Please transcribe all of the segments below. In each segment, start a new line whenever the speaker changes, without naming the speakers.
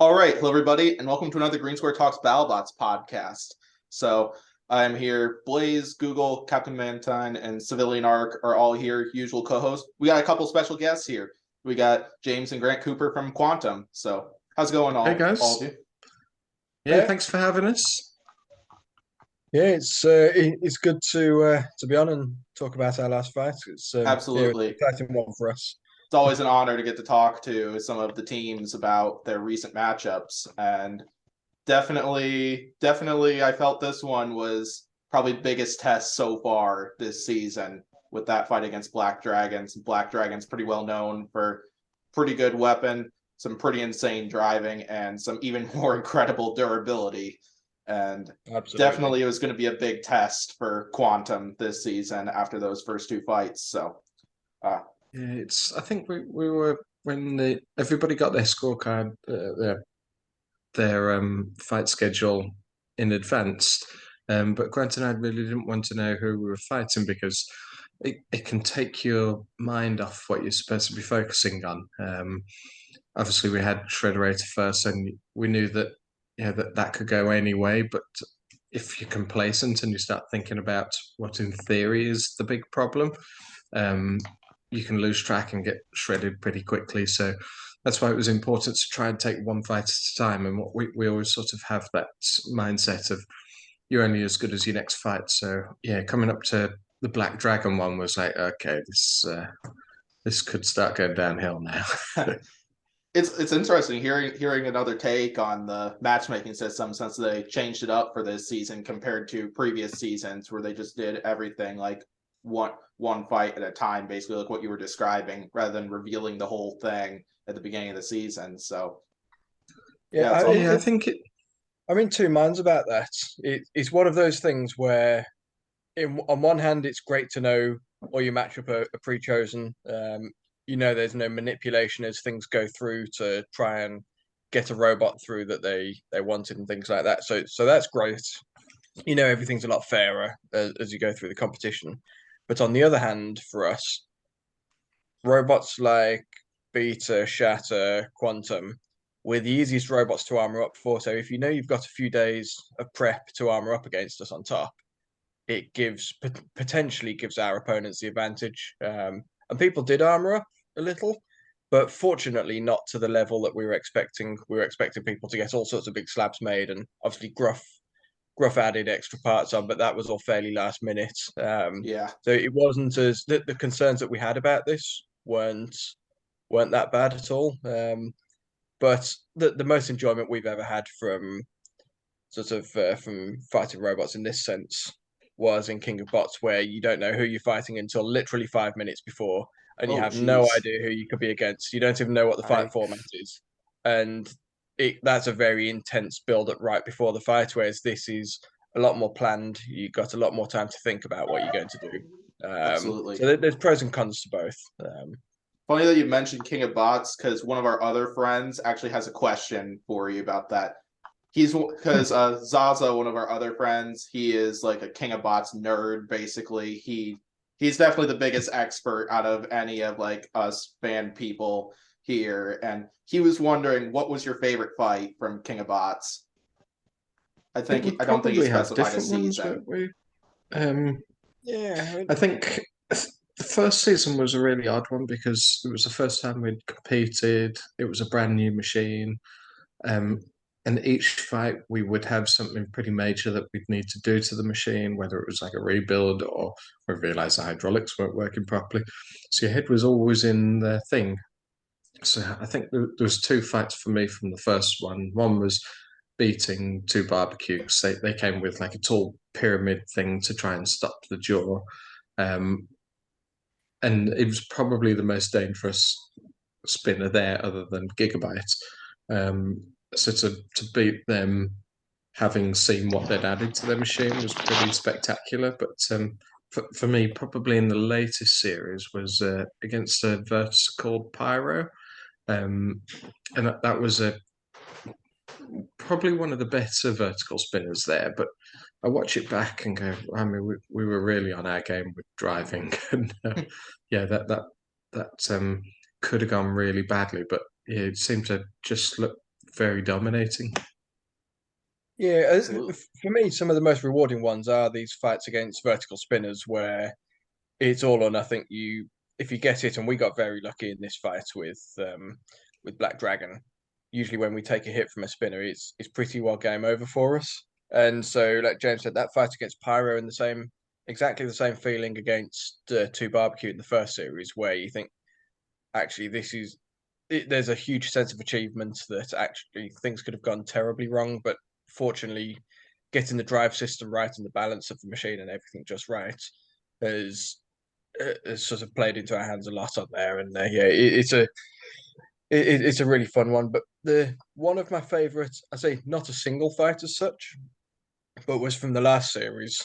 All right, hello everybody, and welcome to another Green Square Talks Battlebots podcast. So I'm here. Blaze, Google, Captain Mantine, and Civilian Arc are all here, usual co-hosts. We got a couple special guests here. We got James and Grant Cooper from Quantum. So how's it going,
Hey
all of
guys.
you?
Yeah,
Yeah,
thanks for having us.
yeah, it's good to be on and talk about our last fight. It's
Absolutely.
an exciting one for us.
It's always an honor to get to talk to some of the teams about their recent matchups, and definitely, I felt this one was probably the biggest test so far this season with that fight against Black Dragons. Black Dragons pretty well known for pretty good weapon, some pretty insane driving, and some even more incredible durability. And
Absolutely.
definitely it was going to be a big test for Quantum this season after those first two fights. So, uh,
Yeah, I think we were when everybody got their scorecard, their fight schedule in advance. But Grant and I really didn't want to know who we were fighting because it can take your mind off what you're supposed to be focusing on. Obviously, we had Shredderator first, and we knew that that could go any way. But if you're complacent and you start thinking about what in theory is the big problem, um, you can lose track and get shredded pretty quickly. So that's why it was important to try and take one fight at a time. And what we always sort of have that mindset of you're only as good as your next fight. So yeah, coming up to the Black Dragon one was like, okay, this could start going downhill now.
it's interesting hearing another take on the matchmaking system since they changed it up for this season compared to previous seasons where they just did everything like one fight at a time, basically like what you were describing, rather than revealing the whole thing at the beginning of the season. So
Yeah,
yeah, it's all
Yeah, I think it.
I'm in two minds about that. It's one of those things where, on one hand, it's great to know all your matchup are pre-chosen. There's no manipulation as things go through to try and get a robot through that they wanted and things like that. So that's great. Everything's a lot fairer as you go through the competition. But on the other hand, for us, robots like Beta, Shatter, Quantum, we're the easiest robots to armor up for. So if you know you've got a few days of prep to armor up against us on top, it potentially gives our opponents the advantage. And people did armor up a little, but fortunately not to the level that we were expecting. We were expecting people to get all sorts of big slabs made, and obviously Gruff added extra parts on, but that was all fairly last minute.
yeah.
So it wasn't as the concerns that we had about this weren't that bad at all. But the most enjoyment we've ever had from fighting robots in this sense was in King of Bots, where you don't know who you're fighting until literally 5 minutes before, and you
Oh
have no
geez.
idea who you could be against. You don't even know what the fight
I
format is, and that's a very intense build up right before the fight. Whereas this is a lot more planned. You got a lot more time to think about what you're going to do.
absolutely.
So there's pros and cons to both.
Funny that you mentioned King of Bots because one of our other friends actually has a question for you about that. He's because Zaza, one of our other friends, he is like a King of Bots nerd. Basically, he's definitely the biggest expert out of any of like us fan people here, and he was wondering what was your favorite fight from King of Bots.
I think we
I don't think he
probably have
specified a
different ones,
season.
won't we? Um,
Yeah,
I think the first season was a really odd one because it was the first time we'd competed. It was a brand new machine. Um, and each fight we would have something pretty major that we'd need to do to the machine, whether it was like a rebuild or we realized the hydraulics weren't working properly. So your head was always in the thing. So I think there was two fights for me from the first one. One was beating two barbecues. They came with like a tall pyramid thing to try and stop the jaw. Um, and it was probably the most dangerous spinner there other than Gigabyte. Um, so to beat them, having seen what they'd added to their machine, was pretty spectacular. But for me, probably in the latest series was against a versus called Pyro, and that was probably one of the better vertical spinners there. But I watch it back and go, I mean, we were really on our game with driving, and yeah, that could have gone really badly. But yeah, it seemed to just look very dominating.
Yeah,
Absolutely.
for me, some of the most rewarding ones are these fights against vertical spinners where it's all or nothing. If you get it, and we got very lucky in this fight with Black Dragon. Usually, when we take a hit from a spinner, it's pretty well game over for us. And so, like James said, that fight against Pyro in exactly the same feeling against Two Barbecue in the first series, where you think actually there's a huge sense of achievement that actually things could have gone terribly wrong, but fortunately, getting the drive system right and the balance of the machine and everything just right has sort of played into our hands a lot on there. And yeah, it's a really fun one. But the one of my favorites, I say not a single fight as such, but was from the last series.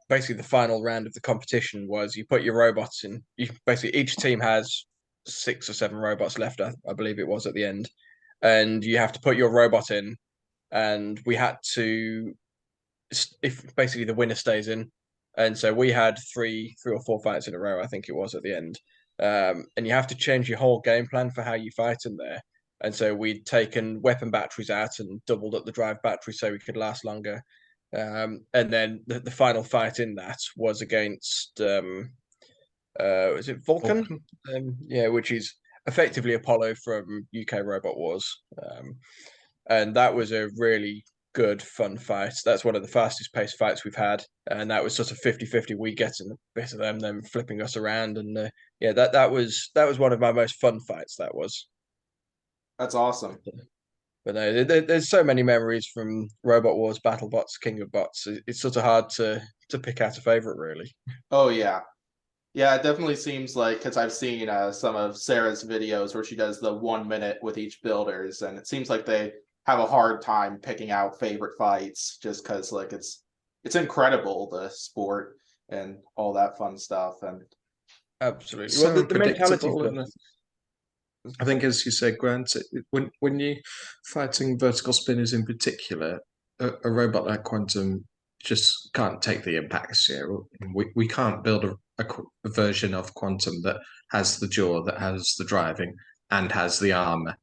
Basically, the final round of the competition was you put your robots in. Basically each team has 6 or 7 robots left. I believe it was at the end, and you have to put your robot in. And we had to, if basically the winner stays in, and so we had three or four fights in a row. I think it was at the end, and you have to change your whole game plan for how you fight in there. And so we'd taken weapon batteries out and doubled up the drive battery so we could last longer. And then the final fight in that was against is it Vulcan? Yeah, which is effectively Apollo from UK Robot Wars. And that was a really good, fun fight. That's one of the fastest paced fights we've had. And that was sort of 50-50, we getting a bit of them flipping us around. And yeah, that was one of my most fun fights, that was.
That's awesome.
But no, there's so many memories from Robot Wars, Battlebots, King of Bots. It's sort of hard to pick out a favorite, really.
Oh yeah. Yeah, it definitely seems like, because I've seen some of Sarah's videos where she does the 1 minute with each builders, and it seems like they have a hard time picking out favorite fights just because like it's incredible, the sport and all that fun stuff. And
Absolutely. Well,
So
the mentality
unpredictable,
stuff.
and I think, as you said, Grant, when you fighting vertical spinners in particular, a robot like Quantum just can't take the impacts. Here, we can't build a version of Quantum that has the jaw, that has the driving, and has the armor.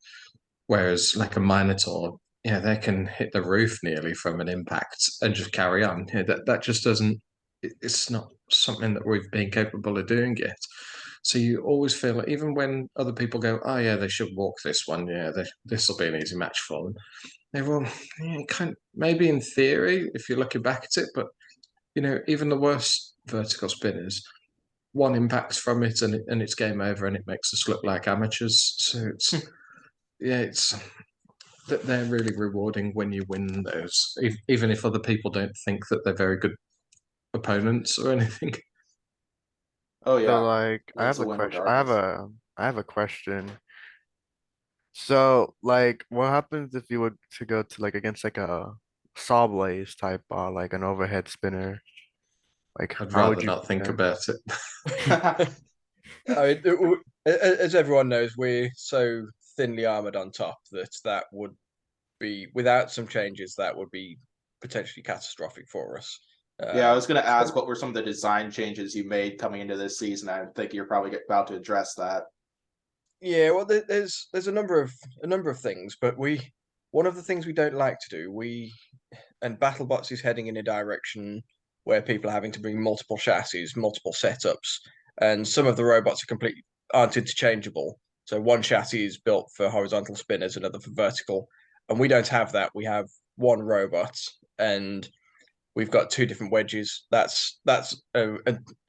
Whereas, like a Minotaur, yeah, they can hit the roof nearly from an impact and just carry on. Yeah, that just doesn't. It's not something that we've been capable of doing yet. So you always feel like, even when other people go, "Oh yeah, they should walk this one. Yeah, this will be an easy match for them." They will, yeah, maybe in theory, if you're looking back at it, but even the worst vertical spinners, one impacts from it and it's game over, and it makes us look like amateurs. So it's yeah, it's that they're really rewarding when you win those, even if other people don't think that they're very good opponents or anything.
oh
So
yeah,
like I
it's
have
a
a
win
question.
regardless.
I have a question. So like what happens if you were to go to like against like a saw blaze type like an overhead spinner? Like
I'd
how would
rather
you
not think
prepare?
about it.
I mean, as everyone knows, we're so thinly armored on top that would be, without some changes, that would be potentially catastrophic for us.
Yeah, I was going to
So
ask what were some of the design changes you made coming into this season. I think you're probably about to address that.
yeah, well, there's a number of things, but one of the things we don't like to do, and BattleBots is heading in a direction where people are having to bring multiple chassis, multiple setups, and some of the robots aren't interchangeable. So one chassis is built for horizontal spinners, another for vertical, and we don't have that. We have one robot, and we've got 2 different wedges. That's an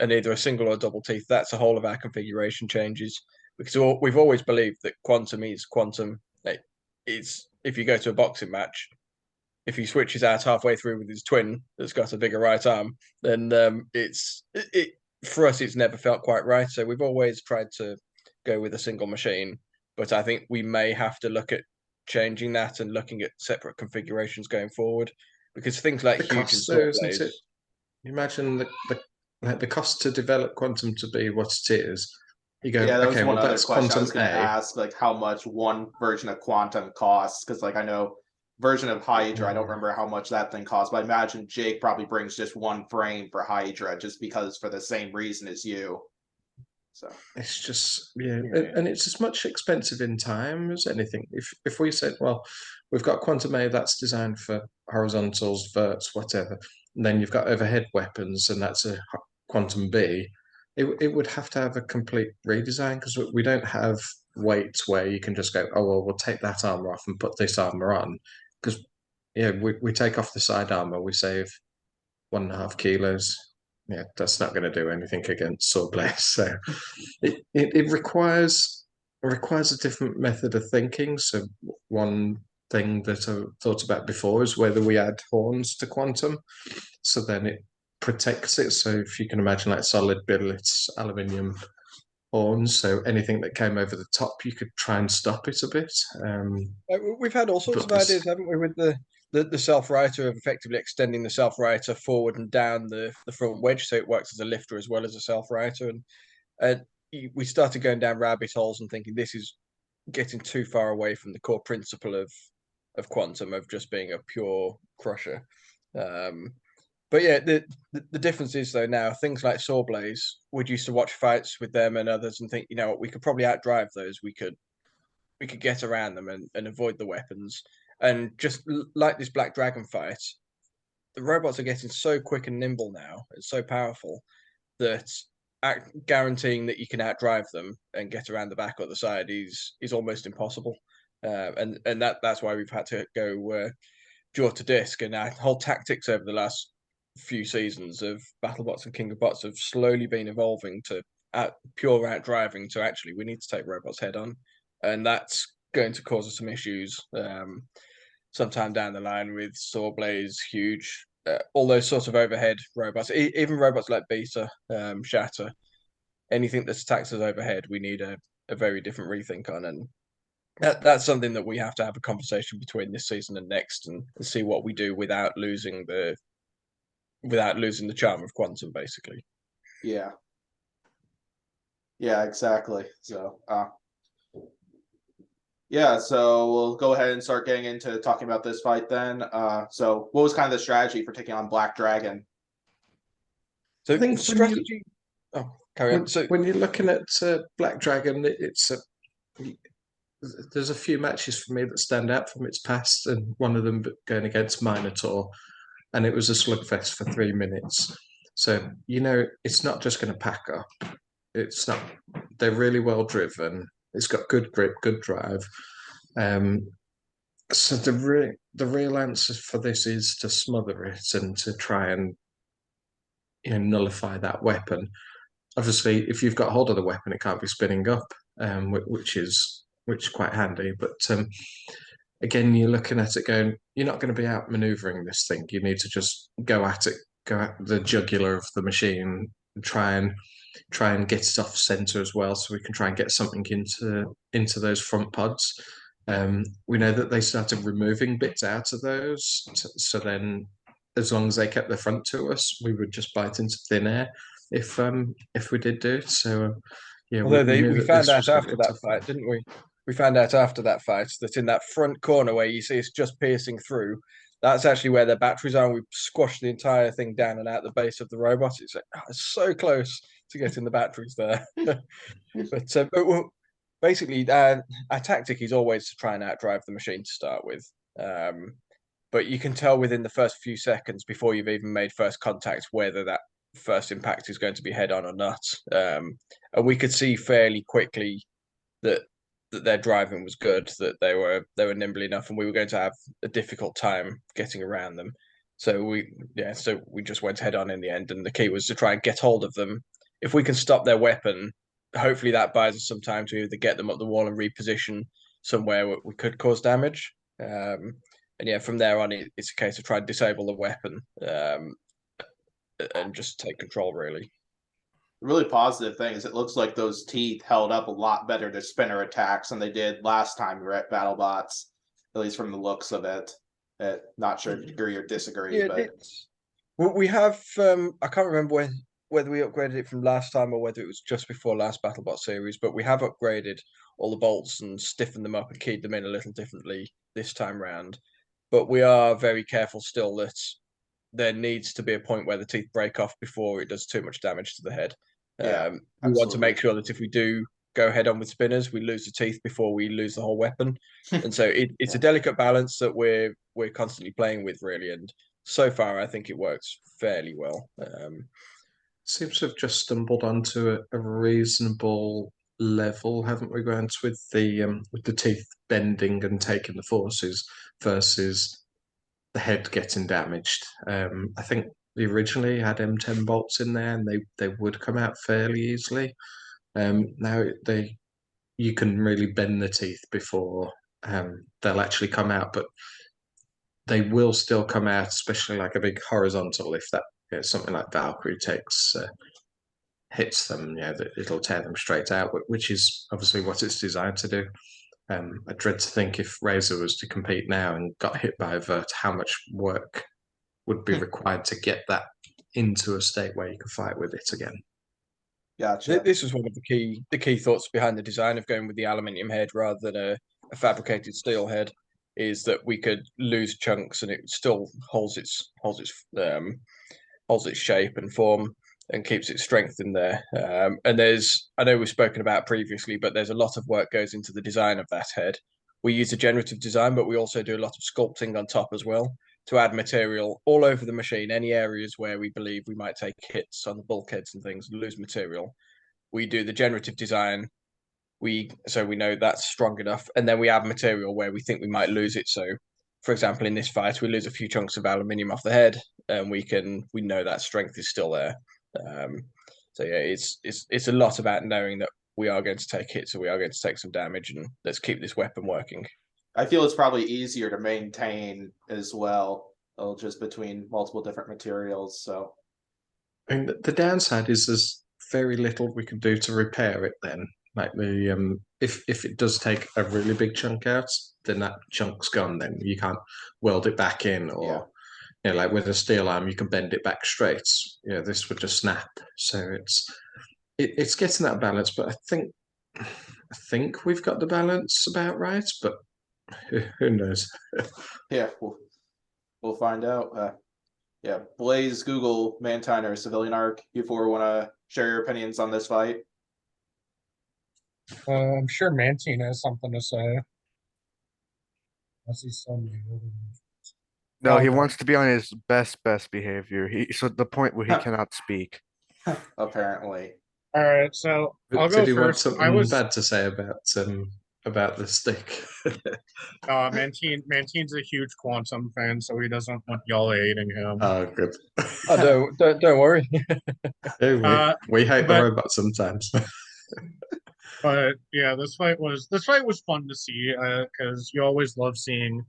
either a single or double teeth. That's the whole of our configuration changes, because we've always believed that quantum is quantum. Like, it's if you go to a boxing match, if he switches out halfway through with his twin that's got a bigger right arm, then it for us it's never felt quite right. So we've always tried to go with a single machine, but I think we may have to look at changing that and looking at separate configurations going forward, because things like
The
huge and
cost, though,
saw
isn't it?
blaze.
You imagine the cost to develop Quantum to be what it is. You go,
Yeah, that was
okay,
one
well,
other
that's
question I
Quantum
was going to
A.
ask, like how much one version of Quantum costs. Because like I know version of Hydra, I don't remember how much that thing costs, but I imagine Jake probably brings just one frame for Hydra just because for the same reason as you. So
It's just and it's as much expensive in time as anything. If we said, well, we've got quantum A that's designed for horizontals, verts, whatever, and then you've got overhead weapons, and that's a quantum B, it would have to have a complete redesign because we don't have weights where you can just go, oh well, we'll take that armor off and put this armor on, because we take off the side armor, we save 1.5 kilos. Yeah, that's not going to do anything against sword blades. So it requires a different method of thinking. So one thing that I thought about before is whether we add horns to quantum, so then it protects it. So if you can imagine like solid billets, aluminium horns, so anything that came over the top, you could try and stop it a bit.
We've had all sorts
But
of
this,
ideas, haven't we, with the self-righter, of effectively extending the self-righter forward and down the front wedge, so it works as a lifter as well as a self-righter. And we started going down rabbit holes and thinking this is getting too far away from the core principle of quantum, of just being a pure crusher. But yeah, the difference is though now things like Sawblaze, we'd used to watch fights with them and others and think, you know what, we could probably outdrive those. We could get around them and avoid the weapons. And just like this Black Dragon fight, the robots are getting so quick and nimble now and so powerful that guaranteeing that you can outdrive them and get around the back or the side is almost impossible. And that's why we've had to go jaw to disc, and our whole tactics over the last few seasons of BattleBots and King of Bots have slowly been evolving to pure outdriving to actually we need to take robots head on, and that's going to cause us some issues sometime down the line with Sawblaze, Huge, all those sorts of overhead robots, even robots like Beta, Shatter, anything that attacks us overhead, we need a very different rethink on, and that's something that we have to have a conversation between this season and next, and see what we do without losing the charm of quantum, basically.
yeah. Yeah, exactly. So yeah, so we'll go ahead and start getting into talking about this fight then. So what was kind of the strategy for taking on Black Dragon?
So
I think
strategy. Carry on. So
when you're looking at Black Dragon, there's a few matches for me that stand out from its past, and one of them going against Minotaur, and it was a slugfest for 3 minutes. So it's not just going to pack up. It's not. They're really well driven. It's got good grip, good drive. So the real answer for this is to smother it and to try and nullify that weapon. Obviously, if you've got hold of the weapon, it can't be spinning up, which is quite handy. But again, you're looking at it going, you're not going to be outmaneuvering this thing. You need to just go at it, go at the jugular of the machine, and try and get it off center as well, so we can try and get something into those front pods. We know that they started removing bits out of those, so then as long as they kept the front to us, we would just bite into thin air if we did do it. So yeah,
although we found out after that
tough
fight, didn't we? We found out after that fight that in that front corner where you see it's just piercing through, that's actually where their batteries are. And we squashed the entire thing down and out the base of the robot. It's like, it's so close to getting the batteries there. but basically, our tactic is always to try and outdrive the machine to start with. But you can tell within the first few seconds before you've even made first contact whether that first impact is going to be head on or not. And we could see fairly quickly that their driving was good, that they were nimble enough, and we were going to have a difficult time getting around them. So we just went head on in the end, and the key was to try and get hold of them. If we can stop their weapon, hopefully that buys us some time to either get them up the wall and reposition somewhere where we could cause damage. And yeah, from there on, it's a case of trying to disable the weapon and just take control, really.
The really positive thing is it looks like those teeth held up a lot better to spinner attacks than they did last time we were at BattleBots, at least from the looks of it. Not sure if you agree or disagree,
Yeah, but we have. I can't remember whether we upgraded it from last time or whether it was just before last BattleBot series, but we have upgraded all the bolts and stiffened them up and keyed them in a little differently this time round. But we are very careful still that there needs to be a point where the teeth break off before it does too much damage to the head.
Yeah,
We want to
absolutely.
make sure that if we do go head on with spinners, we lose the teeth before we lose the whole weapon. And so it's a
Yeah.
delicate balance that we're constantly playing with, really. And so far, I think it works fairly well.
Seems to have just stumbled onto a reasonable level, haven't we, Grant, with the teeth bending and taking the forces versus the head getting damaged. I think they originally had M10 bolts in there, and they would come out fairly easily. Now you can really bend the teeth before they'll actually come out, but they will still come out, especially like a big horizontal. If that something like Valkyrie takes hits them, it'll tear them straight out, which is obviously what it's designed to do. I dread to think if Razor was to compete now and got hit by a Vert, how much work would be required to get that into a state where you can fight with it again.
Gotcha.
This was one of the key thoughts behind the design of going with the aluminium head rather than a fabricated steel head, is that we could lose chunks and it still holds its shape and form and keeps its strength in there. And I know we've spoken about previously, but there's a lot of work goes into the design of that head. We use a generative design, but we also do a lot of sculpting on top as well to add material all over the machine. Any areas where we believe we might take hits on the bulkheads and things, lose material, we do the generative design. So we know that's strong enough, and then we add material where we think we might lose it. So, for example, in this fight, we lose a few chunks of aluminium off the head, and we know that strength is still there. Um, so yeah, it's a lot about knowing that we are going to take hits, so we are going to take some damage, and let's keep this weapon working.
I feel it's probably easier to maintain as well, just between multiple different materials. So
I mean, the downside is there's very little we can do to repair it. Then, like if it does take a really big chunk out, then that chunk's gone. Then you can't weld it back in, or like with a steel arm, you can bend it back straight. This would just snap. So it's getting that balance, but I think we've got the balance about right, but who knows?
yeah, we'll find out. Yeah, Blaze, Google, Mantine, or Civilian Arc. You four want to share your opinions on this fight?
I'm sure Mantine has something to say. Unless he's so new.
No, he
Okay.
wants to be on his best behavior. So the point where he cannot speak.
Apparently.
All right, so I'll go
Did you want
first.
something bad to say about the stick?
Mantine's a huge Quantum fan, so he doesn't want y'all hating him.
Oh, good.
Oh, don't worry.
We hate the
but-
robot sometimes.
But yeah, this fight was fun to see because you always love seeing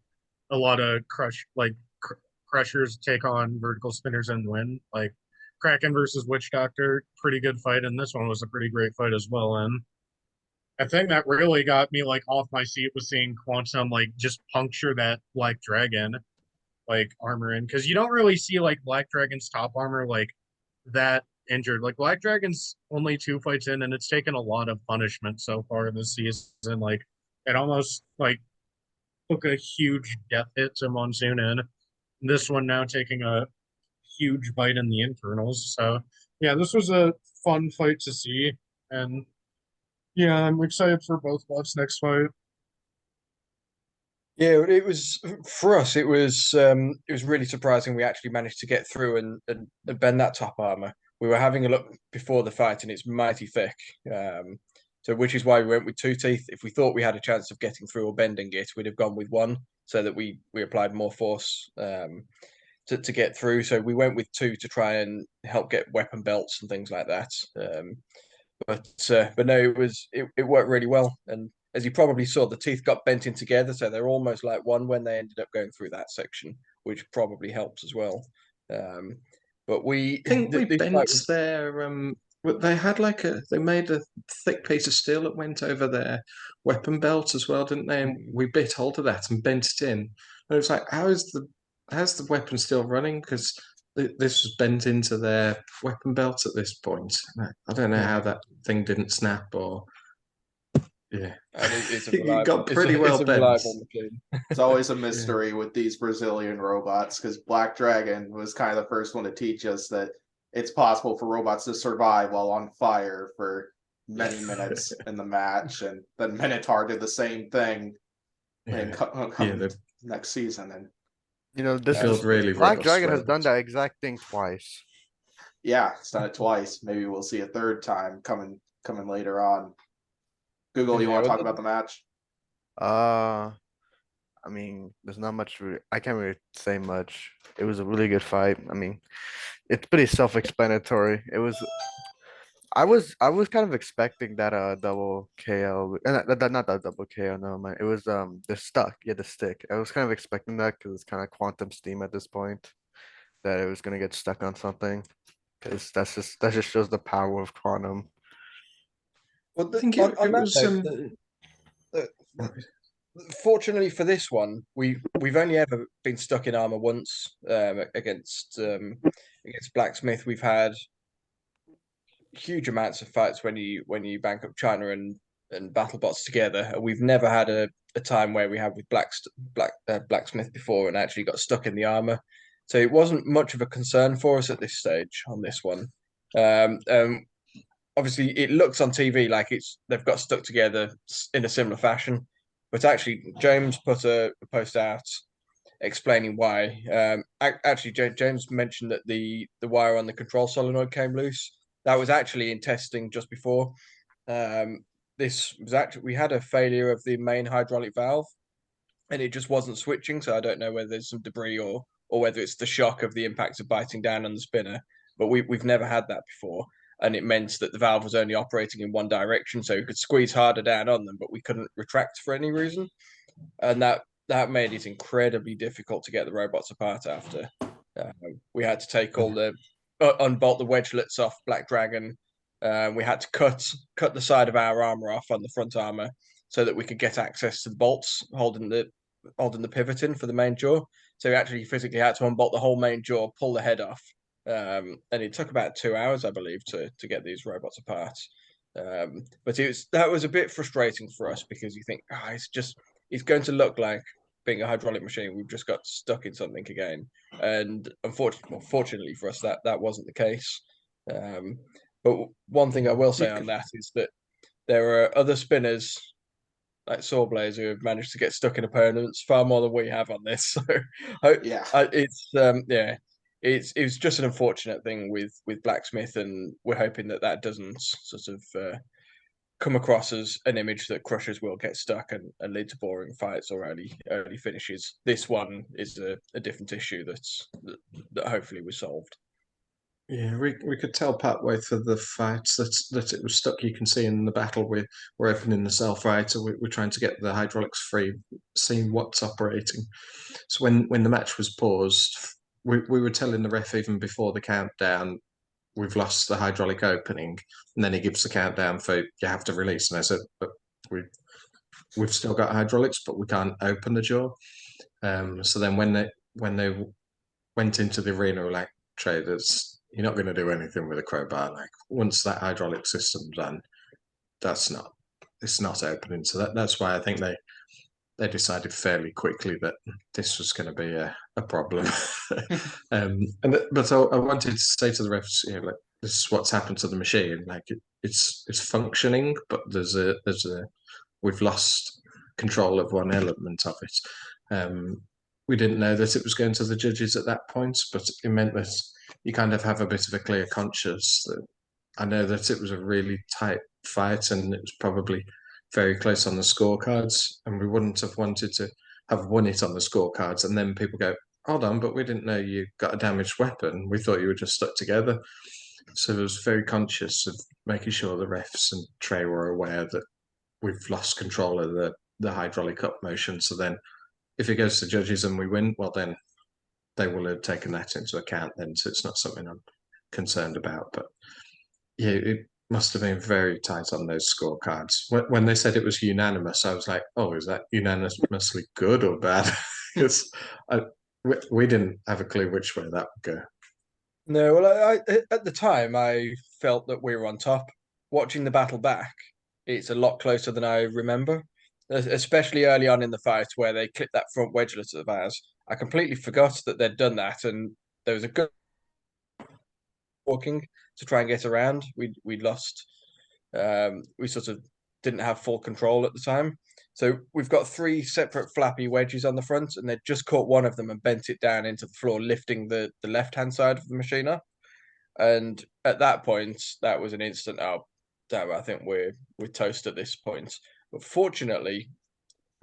a lot of crushers take on vertical spinners and win. Like Kraken versus Witch Doctor, pretty good fight, and this one was a pretty great fight as well. And a thing that really got me like off my seat was seeing Quantum like just puncture that Black Dragon like armor in, because you don't really see like Black Dragon's top armor like that injured. Like Black Dragon's only 2 fights in, and it's taken a lot of punishment so far this season. Like it almost like took a huge death hit to Monsoon in. This one now taking a huge bite in the internals. So yeah, this was a fun fight to see, and yeah, I'm excited for both bots next fight.
Yeah, it was for us. It was really surprising we actually managed to get through and bend that top armor. We were having a look before the fight, and it's mighty thick. So which is why we went with 2 teeth. If we thought we had a chance of getting through or bending it, we'd have gone with 1, so that we applied more force to get through. So we went with 2 to try and help get weapon belts and things like that. But no, it worked really well. And as you probably saw, the teeth got bent in together, so they're almost like one when they ended up going through that section, which probably helps as well. But
I think we bent their they had they made a thick piece of steel that went over their weapon belt as well, didn't they? And we bit hold of that and bent it in. And it was like, how's the weapon still running? Because this was bent into their weapon belt at this point. I don't know how that thing didn't snap or. Yeah,
it
got pretty well bent.
It's always a mystery with these Brazilian robots, because Black Dragon was kind of the first one to teach us that it's possible for robots to survive while on fire for many minutes in the match, and then Minotaur did the same thing and
Yeah,
next season. And
You know,
they
this
build
is
really
Black
robust
Dragon has done
robots.
that exact thing twice.
yeah, it's done it twice. Maybe we'll see a third time coming later on. Google, you
Yeah,
want to
well,
talk about the match?
I mean, there's not much. I can't really say much. It was a really good fight. I mean, it's pretty self-explanatory. It was. I was kind of expecting that double KO, and not that double KO. No, man. It was the stuck. Yeah, the stick. I was kind of expecting that because it's kind of quantum steam at this point. That it was gonna get stuck on something. Because that just shows the power of quantum.
well,
I think
on
it
that
was
note, fortunately for this one, we've only ever been stuck in armor once against Blacksmith. We've had huge amounts of fights when you bank up China and Battlebots together. We've never had a time where we have with Blacksmith before and actually got stuck in the armor. So it wasn't much of a concern for us at this stage on this one. Um, um, Obviously it looks on TV like they've got stuck together in a similar fashion, but actually James put a post out explaining why. Actually, James mentioned that the wire on the control solenoid came loose. That was actually in testing just before. This was actually we had a failure of the main hydraulic valve, and it just wasn't switching. So I don't know whether there's some debris or whether it's the shock of the impact of biting down on the spinner. But we've never had that before, and it meant that the valve was only operating in one direction, so we could squeeze harder down on them, but we couldn't retract for any reason, and that made it incredibly difficult to get the robots apart after. We had to take all the unbolt the wedgelets off Black Dragon. We had to cut the side of our armor off on the front armor so that we could get access to the bolts holding the pivot in for the main jaw. So we actually physically had to unbolt the whole main jaw, pull the head off, and it took about 2 hours, I believe, to get these robots apart. But that was a bit frustrating for us because you think, it's going to look like being a hydraulic machine. We've just got stuck in something again, and fortunately for us, that wasn't the case. But one thing I will say on that is that there are other spinners like Sawblaze who have managed to get stuck in opponents far more than we have on this. So
Yeah.
it was just an unfortunate thing with Blacksmith, and we're hoping that doesn't sort of come across as an image that crushers will get stuck and lead to boring fights or early finishes. This one is a different issue that hopefully was solved.
Yeah, we could tell partway through the fight that it was stuck. You can see in the battle we're opening the self-righter. We're trying to get the hydraulics free, seeing what's operating. So when the match was paused, we were telling the ref even before the countdown, we've lost the hydraulic opening, and then he gives the countdown for you have to release. And I said, but we've still got hydraulics, but we can't open the jaw. So then when they went into the arena, we're like, traders, you're not going to do anything with a crowbar. Like once that hydraulic system's done, it's not opening. So that's why I think they decided fairly quickly that this was going to be a problem. But I wanted to say to the refs, like this is what's happened to the machine. Like it's functioning, but we've lost control of one element of it. We didn't know that it was going to the judges at that point, but it meant that you kind of have a bit of a clear conscience. That I know that it was a really tight fight, and it was probably very close on the scorecards, and we wouldn't have wanted to have won it on the scorecards, and then people go, "Hold on, but we didn't know you got a damaged weapon. We thought you were just stuck together." So I was very conscious of making sure the refs and Trey were aware that we've lost control of the hydraulic up motion. So then if it goes to judges and we win, well then they will have taken that into account then. So it's not something I'm concerned about. But yeah, it must have been very tight on those scorecards. When they said it was unanimous, I was like, oh, is that unanimously good or bad? Because we didn't have a clue which way that would go.
No, well, at the time I felt that we were on top. Watching the battle back, it's a lot closer than I remember, especially early on in the fight where they clipped that front wedgelet of ours. I completely forgot that they'd done that, and there was a good walking to try and get around. We lost. We sort of didn't have full control at the time. So we've got 3 separate flappy wedges on the front, and they just caught one of them and bent it down into the floor, lifting the left-hand side of the machine up. And at that point, that was an instant, oh, damn, I think we're toast at this point. But fortunately,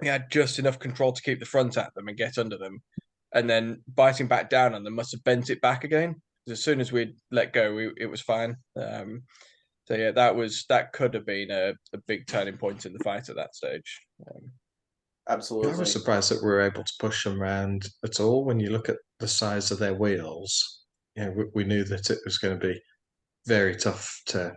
we had just enough control to keep the front at them and get under them. And then biting back down on them must have bent it back again. As soon as we let go, it was fine. So yeah, that could have been a big turning point in the fight at that stage.
Absolutely.
I was surprised that we were able to push them around at all. When you look at the size of their wheels, we knew that it was going to be very tough to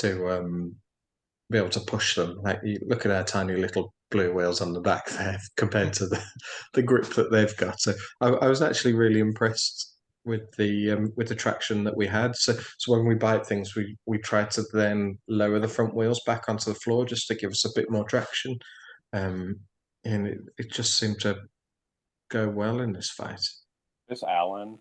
be able to push them. Like, you look at our tiny little blue wheels on the back there compared to the grip that they've got. So I was actually really impressed with the traction that we had. So when we bite things, we try to then lower the front wheels back onto the floor just to give us a bit more traction. And it just seemed to go well in this fight.
This Alan.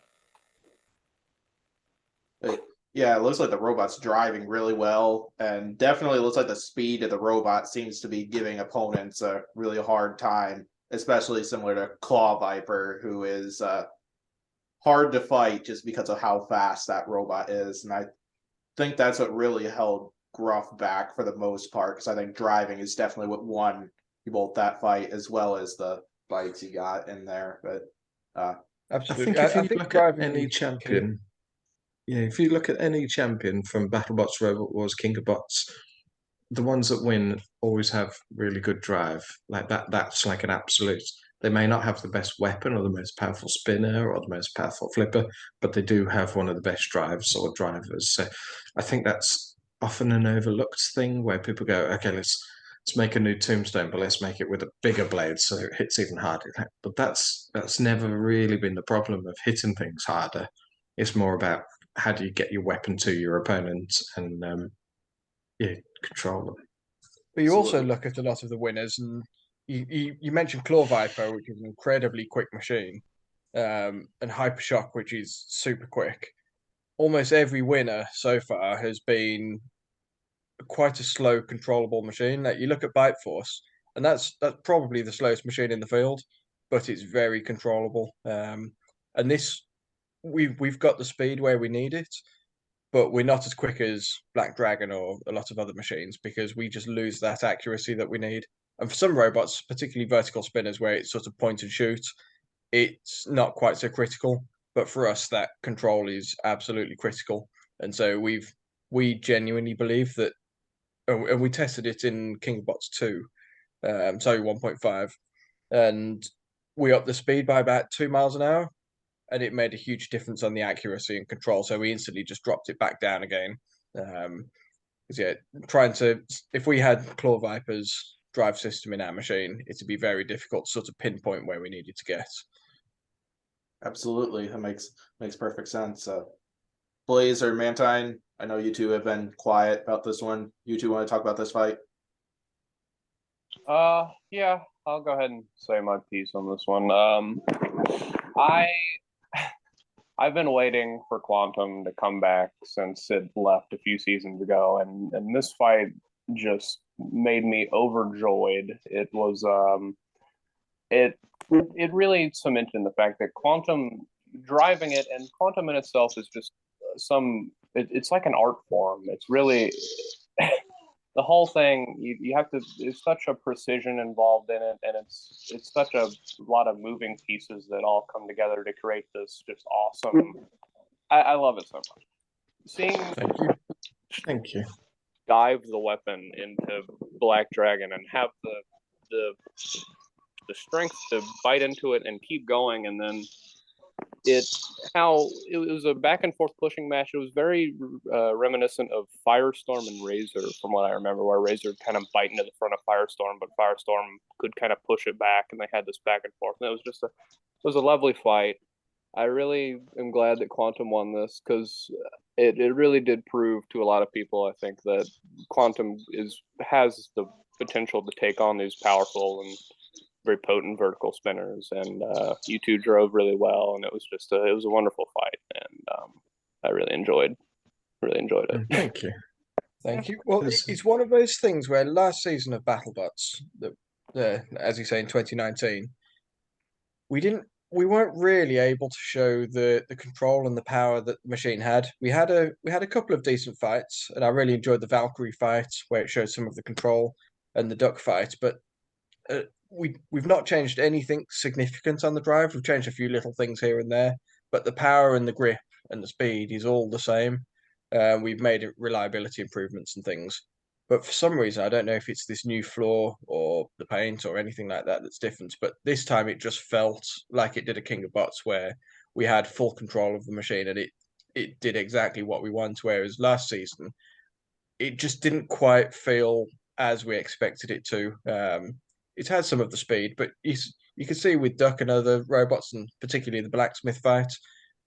Yeah, it looks like the robot's driving really well, and definitely looks like the speed of the robot seems to be giving opponents a really hard time, especially similar to Claw Viper, who is hard to fight just because of how fast that robot is. And I think that's what really held Gruff back for the most part, because I think driving is definitely what won both that fight as well as the bites he got in there. But
Absolutely.
I think if you look at
driving
any
is
champion, if you look at any champion from Battlebots, Robot Wars, King of Bots, the ones that win always have really good drive. Like that's like an absolute. They may not have the best weapon or the most powerful spinner or the most powerful flipper, but they do have one of the best drives or drivers. So I think that's often an overlooked thing where people go, okay, let's make a new tombstone, but let's make it with a bigger blade so it hits even harder. But that's never really been the problem of hitting things harder. It's more about how do you get your weapon to your opponent and control them.
But you also
Absolutely.
look at a lot of the winners, and you mentioned Claw Viper, which is an incredibly quick machine, and Hypershock, which is super quick. Almost every winner so far has been quite a slow, controllable machine. Like, you look at Bite Force, and that's probably the slowest machine in the field, but it's very controllable. And this, we've got the speed where we need it, but we're not as quick as Black Dragon or a lot of other machines because we just lose that accuracy that we need. And for some robots, particularly vertical spinners, where it's sort of point and shoot, it's not quite so critical. But for us, that control is absolutely critical. And so we genuinely believe that, and we tested it in King of Bots 2, sorry, 1.5, and we upped the speed by about 2 miles an hour, and it made a huge difference on the accuracy and control. So we instantly just dropped it back down again. Yeah, if we had Claw Viper's drive system in our machine, it'd be very difficult to sort of pinpoint where we needed to get.
absolutely, that makes perfect sense. Blaze or Mantine, I know you two have been quiet about this one. You two want to talk about this fight?
Yeah, I'll go ahead and say my piece on this one. I've been waiting for Quantum to come back since it left a few seasons ago, and this fight just made me overjoyed. It was it really cemented in the fact that Quantum driving it, and Quantum in itself is just it's like an art form. It's really the whole thing. You have to. There's such a precision involved in it, and it's such a lot of moving pieces that all come together to create this just awesome. I love it so much. Seeing
Thank you.
dive the weapon into Black Dragon and have the strength to bite into it and keep going, and then it was a back and forth pushing match. It was very reminiscent of Firestorm and Razor, from what I remember, where Razor kind of bite into the front of Firestorm, but Firestorm could kind of push it back, and they had this back and forth. And it was a lovely fight. I really am glad that Quantum won this, because it really did prove to a lot of people, I think, that Quantum has the potential to take on these powerful and very potent vertical spinners, and you two drove really well, and it was a wonderful fight, and I really enjoyed it.
Thank you.
Thank you. Well,
Yes.
it's one of those things where last season of Battlebots, as you say, in 2019, we weren't really able to show the control and the power that the machine had. We had a couple of decent fights, and I really enjoyed the Valkyrie fight where it showed some of the control, and the duck fight. But we've not changed anything significant on the drive. We've changed a few little things here and there, but the power and the grip and the speed is all the same. We've made reliability improvements and things. But for some reason, I don't know if it's this new floor or the paint or anything like that that's different. But this time it just felt like it did a King of Bots where we had full control of the machine and it did exactly what we want. Whereas last season, it just didn't quite feel as we expected it to. It had some of the speed, but you could see with Duck and other robots, and particularly the blacksmith fight,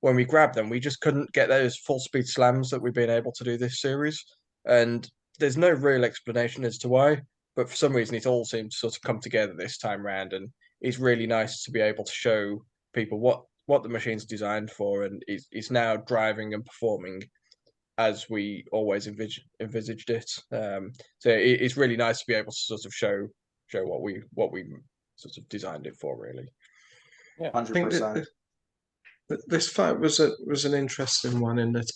when we grabbed them, we just couldn't get those full speed slams that we've been able to do this series. And there's no real explanation as to why, but for some reason it all seemed to sort of come together this time round, and it's really nice to be able to show people what the machine's designed for, and is now driving and performing as we always envisaged it. So it's really nice to be able to sort of show what we sort of designed it for, really.
Yeah,
I think
100%.
this fight was an interesting one in that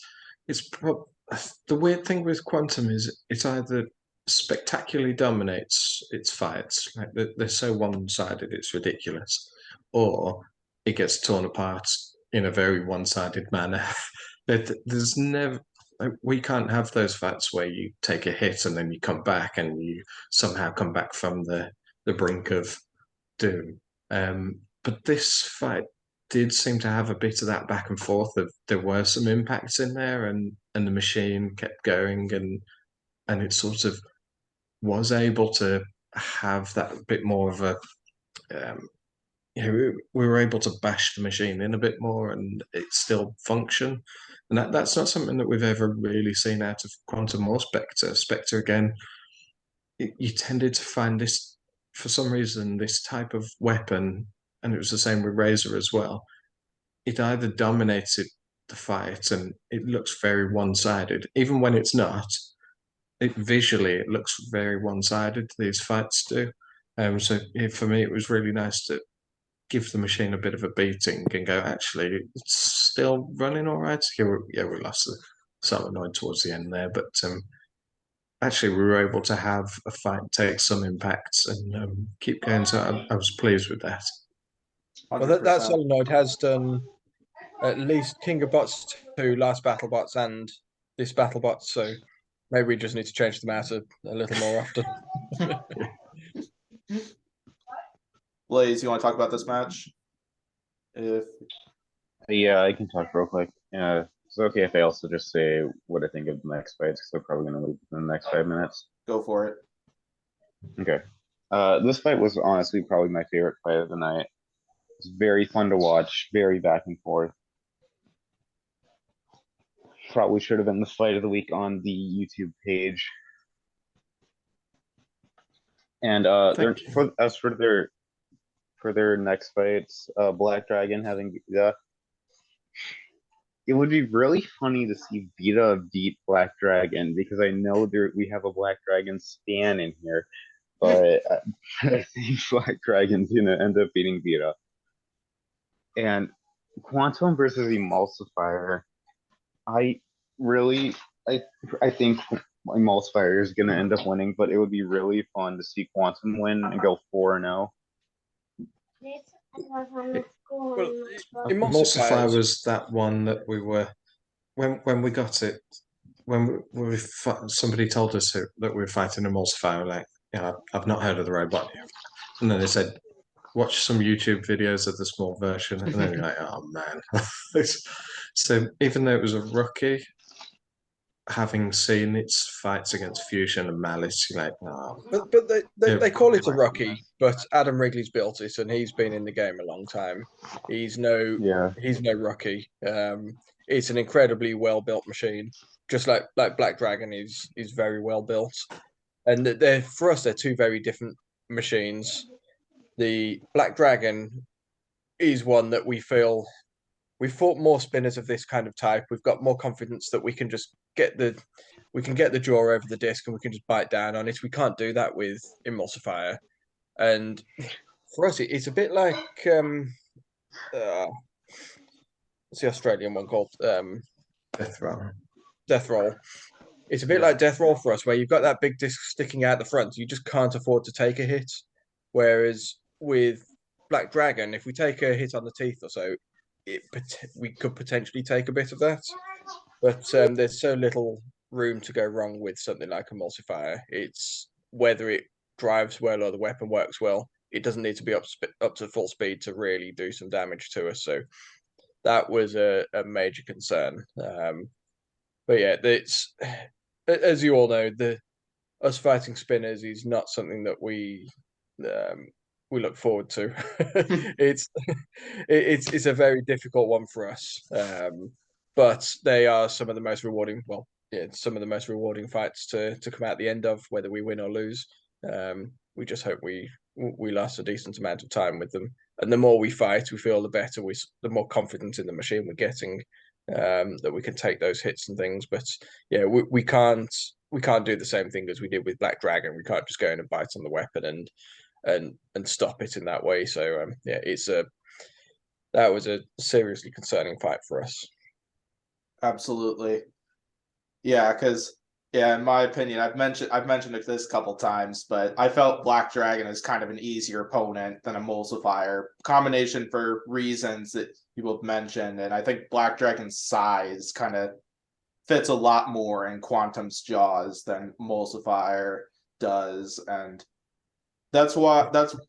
the weird thing with Quantum is it either spectacularly dominates its fights, like they're so one-sided it's ridiculous, or it gets torn apart in a very one-sided manner. There's never we can't have those fights where you take a hit and then you come back and you somehow come back from the brink of doom. But this fight did seem to have a bit of that back and forth of there were some impacts in there and the machine kept going and it sort of was able to have that bit more of a we were able to bash the machine in a bit more and it still function. And that's not something that we've ever really seen out of Quantum or Spectre. Spectre again, you tended to find this for some reason this type of weapon, and it was the same with Razor as well. It either dominated the fight and it looks very one-sided, even when it's not. Visually, it looks very one-sided. These fights do. So for me, it was really nice to give the machine a bit of a beating and go, actually, it's still running all right. Yeah, we lost some annoyed towards the end there, but actually, we were able to have a fight take some impacts and keep going. So I was pleased with that.
Well, that solenoid has done at least King of Bots 2, Last BattleBots, and this BattleBots. So maybe we just need to change them out a little more often.
Blaze, you want to talk about this match?
Yeah, I can talk real quick. It's okay if I also just say what I think of the next fights, because they're probably going to leave in the next 5 minutes.
Go for it.
Okay. This fight was honestly probably my favorite fight of the night. It's very fun to watch, very back and forth. Probably should have been the fight of the week on the YouTube page. And as for their next fights, Black Dragon having Vita. It would be really funny to see Vita beat Black Dragon, because I know we have a Black Dragon stan in here, but I think Black Dragon's gonna end up beating Vita. And Quantum versus Emulsifier, I think Emulsifier is gonna end up winning, but it would be really fun to see Quantum win and go 4-0.
Well,
Emulsifier was that one that we were when we got it when somebody told us that we were fighting Emulsifier. Like, I've not heard of the robot yet. And then they said, watch some YouTube videos of the small version, and then you're like, oh man. So even though it was a rookie, having seen its fights against Fusion and Malice, you're like, oh.
But they call it a rookie, but Adam Wrigley's built it, and he's been in the game a long time. He's no rookie. It's an incredibly well built machine, just like Black Dragon is very well built, and for us they're two very different machines. The Black Dragon is one that we feel we've fought more spinners of this kind of type. We've got more confidence that we can just get the jaw over the disc and we can just bite down on it. We can't do that with Emulsifier. And for us, it's a bit like what's the Australian one called?
Death roll.
Death Roll. It's a bit like Death Roll for us, where you've got that big disc sticking out the front. You just can't afford to take a hit. Whereas with Black Dragon, if we take a hit on the teeth or so, we could potentially take a bit of that. But there's so little room to go wrong with something like Emulsifier. It's whether it drives well or the weapon works well. It doesn't need to be up to full speed to really do some damage to us. So that was a major concern. But yeah, it's as you all know, us fighting spinners is not something that we look forward to. it's a very difficult one for us, but they are some of the most rewarding. Well, yeah, some of the most rewarding fights to come out the end of, whether we win or lose. We just hope we last a decent amount of time with them, and the more we fight, we feel the better. The more confidence in the machine we're getting, that we can take those hits and things. But yeah, we can't do the same thing as we did with Black Dragon. We can't just go in and bite on the weapon and stop it in that way. So yeah, that was a seriously concerning fight for us.
Absolutely. Yeah, because in my opinion, I've mentioned it this couple times, but I felt Black Dragon is kind of an easier opponent than Emulsifier. Combination for reasons that you both mentioned, and I think Black Dragon's size kind of fits a lot more in Quantum's jaws than Emulsifier does, and that's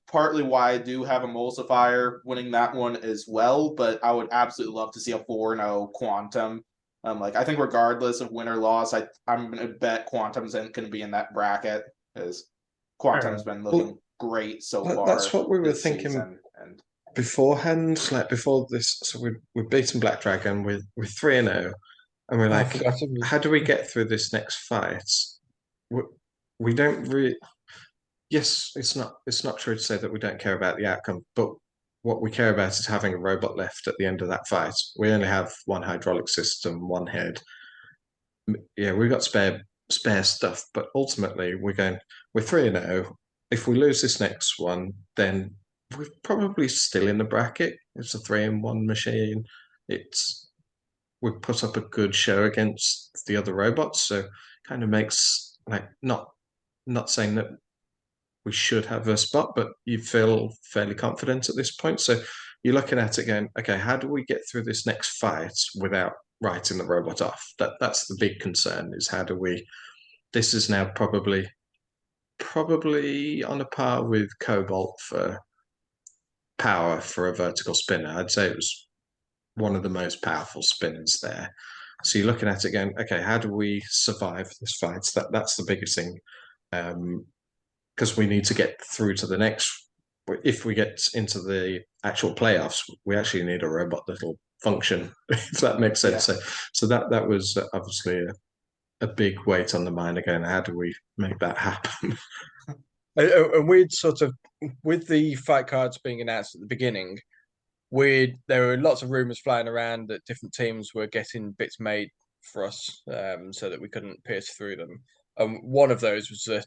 partly why I do have Emulsifier winning that one as well. But I would absolutely love to see a 4-0 Quantum. I think regardless of win or loss, I'm gonna bet Quantum's going to be in that bracket because Quantum's been looking great so far.
That's what we were thinking
and
beforehand, like before this. So we've beaten Black Dragon with 3-0, and we're like, how do we get through this next fight? We don't really. Yes, it's not true to say that we don't care about the outcome, but what we care about is having a robot left at the end of that fight. We only have one hydraulic system, one head. Yeah, we've got spare stuff, but ultimately we're 3-0. If we lose this next one, then we're probably still in the bracket. It's a 3-1 machine. We put up a good show against the other robots, so kind of makes not saying that we should have a spot, but you feel fairly confident at this point. So you're looking at it going, okay, how do we get through this next fight without writing the robot off? That's the big concern, is how do we. This is now probably on a par with Cobalt for power for a vertical spinner. I'd say it was one of the most powerful spinners there. So you're looking at it going, okay, how do we survive this fight? That's the biggest thing. Because we need to get through to the next. If we get into the actual playoffs, we actually need a robot that'll function, if that makes sense.
Yeah.
So that was obviously a big weight on the mind again. How do we make that happen?
And we'd sort of, with the fight cards being announced at the beginning, there were lots of rumors flying around that different teams were getting bits made for us, so that we couldn't pierce through them. One of those was that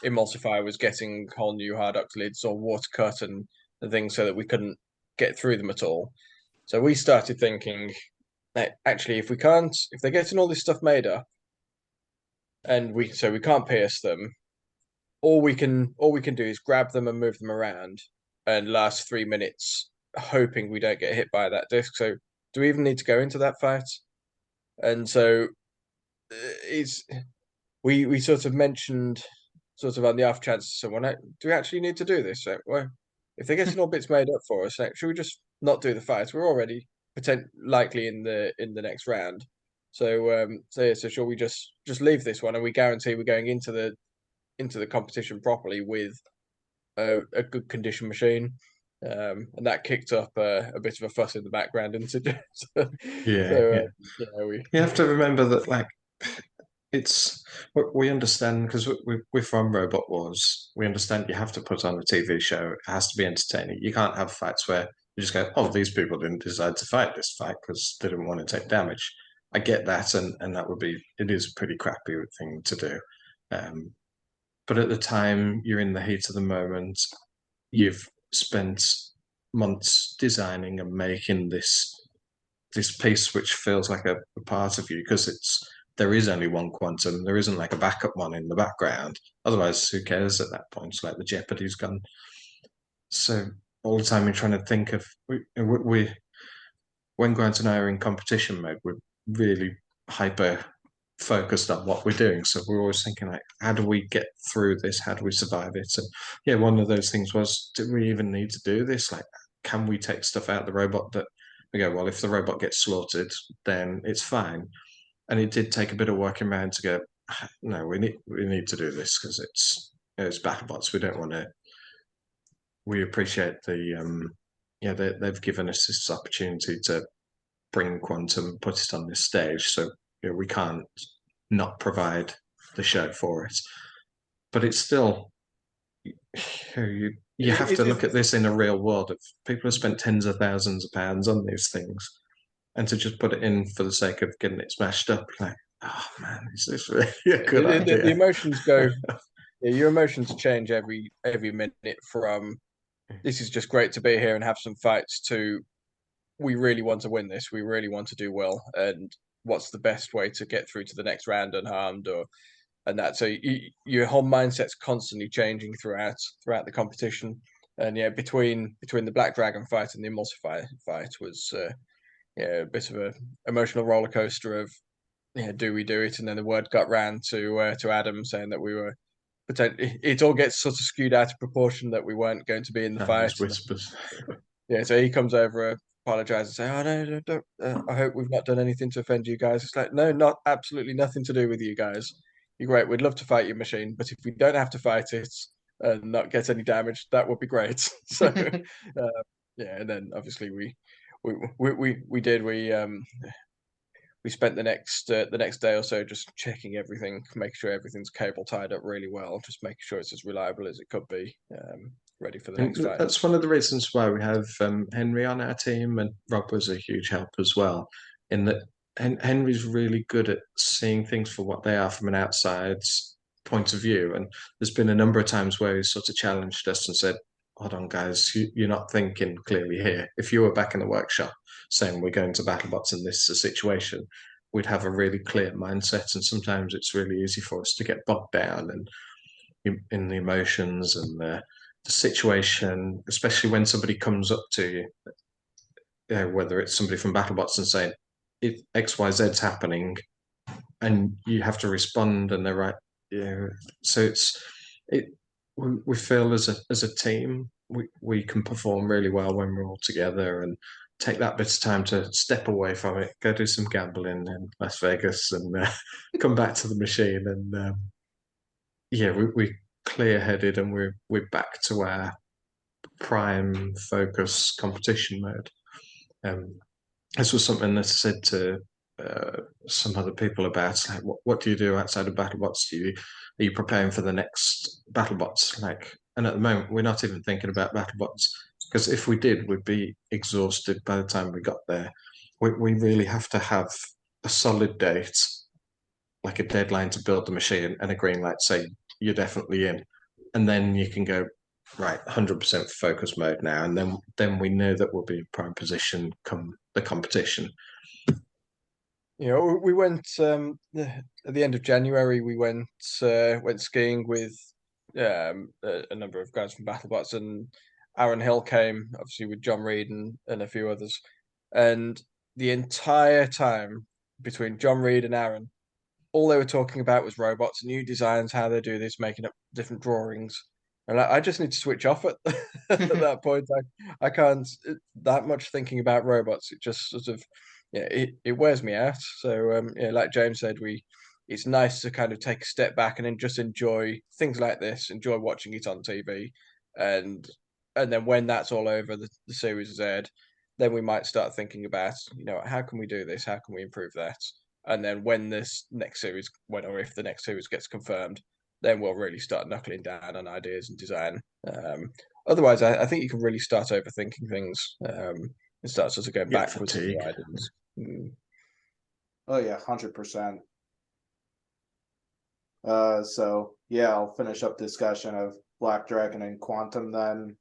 Emulsifier was getting whole new Hardox lids or water cut and things so that we couldn't get through them at all. So we started thinking that actually, if they're getting all this stuff made up, and we can't pierce them, all we can do is grab them and move them around and last 3 minutes hoping we don't get hit by that disc. So do we even need to go into that fight? And so we sort of mentioned, sort of on the off chance to someone, do we actually need to do this? So, well, if they're getting all bits made up for us, should we just not do the fight? We're already likely in the next round. So shall we just leave this one, and we guarantee we're going into the competition properly with a good condition machine. And that kicked up a bit of a fuss in the background, and
you have to remember that we understand, because we're from Robot Wars. We understand you have to put on a TV show. It has to be entertaining. You can't have fights where You just go, oh, these people didn't decide to fight this fight because they didn't want to take damage. I get that, and that would be, it is a pretty crappy thing to do. But at the time, you're in the heat of the moment. You've spent months designing and making this piece, which feels like a part of you, because there is only one quantum. There isn't like a backup one in the background. Otherwise, who cares at that point? It's like the Jeopardy's gone. So all the time you're trying to think of when Grant and I are in competition mode, we're really hyper focused on what we're doing. So we're always thinking like, how do we get through this? How do we survive it? And yeah, one of those things was, do we even need to do this? Like, can we take stuff out of the robot that we go, well, if the robot gets slaughtered, then it's fine. And it did take a bit of working around to go, no, we need to do this because it's Battlebots. We don't want to. We appreciate they've given us this opportunity to bring quantum, put it on this stage, so we can't not provide the show for it. But it's still, you have to look at this in a real world. Of people have spent tens of thousands of pounds on these things, and to just put it in for the sake of getting it smashed up, like, oh man, is this really a good idea?
The emotions go. Yeah, your emotions change every minute. From this is just great to be here and have some fights to we really want to win this. We really want to do well, and what's the best way to get through to the next round unharmed, and that. So your whole mindset's constantly changing throughout the competition. And yeah, between the Black Dragon fight and the Emulsifier fight was a bit of a emotional roller coaster of do we do it? And then the word got round to Adam saying that we were. It all gets sort of skewed out of proportion that we weren't going to be in the fight.
Whispers.
Yeah, so he comes over, apologizes, and say, "Oh no, don't. I hope we've not done anything to offend you guys." It's like, no, not absolutely nothing to do with you guys. You're great. We'd love to fight your machine, but if we don't have to fight it and not get any damage, that would be great. So, yeah, and then obviously we did. We spent the next day or so just checking everything, make sure everything's cable tied up really well, just making sure it's as reliable as it could be, ready for the next fight.
That's one of the reasons why we have Henry on our team, and Rob was a huge help as well. In that, Henry's really good at seeing things for what they are from an outside point of view. And there's been a number of times where he's sort of challenged us and said, "Hold on, guys, you're not thinking clearly here. If you were back in the workshop saying we're going to Battlebots and this is a situation, we'd have a really clear mindset. And sometimes it's really easy for us to get bogged down and in the emotions and the situation, especially when somebody comes up to you, whether it's somebody from Battlebots and saying, if XYZ's happening, and you have to respond, and they're right. Yeah, so we feel as a team, we can perform really well when we're all together and take that bit of time to step away from it, go do some gambling in Las Vegas, and come back to the machine. And we clear-headed, and we're back to our prime focus competition mode. This was something that I said to some other people about, like, what do you do outside of Battlebots? Are you preparing for the next Battlebots? Like, and at the moment we're not even thinking about Battlebots, because if we did, we'd be exhausted by the time we got there. We really have to have a solid date, like a deadline to build the machine, and a green light say you're definitely in, and then you can go right 100% focus mode now, and then we know that we'll be in prime position come the competition.
We went at the end of January. We went skiing with a number of guys from BattleBots, and Aaron Hill came, obviously, with John Reed and a few others. And the entire time between John Reed and Aaron, all they were talking about was robots, new designs, how they do this, making up different drawings. And I just need to switch off at, at that point. I can't that much thinking about robots. It just sort of it wears me out. So like James said, it's nice to kind of take a step back and then just enjoy things like this, enjoy watching it on TV, and then when that's all over, the series is aired, then we might start thinking about how can we do this, how can we improve that, and then when this next series, or if the next series gets confirmed, then we'll really start knuckling down on ideas and design. Otherwise, I think you can really start overthinking things and start sort of going
Get
backwards in
fatigue.
your ideas.
Oh yeah, 100%. So yeah, I'll finish up discussion of Black Dragon and Quantum then.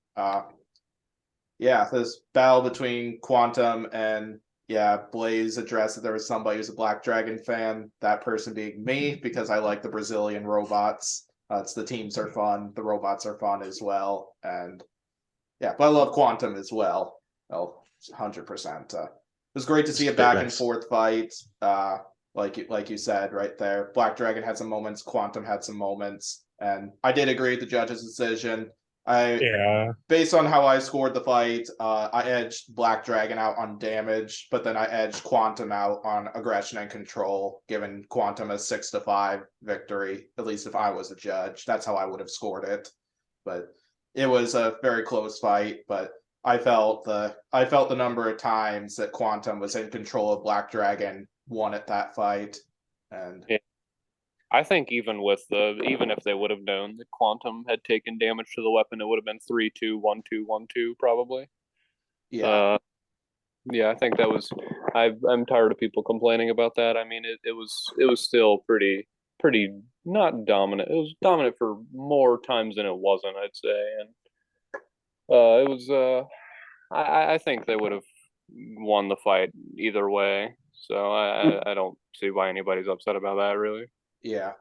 Yeah, this battle between Quantum and Blaze addressed that there was somebody who's a Black Dragon fan, that person being me, because I like the Brazilian robots. It's the teams are fun, the robots are fun as well, and yeah, but I love Quantum as well. Oh, 100%. It was great to see a back and forth fight. Like you said right there, Black Dragon had some moments, Quantum had some moments, and I did agree with the judge's decision.
Yeah.
Based on how I scored the fight, I edged Black Dragon out on damage, but then I edged Quantum out on aggression and control, giving Quantum a 6-5 victory. At least if I was a judge, that's how I would have scored it. But it was a very close fight. But I felt the number of times that Quantum was in control of Black Dragon won at that fight, and
Yeah. I think even if they would have known that Quantum had taken damage to the weapon, it would have been 3-2, 1-2, 1-2 probably.
yeah.
Yeah, I think that was. I'm tired of people complaining about that. I mean, it was still pretty not dominant. It was dominant for more times than it wasn't, I'd say, and it was. I think they would have won the fight either way. So I don't see why anybody's upset about that, really.
Yeah.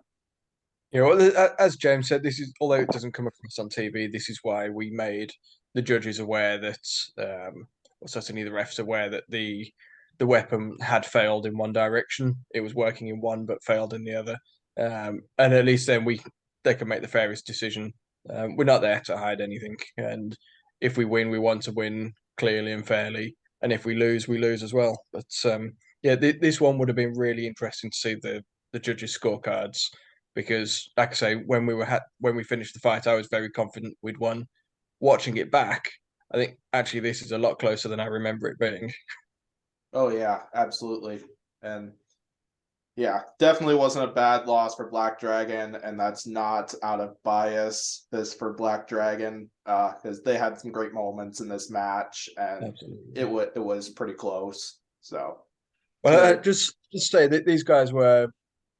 You know, as James said, this is, although it doesn't come across on TV, this is why we made the judges aware that, or certainly the refs aware that the weapon had failed in one direction. It was working in one but failed in the other, and at least then they can make the fairest decision. We're not there to hide anything, and if we win, we want to win clearly and fairly, and if we lose as well. But yeah, this one would have been really interesting to see the judges' scorecards because, like I say, when we finished the fight, I was very confident we'd won. Watching it back, I think actually this is a lot closer than I remember it being.
Oh yeah, absolutely. And yeah, definitely wasn't a bad loss for Black Dragon, and that's not out of bias. This for Black Dragon, because they had some great moments in this match, and
Absolutely.
it was pretty close. So,
Well, just say that these guys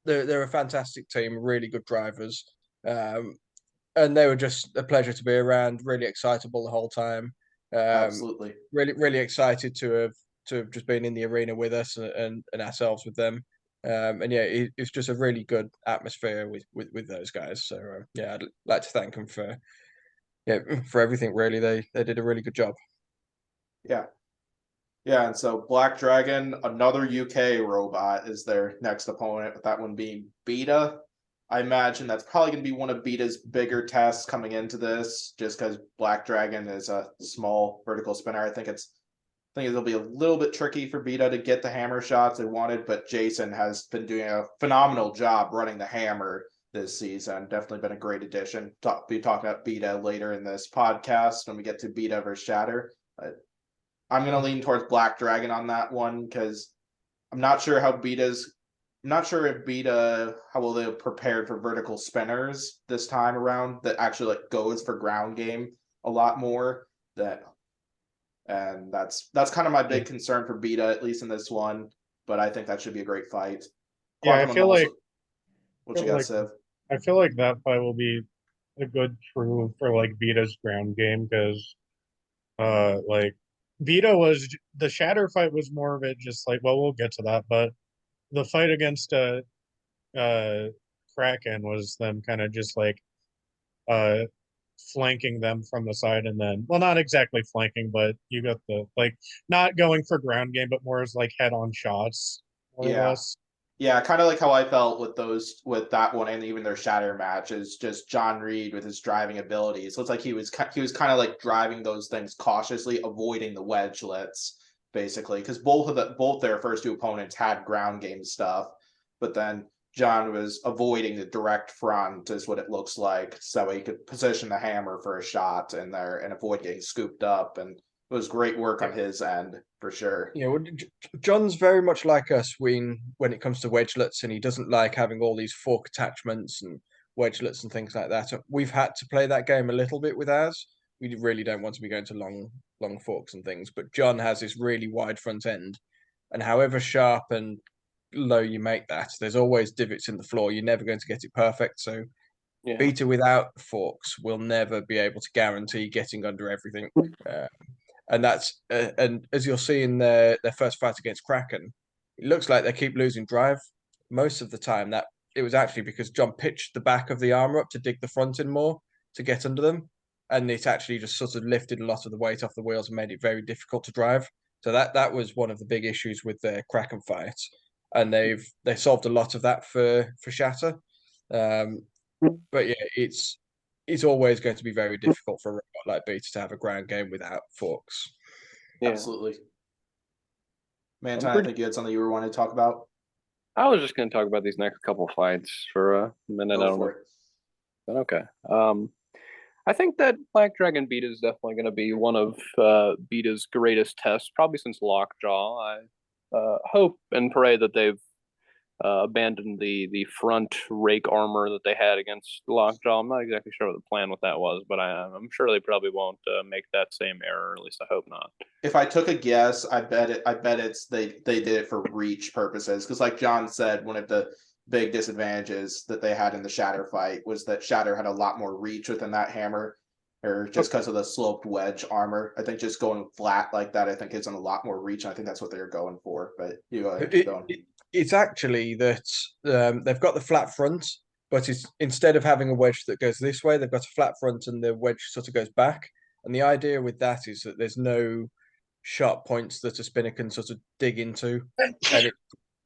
they're a fantastic team, really good drivers, and they were just a pleasure to be around. Really excitable the whole time.
absolutely.
Really excited to have just been in the arena with us and ourselves with them. And yeah, it's just a really good atmosphere with those guys. So yeah, I'd like to thank them for everything. Really, they did a really good job.
Yeah. Yeah, and so Black Dragon, another UK robot, is their next opponent, with that one being Beta. I imagine that's probably going to be one of Beta's bigger tests coming into this, just because Black Dragon is a small vertical spinner. I think it'll be a little bit tricky for Beta to get the hammer shots they wanted, but Jason has been doing a phenomenal job running the hammer this season. Definitely been a great addition. Be talking about Beta later in this podcast when we get to Beta versus Shatter. But I'm going to lean towards Black Dragon on that one because I'm not sure how how well they prepared for vertical spinners this time around that actually goes for ground game a lot more. And that's kind of my big concern for Beta, at least in this one. But I think that should be a great fight.
Yeah, I feel like
what you got, Civ?
I feel like that fight will be a good proof for like Vita's ground game because like the Shatter fight was more of it just like, well, we'll get to that, but the fight against Kraken was them kind of just like uh flanking them from the side and then, well, not exactly flanking, but you got the like not going for ground game but more as like head-on shots more or less.
Yeah, kind of like how I felt with that one and even their Shatter match is just John Reed with his driving abilities. So it's like he was kind of like driving those things cautiously, avoiding the wedgelets basically, because both their first two opponents had ground game stuff, but then John was avoiding the direct front is what it looks like, so he could position the hammer for a shot in there and avoid getting scooped up. And it was great work on his end for sure.
Yeah, well, John's very much like us when it comes to wedgelets, and he doesn't like having all these fork attachments and wedgelets and things like that. We've had to play that game a little bit with ours, we really don't want to be going to long forks and things. But John has this really wide front end, and however sharp and low you make that, there's always divots in the floor. You're never going to get it perfect. So
Yeah.
Beta without forks will never be able to guarantee getting under everything. And that's and as you'll see in their first fight against Kraken, it looks like they keep losing drive. Most of the time, that it was actually because John pitched the back of the armor up to dig the front in more to get under them, and it actually just sort of lifted a lot of the weight off the wheels and made it very difficult to drive. So that was one of the big issues with their Kraken fight, and they solved a lot of that for Shatter. But yeah, it's always going to be very difficult for a robot like Beta to have a ground game without forks.
Yeah.
Absolutely. Mantine, I
pretty-
think you had something you were wanting to talk about.
I was just going to talk about these next couple fights for a minute. I
Go
don't
for
know.
it.
But okay. I think that Black Dragon Beta is definitely going to be one of Beta's greatest tests, probably since Lockjaw. I hope and pray that they've abandoned the front rake armor that they had against Lockjaw. I'm not exactly sure what the plan with that was, but I'm sure they probably won't make that same error. At least I hope not.
If I took a guess, I bet it's they did it for reach purposes. Because like John said, one of the big disadvantages that they had in the Shatter fight was that Shatter had a lot more reach within that hammer, or just because of the sloped wedge armor. I think just going flat like that, I think isn't a lot more reach. And I think that's what they're going for. But you go ahead, keep going.
It's actually that they've got the flat front, but it's instead of having a wedge that goes this way, they've got a flat front and the wedge sort of goes back. And the idea with that is that there's no sharp points that a spinner can sort of dig into, and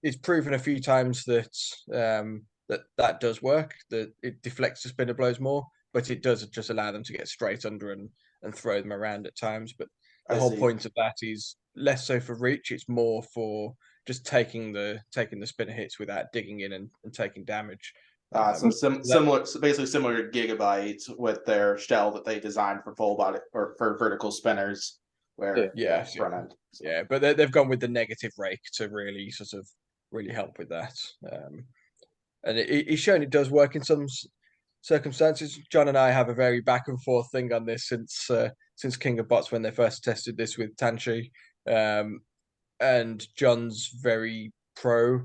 it's proven a few times that that does work. That it deflects the spinner blows more, but it does just allow them to get straight under and throw them around at times. But the whole point of that is less so for reach; it's more for just taking the spinner hits without digging in and taking damage.
Similar, basically similar to Gigabyte with their shell that they designed for full body or for vertical spinners, where front end.
So. Yeah, but they've gone with the negative rake to really sort of help with that. And it's shown it does work in some circumstances. John and I have a very back and forth thing on this since King of Bots when they first tested this with Tanchi. And John's very pro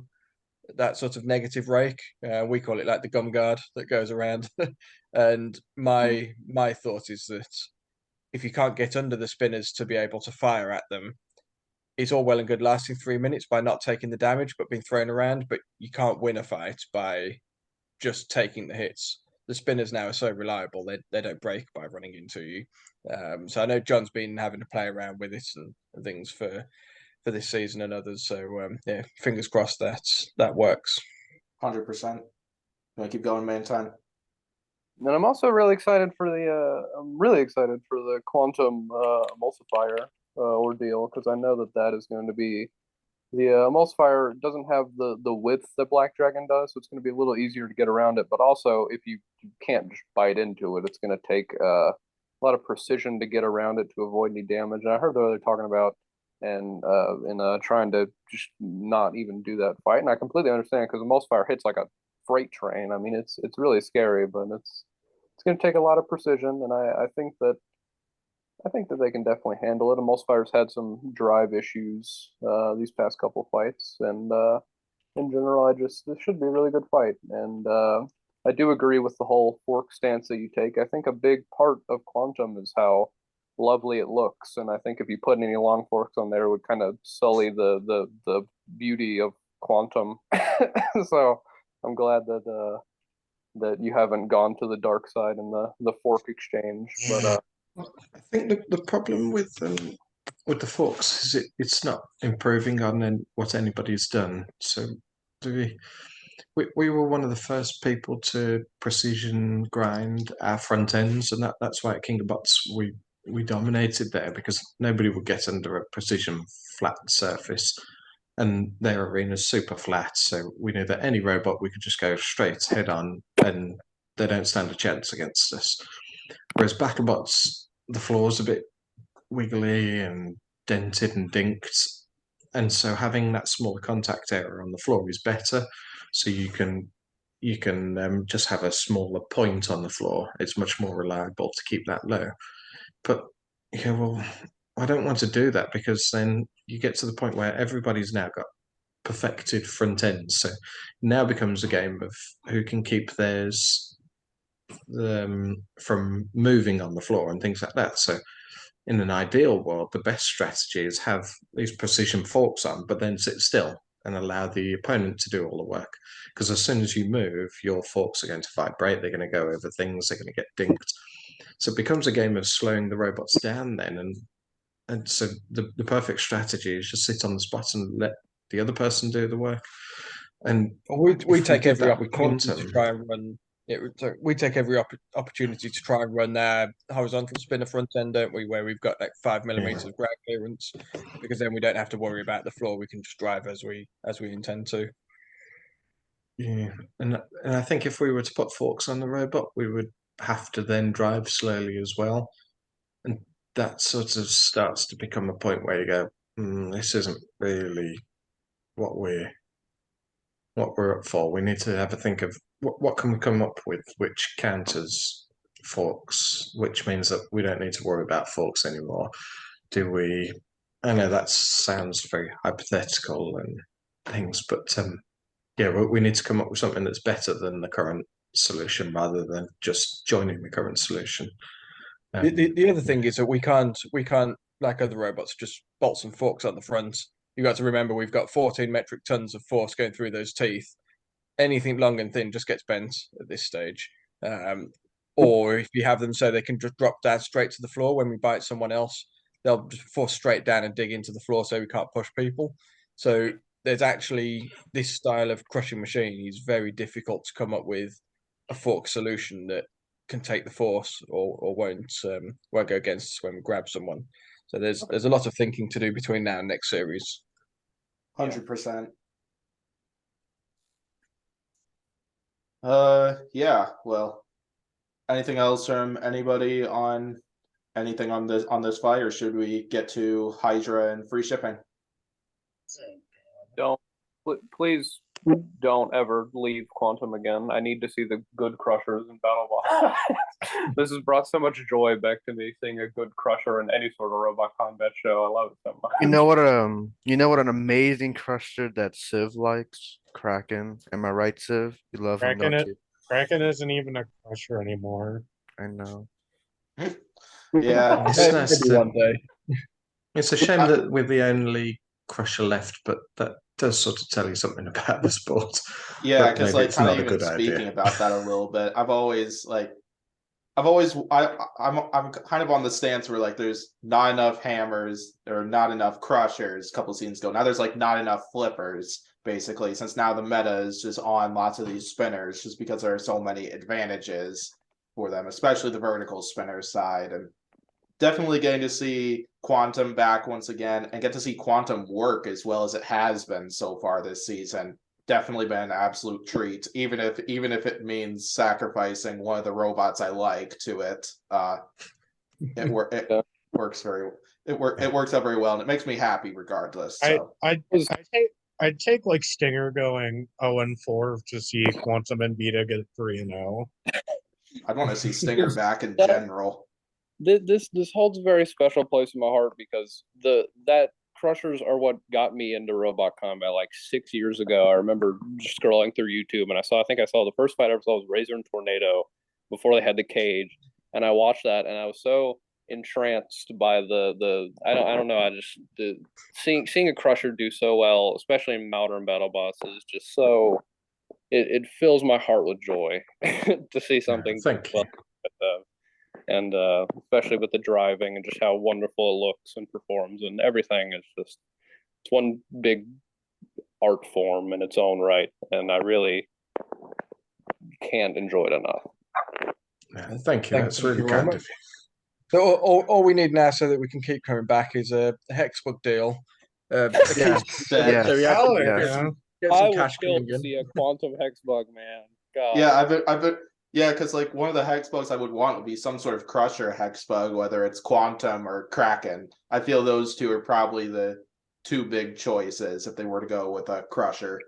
that sort of negative rake. We call it like the gum guard that goes around. And my thought is that if you can't get under the spinners to be able to fire at them, it's all well and good lasting 3 minutes by not taking the damage but being thrown around, but you can't win a fight by just taking the hits. The spinners now are so reliable, they don't break by running into you. So I know John's been having to play around with it and things for this season and others. So yeah, fingers crossed that works.
100%. You want to keep going, Mantine?
And I'm also really excited for the quantum emulsifier ordeal, because I know that is going to be the emulsifier doesn't have the width that Black Dragon does, so it's going to be a little easier to get around it. But also, if you can't just bite into it, it's going to take a lot of precision to get around it to avoid any damage. And I heard they're talking about and trying to just not even do that fight, and I completely understand, because emulsifier hits like a freight train. I mean, it's really scary, but it's going to take a lot of precision, and I think that they can definitely handle it. Emulsifier's had some drive issues these past couple fights, and in general, this should be a really good fight. And I do agree with the whole fork stance that you take. I think a big part of Quantum is how lovely it looks, and I think if you put any long forks on there, it would kind of sully the beauty of Quantum. So I'm glad that you haven't gone to the dark side in the fork exchange. But
I think the problem with the forks is it's not improving on what anybody's done. So we were one of the first people to precision grind our front ends, and that's why at King of Bots we dominated there, because nobody would get under a precision flat surface, and their arena's super flat, so we knew that any robot we could just go straight head on and they don't stand a chance against us. Whereas Battlebots, the floor's a bit wiggly and dented and dinked, and so having that smaller contact area on the floor is better, so you can just have a smaller point on the floor. It's much more reliable to keep that low. But yeah, well, I don't want to do that because then you get to the point where everybody's now got perfected front ends. So now becomes a game of who can keep theirs from moving on the floor and things like that. So in an ideal world, the best strategy is have these precision forks on, but then sit still and allow the opponent to do all the work. Because as soon as you move, your forks are going to vibrate, they're going to go over things, they're going to get dinked. So it becomes a game of slowing the robots down then. And so the perfect strategy is just sit on the spot and let the other person do the work. And
We
if
take
did
every
that with
opportunity to
Quantum,
try and run it. We take every opportunity to try and run horizontal spinner front end, don't we? Where we've got like 5 millimeters of ground clearance, because then we don't have to worry about the floor. We can just drive as we intend to.
yeah, and I think if we were to put forks on the robot, we would have to then drive slowly as well, and that sort of starts to become a point where you go, this isn't really what we're up for. We need to have a think of what can we come up with which counters forks, which means that we don't need to worry about forks anymore. Do we? I know that sounds very hypothetical and things, but yeah, we need to come up with something that's better than the current solution rather than just joining the current solution.
The other thing is that we can't like other robots just bolt some forks on the front. You got to remember we've got 14 metric tons of force going through those teeth. Anything long and thin just gets bent at this stage. Or if you have them so they can just drop down straight to the floor when we bite someone else, they'll just force straight down and dig into the floor so we can't push people. So there's actually this style of crushing machine is very difficult to come up with a fork solution that can take the force or won't go against us when we grab someone. So there's a lot of thinking to do between now and next series.
100%. Yeah, well, anything else from anybody on anything on this fight, or should we get to Hydra and free shipping?
Please don't ever leave Quantum again. I need to see the good crushers in Battlebots. This has brought so much joy back to me, seeing a good crusher in any sort of robot combat show. I love it so much.
You know what an amazing crusher that Civ likes? Kraken. Am I right, Civ? You love him, don't you?
Kraken isn't even a crusher anymore.
I know.
Yeah,
It's nice
Maybe one day.
It's a shame that we're the only crusher left, but that does sort of tell you something about the sport.
Yeah,
But
because
maybe
like
it's
kind
not
of
a
even
good
speaking
idea.
about that a little bit, I'm kind of on the stance where like there's not enough hammers or not enough crushers a couple scenes ago. Now there's like not enough flippers, basically, since now the meta is just on lots of these spinners just because there are so many advantages for them, especially the vertical spinner side. And definitely getting to see Quantum back once again and get to see Quantum work as well as it has been so far this season. Definitely been an absolute treat, even if it means sacrificing one of the robots I like to it. It works out very well, and it makes me happy regardless. So.
I'd take like Stinger going 0-4 to see Quantum and Beta get 3-0.
I'd want to see Stinger back in general.
This holds a very special place in my heart because that crushers are what got me into robot combat like 6 years ago. I remember just scrolling through YouTube and I think I saw the first fight I ever saw was Razor and Tornado before they had the cage, and I watched that and I was so entranced by the I don't know, seeing a crusher do so well, especially in modern BattleBots, is just so it fills my heart with joy to see something
Thank you.
and especially with the driving and just how wonderful it looks and performs and everything is just, it's one big art form in its own right, and I really can't enjoy it enough.
Thank you. That's really kind of you.
So all we need now so that we can keep coming back is a Hexbug deal.
Yeah.
So we have
Yeah.
get
I
some
would
cash
kill
coming
to
in.
see a Quantum Hexbug, man. God.
Yeah, I've been yeah, because like one of the hexbugs I would want would be some sort of crusher hexbug, whether it's Quantum or Kraken. I feel those two are probably the two big choices if they were to go with a crusher.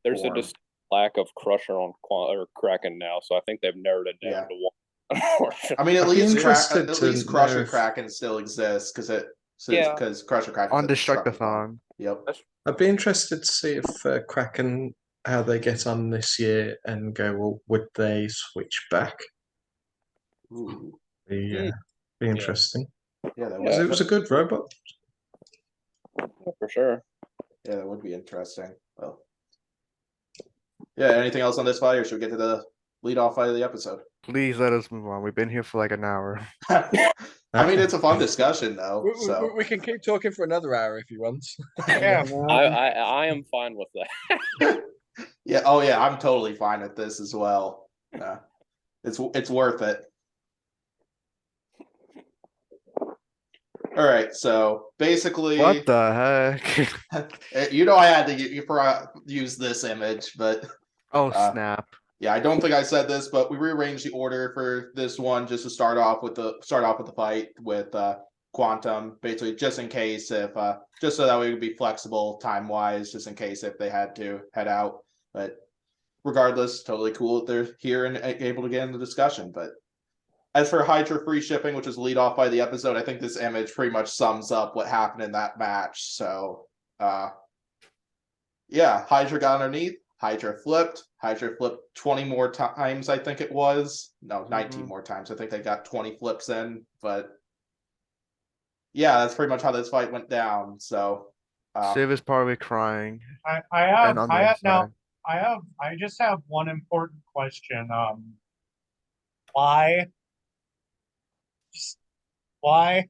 There's
form.
a lack of crusher on Kraken now, so I think they've narrowed it down to one.
I mean,
I'd be interested
at
to
least
know
Crusher
if-
Kraken still exists
Yeah.
because Crusher Kraken
On Destructathon.
Yep.
I'd be interested to see if Kraken, how they get on this year and go, well, would they switch back?
Ooh.
Be interesting.
Yeah, that
Because it was a good robot.
For sure.
Yeah, that would be interesting. Well, yeah. Anything else on this fight, or should we get to the lead-off fight of the episode?
Please let us move on. We've been here for like an hour.
I mean, it's a fun discussion, though. So
We can keep talking for another hour if you want.
Yeah,
I am fine with that.
yeah. Oh, yeah. I'm totally fine with this as well. It's worth it. All right. So basically,
What the heck?
you know, I had to use this image, but
Oh, snap.
yeah, I don't think I said this, but we rearranged the order for this one just to start off with the fight with Quantum, basically just in case if just so that we would be flexible time wise, just in case if they had to head out. But regardless, totally cool that they're here and able to get in the discussion. But as for Hydra free shipping, which is lead off by the episode, I think this image pretty much sums up what happened in that match. So yeah, Hydra got underneath. Hydra flipped 20 more times, I think it was. No, 19 more times. I think they got 20 flips in, but yeah, that's pretty much how this fight went down. So
Civ is probably crying.
I just have one important question. Why? Just why?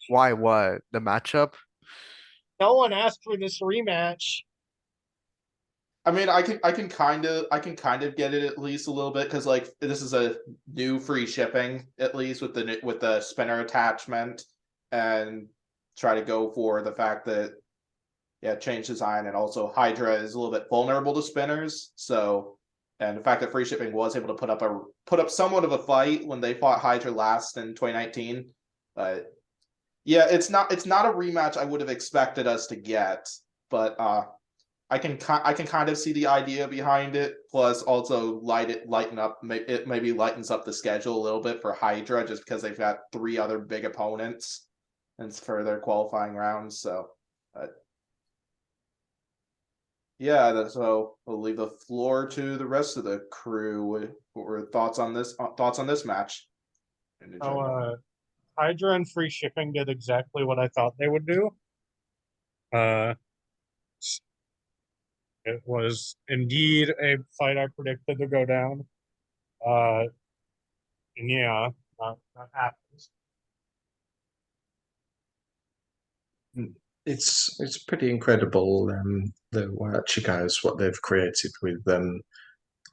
Why what? The matchup?
No one asked for this rematch.
I mean, I can kind of get it at least a little bit because like this is a new free shipping at least with the spinner attachment, and try to go for the fact that change design, and also Hydra is a little bit vulnerable to spinners. So, and the fact that free shipping was able to put up somewhat of a fight when they fought Hydra last in 2019, but yeah, it's not a rematch I would have expected us to get, but I can kind of see the idea behind it. Plus, also lighten up. It maybe lightens up the schedule a little bit for Hydra, just because they've got 3 other big opponents, and for their qualifying rounds. So, yeah. So we'll leave the floor to the rest of the crew. What were thoughts on this? Thoughts on this match?
Hydra and free shipping did exactly what I thought they would do. It was indeed a fight I predicted to go down. And yeah, that happens.
It's pretty incredible, the Wachi guys, what they've created with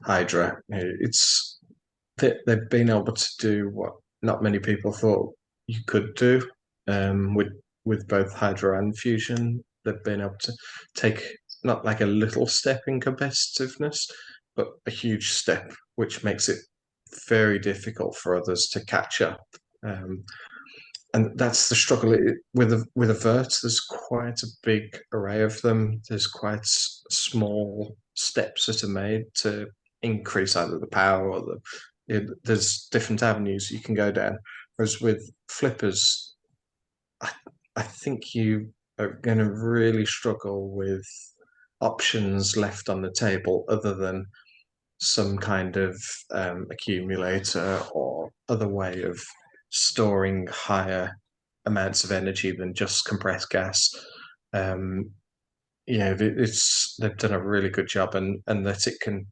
Hydra. They've been able to do what not many people thought you could do, with both Hydra and Fusion. They've been able to take not like a little step in competitiveness, but a huge step, which makes it very difficult for others to catch up. And that's the struggle with a vert. There's quite a big array of them. There's quite small steps that are made to increase either the power or there's different avenues you can go down. Whereas with flippers, I think you are going to really struggle with options left on the table other than some kind of accumulator or other way of storing higher amounts of energy than just compressed gas. They've done a really good job, and that it can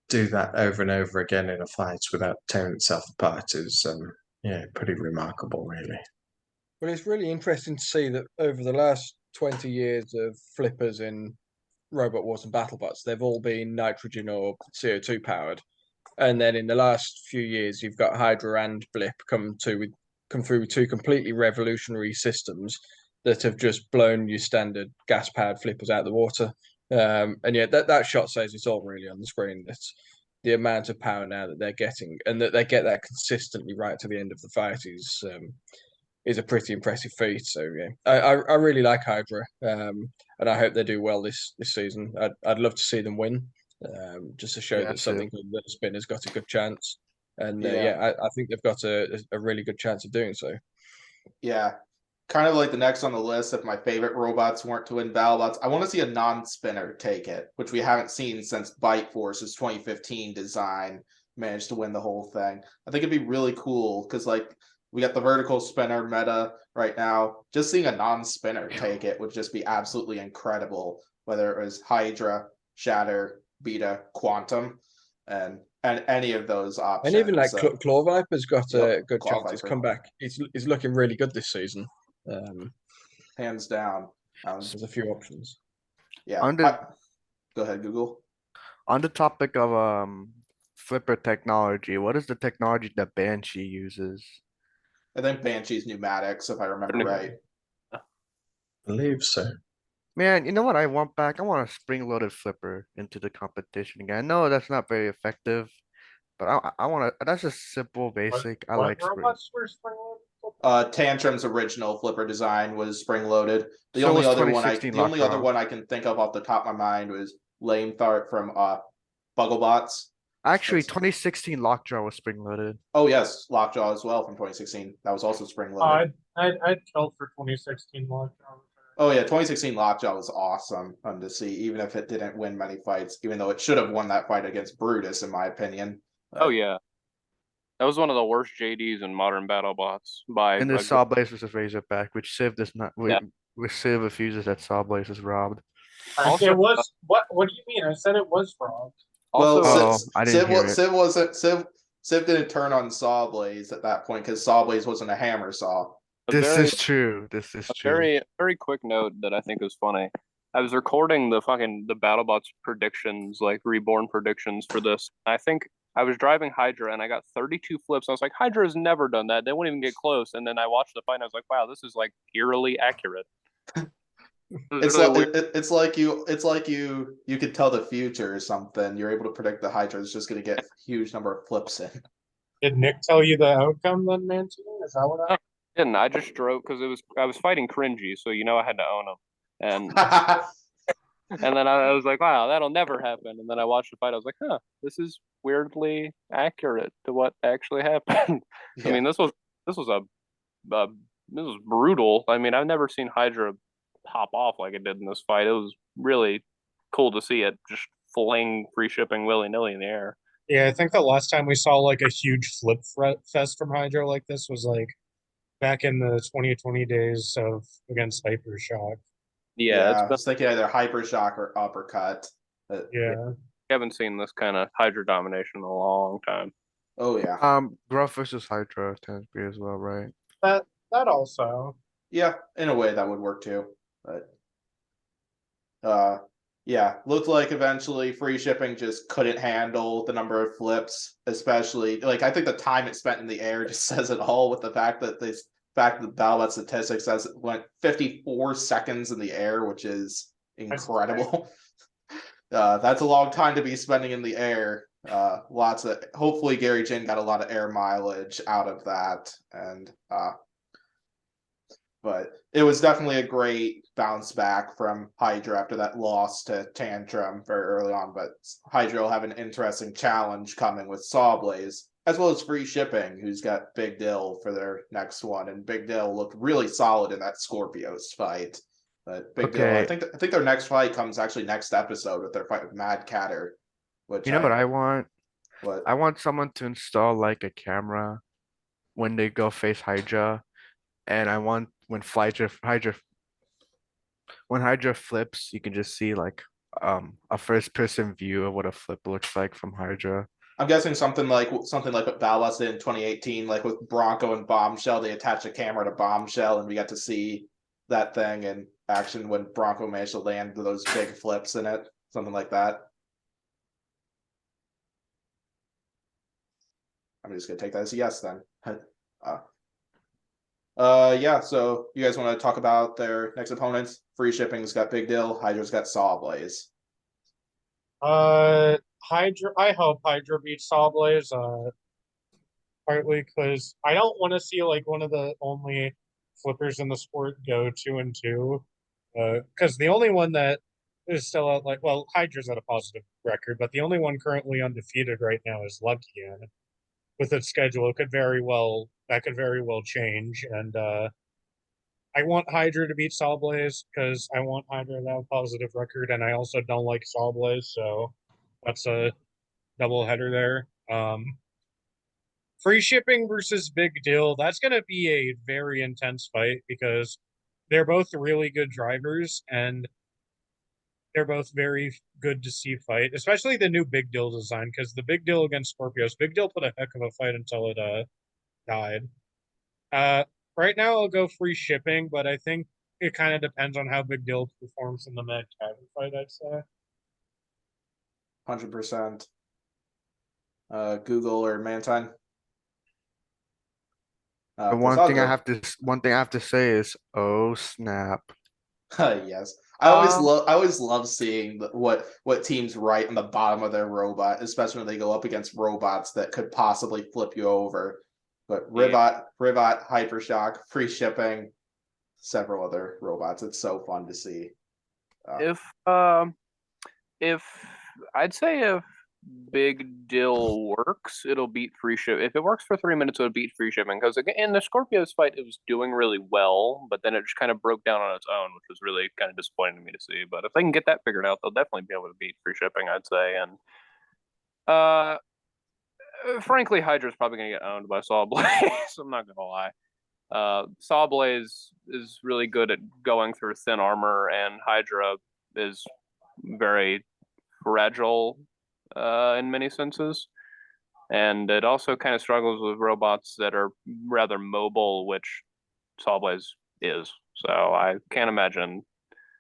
do that over and over again in a fight without tearing itself apart is pretty remarkable, really.
Well, it's really interesting to see that over the last 20 years of flippers in Robot Wars and Battlebots, they've all been nitrogen or CO2 powered. And then in the last few years, you've got Hydra and Blip come through with 2 completely revolutionary systems that have just blown your standard gas powered flippers out of the water. And yeah, that shot says it's all really on the screen. It's the amount of power now that they're getting, and that they get that consistently right to the end of the fight is a pretty impressive feat. So yeah, I really like Hydra, and I hope they do well this season. I'd love to see them win. just to show
Yeah,
that something other than a spinner's got a good chance. And
Yeah.
I think they've got a really good chance of doing so.
Yeah. Kind of like the next on the list, if my favorite robots weren't to win Battlebots, I want to see a non-spinner take it, which we haven't seen since Bite Force's 2015 design managed to win the whole thing. I think it'd be really cool because like we got the vertical spinner meta right now. Just seeing a non-spinner take it would just be absolutely incredible, whether it was Hydra, Shatter, Beta, Quantum, and any of those options.
And even like Claw Viper's got a good
Claw
chance. He's
Viper.
come back. He's looking really good this season.
Hands down.
There's a few options.
Yeah. Go ahead, Google.
On the topic of flipper technology, what is the technology that Banshee uses?
I think Banshee's pneumatics, if I remember right.
I believe so.
Man, you know what I want back? I want a spring-loaded flipper into the competition again. I know that's not very effective, but I want to. That's just simple, basic. I like spring.
robots were spring-loaded?
Tantrum's original flipper design was spring-loaded. The
So
only
was
other
2016
one I can think of off the top of my mind was Lame Thart from Battlebots.
Actually,
That's-
2016 Lockjaw was spring-loaded.
Oh yes, Lockjaw as well from 2016. That was also spring-loaded.
I'd kill for 2016 lockdown.
Oh yeah, 2016 Lockjaw was awesome to see, even if it didn't win many fights, even though it should have won that fight against Brutus, in my opinion.
Oh yeah, that was one of the worst JDs in modern BattleBots by
And the
a
Saw Blaze versus Razorback, which Civ does not.
Yeah.
Which Civ refuses that Saw Blaze is robbed.
Also-
it was what do you mean? I said it was wrong.
Well,
Also,
I didn't hear it.
Civ didn't turn on Sawblaze at that point because Sawblaze wasn't a hammer saw.
This is true. This is
a
true.
very quick note that I think is funny. I was recording the BattleBots predictions, like reborn predictions for this. I think I was driving Hydra and I got 32 flips. I was like, Hydra has never done that. They won't even get close. And then I watched the fight and I was like, wow, this is like eerily accurate.
It's like you could tell the future or something. You're able to predict the Hydra is just going to get a huge number of flips in.
Did Nick tell you the outcome then, Mantine? Is that what I
didn't. I just drove because I was fighting cringy, so I had to own him. And and then I was like, wow, that'll never happen. And then I watched the fight. I was like, huh, this is weirdly accurate to what actually happened.
Yeah.
I mean, this was brutal. I mean, I've never seen Hydra pop off like it did in this fight. It was really cool to see it just fling free shipping willy-nilly in the air.
Yeah, I think the last time we saw like a huge flip fest from Hydra like this was like back in the 2020 days of against Hypershock.
Yeah,
I was thinking either Hypershock or Uppercut.
Yeah.
I haven't seen this kind of Hydra domination in a long time.
Oh yeah.
Gruff versus Hydra tends to be as well, right?
That also.
Yeah, in a way that would work too. But yeah, looked like eventually free shipping just couldn't handle the number of flips, especially like I think the time it spent in the air just says it all with the fact that the BattleBot statistics says it went 54 seconds in the air, which is incredible. That's a long time to be spending in the air. Hopefully Gary Jin got a lot of air mileage out of that, and but it was definitely a great bounce back from Hydra after that loss to Tantrum very early on. But Hydra will have an interesting challenge coming with Sawblaze, as well as free shipping, who's got Big Dill for their next one. And Big Dill looked really solid in that Scorpios fight. But Big Dill, I think their next fight comes actually next episode with their fight with Mad Catter. Which
what I want?
What?
I want someone to install like a camera when they go face Hydra, and I want when Hydra flips, you can just see like a first person view of what a flip looks like from Hydra.
I'm guessing something like what Battlebots did in 2018, like with Bronco and Bombshell, they attached a camera to Bombshell, and we got to see that thing in action when Bronco managed to land those big flips in it, something like that. I'm just gonna take that as a yes then. Yeah, so you guys want to talk about their next opponents? Free shipping's got Big Dill, Hydra's got Sawblaze.
Hydra, I hope Hydra beats Sawblaze, partly because I don't want to see like one of the only flippers in the sport go 2-2. Because the only one that is still at like, well, Hydra's at a positive record, but the only one currently undefeated right now is Lucky, and with its schedule, it could very well change. And I want Hydra to beat Sawblaze because I want Hydra to have a positive record, and I also don't like Sawblaze, so that's a double header there. Free shipping versus Big Deal. That's going to be a very intense fight because they're both really good drivers and they're both very good to see fight, especially the new Big Deal design because the Big Deal against Scorpios, Big Deal put a heck of a fight until it died. Right now I'll go free shipping, but I think it kind of depends on how Big Deal performs in the Mad Tavern fight, I'd say.
100%. Google or Mantine?
The
'cause
one
I'll
thing I
go.
have to one thing I have to say is, oh snap.
Yes. I always love seeing what teams write on the bottom of their robot, especially when they go up against robots that could possibly flip you over. But Rivet, Hypershock, free shipping, several other robots. It's so fun to see.
If I'd say if Big Deal works, it'll beat free ship. If it works for 3 minutes, it'll beat free shipping. Because in the Scorpios fight, it was doing really well, but then it just kind of broke down on its own, which was really kind of disappointing to me to see. But if they can get that figured out, they'll definitely be able to beat free shipping, I'd say. And frankly, Hydra's probably gonna get owned by Sawblaze. I'm not gonna lie. Sawblaze is really good at going through thin armor, and Hydra is very fragile in many senses. And it also kind of struggles with robots that are rather mobile, which Sawblaze is. So I can't imagine.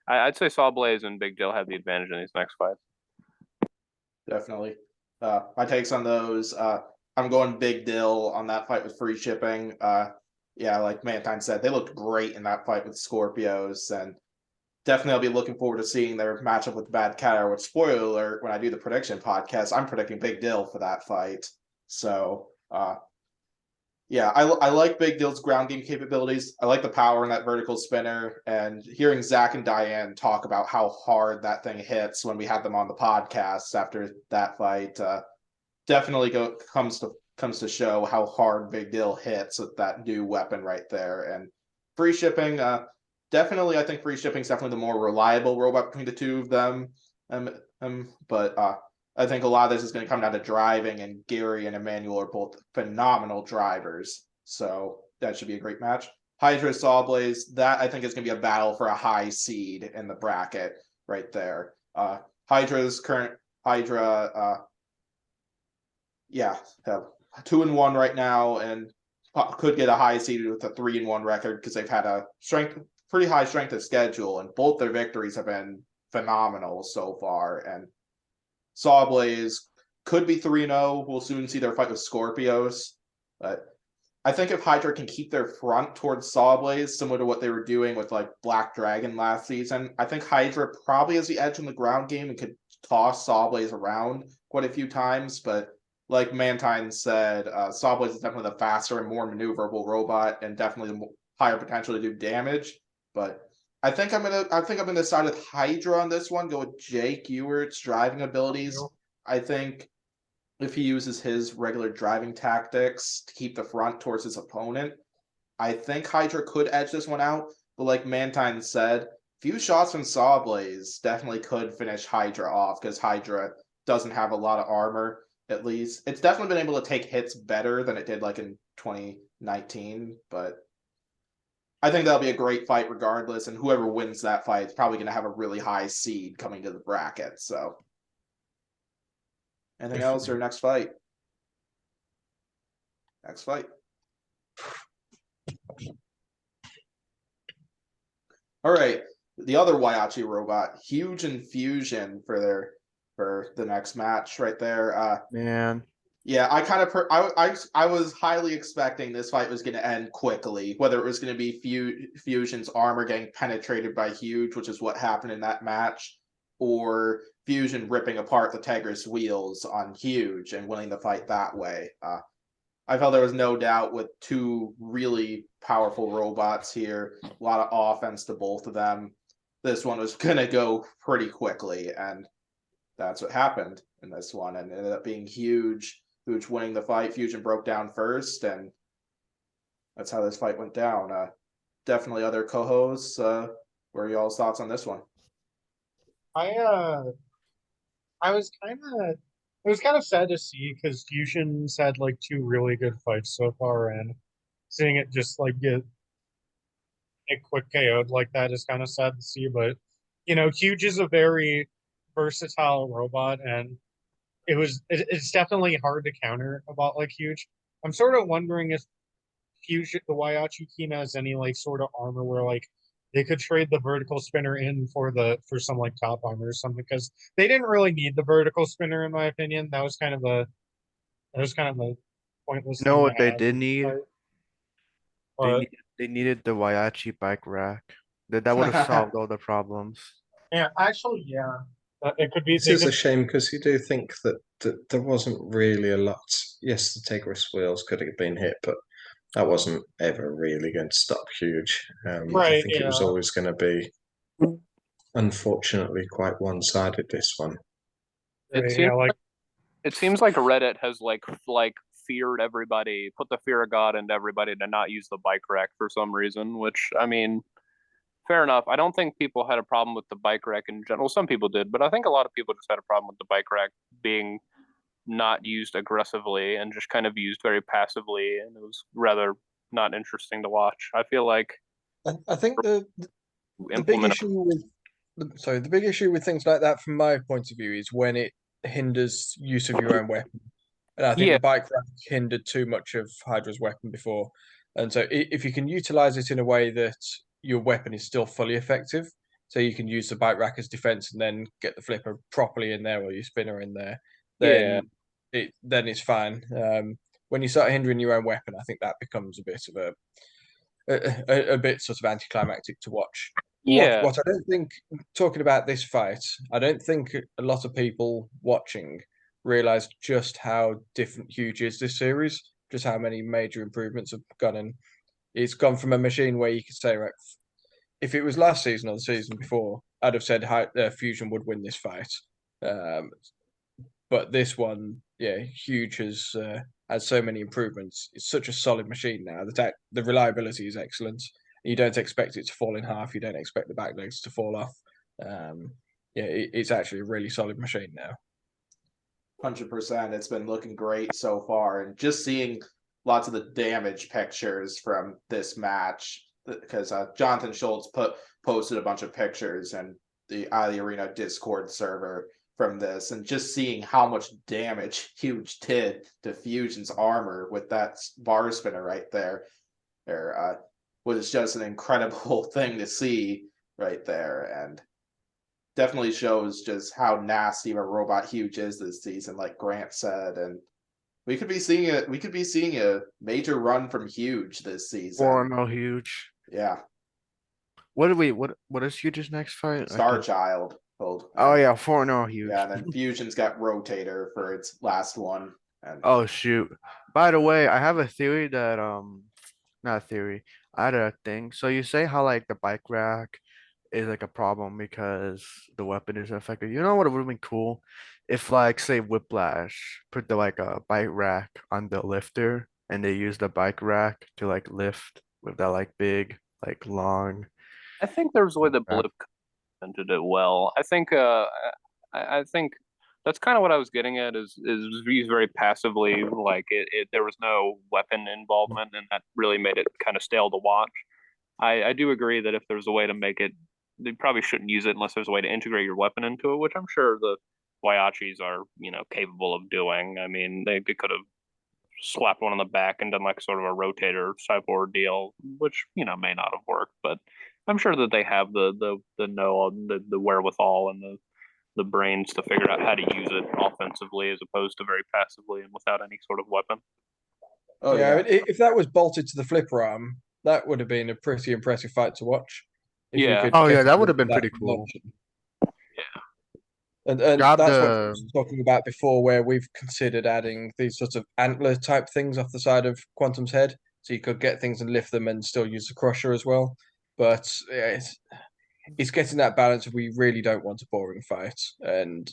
I'd say Sawblaze and Big Deal have the advantage in these next fights.
Definitely. My takes on those. I'm going Big Deal on that fight with free shipping. Yeah, like Mantine said, they looked great in that fight with Scorpios, and definitely I'll be looking forward to seeing their matchup with Bad Cat. Which, spoiler alert, when I do the prediction podcast, I'm predicting Big Deal for that fight. So, yeah, I like Big Deal's ground game capabilities. I like the power in that vertical spinner, and hearing Zach and Diane talk about how hard that thing hits when we had them on the podcast after that fight, definitely comes to show how hard Big Deal hits with that new weapon right there. And free shipping, definitely, I think free shipping is definitely the more reliable robot between the two of them. But I think a lot of this is going to come down to driving, and Gary and Emmanuel are both phenomenal drivers. So that should be a great match. Hydra Sawblaze, that I think is going to be a battle for a high seed in the bracket right there. Hydra's current Hydra, yeah, have 2-1 right now, and could get a high seed with a 3-1 record because they've had a pretty high strength of schedule, and both their victories have been phenomenal so far. And Sawblaze could be 3-0. We'll soon see their fight with Scorpios. But I think if Hydra can keep their front towards Sawblaze, similar to what they were doing with like Black Dragon last season, I think Hydra probably has the edge in the ground game and could toss Sawblaze around quite a few times. But like Mantine said, Sawblaze is definitely the faster and more maneuverable robot, and definitely the higher potential to do damage. But I think I'm gonna side with Hydra on this one. Go with Jake Ewert's driving abilities. I think if he uses his regular driving tactics to keep the front towards his opponent, I think Hydra could edge this one out. But like Mantine said, few shots from Sawblaze definitely could finish Hydra off because Hydra doesn't have a lot of armor. At least it's definitely been able to take hits better than it did like in 2019, but I think that'll be a great fight regardless, and whoever wins that fight is probably going to have a really high seed coming to the bracket. So, anything else or next fight? Next fight. All right, the other Waiachi robot, huge infusion for the next match right there.
Man.
Yeah, I was highly expecting this fight was going to end quickly, whether it was going to be Fusion's armor getting penetrated by Huge, which is what happened in that match, or Fusion ripping apart the Tigris wheels on Huge and winning the fight that way. I felt there was no doubt with two really powerful robots here, a lot of offense to both of them. this one was gonna go pretty quickly, and that's what happened in this one, and it ended up being huge. Huge winning the fight. Fusion broke down first, and that's how this fight went down. Definitely other co-hosts. What are y'all's thoughts on this one?
I was kind of it was kind of sad to see because Fusion's had like two really good fights so far, and seeing it just like get a quick KO'd like that is kind of sad to see. But Huge is a very versatile robot, and it's definitely hard to counter a bot like Huge. I'm sort of wondering if Fusion the Waiachi team has any like sort of armor where like they could trade the vertical spinner in for some like top armor or something, because they didn't really need the vertical spinner in my opinion. That was kind of a pointless
You know
thing to
what they
have.
did need? They
But
needed they needed the Waiachi bike rack. That would have solved all the problems.
yeah, actually, yeah, it could be.
This is a shame because you do think that there wasn't really a lot. Yes, the Tigris wheels could have been hit, but that wasn't ever really going to stop Huge. I
Right,
think it was
yeah.
always going to be, unfortunately, quite one-sided, this one.
It
Right,
seems
yeah, like
it seems like Reddit has like feared everybody, put the fear of God into everybody to not use the bike rack for some reason, which I mean, fair enough. I don't think people had a problem with the bike rack in general. Some people did, but I think a lot of people just had a problem with the bike rack being not used aggressively and just kind of used very passively, and it was rather not interesting to watch. I feel like
I think the big
implement
issue with the big issue with things like that, from my point of view, is when it hinders use of your own weapon. And I think
yeah,
the bike rack hindered too much of Hydra's weapon before. And so if you can utilize it in a way that your weapon is still fully effective, so you can use the bike rack as defense and then get the flipper properly in there or your spinner in there,
yeah,
then it's fine. When you start hindering your own weapon, I think that becomes a bit of a bit sort of anticlimactic to watch.
yeah.
What I don't think, talking about this fight, I don't think a lot of people watching realized just how different Huge is this series, just how many major improvements have gone in. It's gone from a machine where you could say, right, if it was last season or the season before, I'd have said Fusion would win this fight. Um, but this one, yeah, Huge has so many improvements. It's such a solid machine now. The reliability is excellent. You don't expect it to fall in half. You don't expect the back legs to fall off. Yeah, it's actually a really solid machine now.
100%. It's been looking great so far, and just seeing lots of the damage pictures from this match, because Jonathan Schultz posted a bunch of pictures and the Arena Discord server from this, and just seeing how much damage Huge did to Fusion's armor with that bar spinner right there was just an incredible thing to see right there, and definitely shows just how nasty of a robot Huge is this season, like Grant said, and we could be seeing a major run from Huge this season.
4-0 Huge.
Yeah.
What is Huge's next fight?
Star Child.
Oh yeah, 4-0 Huge.
Yeah, and then Fusion's got Rotator for its last one. And
Oh shoot. By the way, I have a theory that not a theory. I had a thing. So you say how like the bike rack is like a problem because the weapon is effective. You know what would have been cool? If like say Whiplash put the like a bike rack on the lifter and they use the bike rack to like lift with that like big, like long.
I think there's a way that
Uh,
Blip presented it well. I think that's kind of what I was getting at is used very passively. Like there was no weapon involvement, and that really made it kind of stale to watch. I do agree that if there's a way to make it, they probably shouldn't use it unless there's a way to integrate your weapon into it, which I'm sure the Waiachis are, capable of doing. I mean, they could have slapped one on the back and done like sort of a rotator type ordeal, which, may not have worked, but I'm sure that they have the know the wherewithal and the brains to figure out how to use it offensively as opposed to very passively and without any sort of weapon.
oh
Yeah,
yeah.
I mean, if that was bolted to the flipper arm, that would have been a pretty impressive fight to watch. If you
Yeah.
could
Oh yeah,
get
that would have
away
been
with
pretty
that
cool.
convention. And
Grab
that's what I
the
was talking about before, where we've considered adding these sorts of antler type things off the side of Quantum's head, so you could get things and lift them and still use the crusher as well. But yeah, it's getting that balance of we really don't want a boring fight, and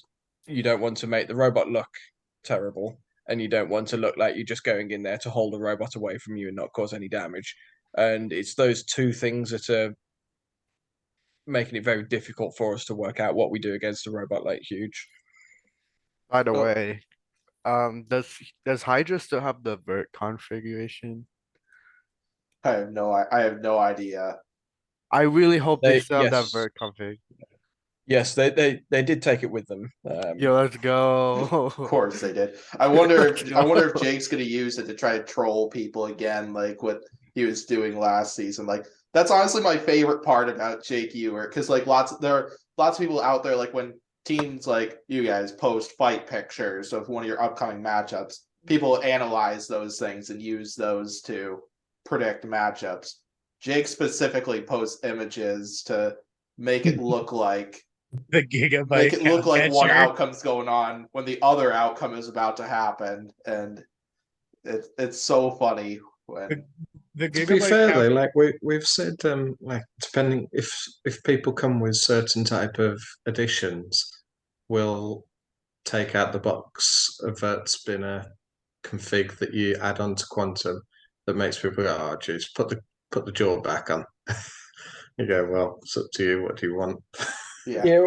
you don't want to make the robot look terrible, and you don't want to look like you're just going in there to hold a robot away from you and not cause any damage. And it's those two things that are making it very difficult for us to work out what we do against a robot like Huge.
By the
Oh.
way, does Hydra still have the vert configuration?
I have no idea.
I really hope they still have that
Yes,
vert config.
yes, they did take it with them.
Yo, let's go.
Of course they did. I wonder
Let's
if
go.
Jake's gonna use it to try to troll people again, like what he was doing last season. Like that's honestly my favorite part about Jake Ewer, because like there are lots of people out there, like when teams like you guys post fight pictures of one of your upcoming matchups, people analyze those things and use those to predict matchups. Jake specifically posts images to make it look like
The gigabyte.
make it look like one
catcher.
outcome's going on when the other outcome is about to happen, and it's so funny when
The
To be
gigabyte
fair
count.
though, like we've said, like depending if people come with certain type of additions, we'll take out the box of vert spinner config that you add onto Quantum that makes people go, oh geez, put the jaw back on. You go, well, it's up to you. What do you want?
yeah.
Yeah,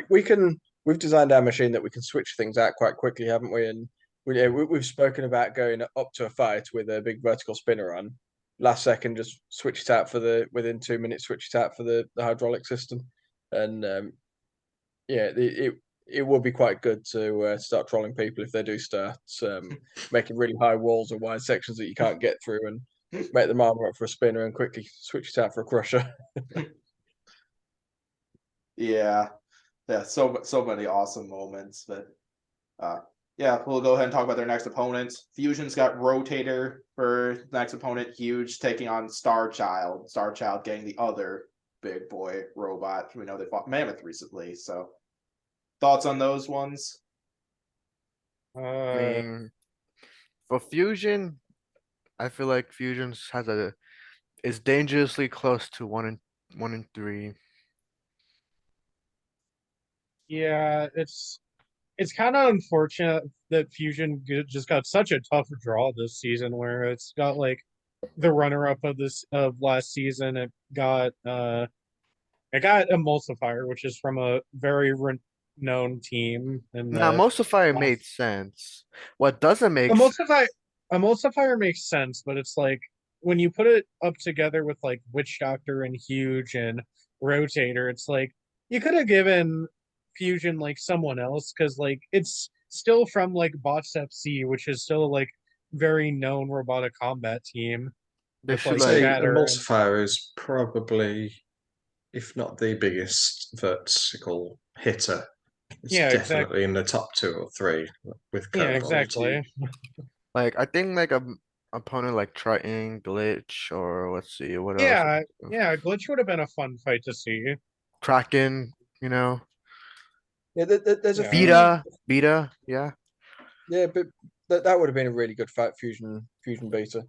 we can. We've designed our machine that we can switch things out quite quickly, haven't we? And we've spoken about going up to a fight with a big vertical spinner on. Last second, just switch it out for within 2 minutes, switch it out for the hydraulic system, and yeah, it would be quite good to start trolling people if they do start making really high walls or wide sections that you can't get through, and make them armor up for a spinner and quickly switch it out for a crusher.
Yeah, so many awesome moments. But yeah, we'll go ahead and talk about their next opponents. Fusion's got Rotator for next opponent, Huge taking on Star Child. Star Child getting the other big boy robot. We know they fought Mammoth recently, so thoughts on those ones?
I mean, for Fusion, I feel like Fusion's is dangerously close to 1 and 3.
Yeah, it's kind of unfortunate that Fusion just got such a tough draw this season, where it's got like the runner up of last season. It got Emulsifier, which is from a very renowned team, and
Now, Emulsifier made sense. What doesn't make
Emulsifier makes sense, but it's like when you put it up together with like Witch Doctor and Huge and Rotator, it's like you could have given Fusion like someone else, because like it's still from like Bots FC, which is still like very known robotic combat team
they
with
should
like
Say
Shatter and
Emulsifier is probably, if not the biggest vertical hitter, it's
yeah,
definitely in the top 2 or 3 with
yeah,
curve
exactly.
like I think like a opponent like Triton, Glitch, or let's see what else.
Yeah, Glitch would have been a fun fight to see.
Kraken, you know,
Yeah, there's a
Yeah.
few.
Beta, yeah.
Yeah, but that would have been a really good fight, Fusion Beta.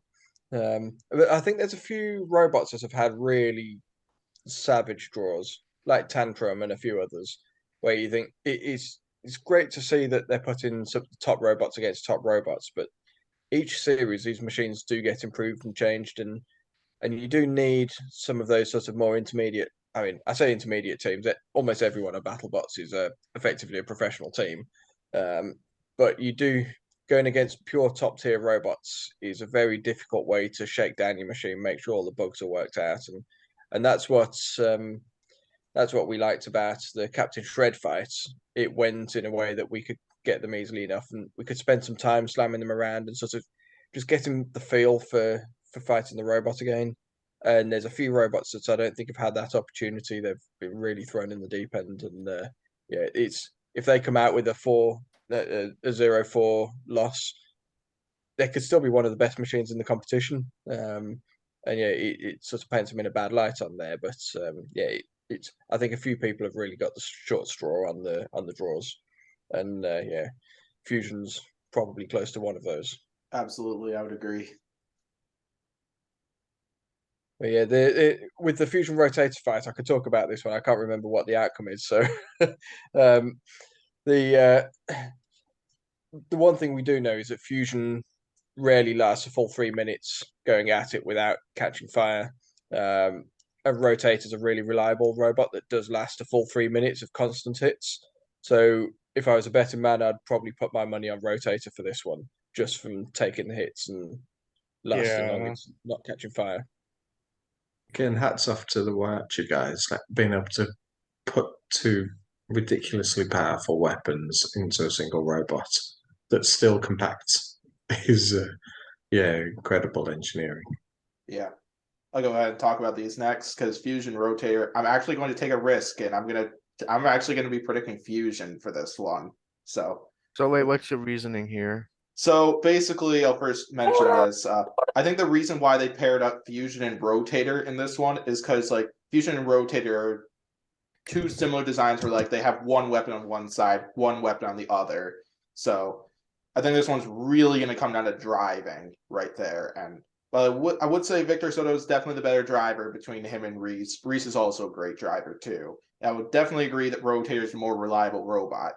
But I think there's a few robots that have had really savage draws, like Tantrum and a few others, where you think it's great to see that they're putting some top robots against top robots, but each series these machines do get improved and changed, and you do need some of those sort of more intermediate. I mean, I say intermediate teams. Almost everyone at Battlebots is effectively a professional team, um, but you do going against pure top tier robots is a very difficult way to shake down your machine, make sure all the bugs are worked out, and that's what we liked about the Captain Shred fights. It went in a way that we could get them easily enough, and we could spend some time slamming them around and sort of just getting the feel for fighting the robot again. And there's a few robots that I don't think have had that opportunity. They've been really thrown in the deep end, and yeah, it's if they come out with a 0-4 loss, they could still be one of the best machines in the competition. And yeah, it sort of paints them in a bad light on there. But yeah, it's I think a few people have really got the short straw on the draws, and yeah, Fusion's probably close to one of those.
Absolutely, I would agree.
But yeah, with the fusion rotator fight, I could talk about this one. I can't remember what the outcome is. So, um, the the one thing we do know is that fusion rarely lasts a full 3 minutes going at it without catching fire. A rotator's a really reliable robot that does last a full 3 minutes of constant hits. So if I was a betting man, I'd probably put my money on rotator for this one, just from taking the hits and lasting long
Yeah.
as not catching fire.
Again, hats off to the Watcher guys, like being able to put two ridiculously powerful weapons into a single robot that still compacts is, yeah, incredible engineering.
Yeah. I'll go ahead and talk about these next because Fusion Rotator. I'm actually going to take a risk, and I'm actually going to be predicting Fusion for this one. So
wait, what's your reasoning here?
So basically, I'll first mention this. I think the reason why they paired up Fusion and Rotator in this one is because like Fusion and Rotator are two similar designs where like they have one weapon on one side, one weapon on the other. So I think this one's really going to come down to driving right there. And I would say Victor Soto is definitely the better driver between him and Reese. Reese is also a great driver too. And I would definitely agree that Rotator is a more reliable robot.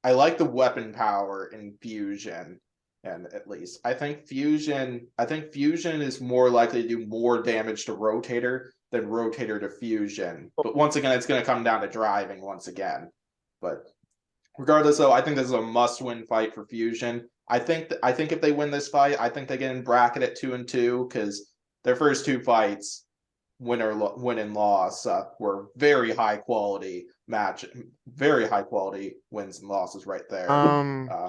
I like the weapon power in Fusion, and at least I think Fusion is more likely to do more damage to Rotator than Rotator to Fusion. But once again, it's going to come down to driving once again. But regardless, though, I think this is a must-win fight for Fusion. I think if they win this fight, I think they get in bracket at 2-2 because their first two fights, win and loss, were very high quality wins and losses right there.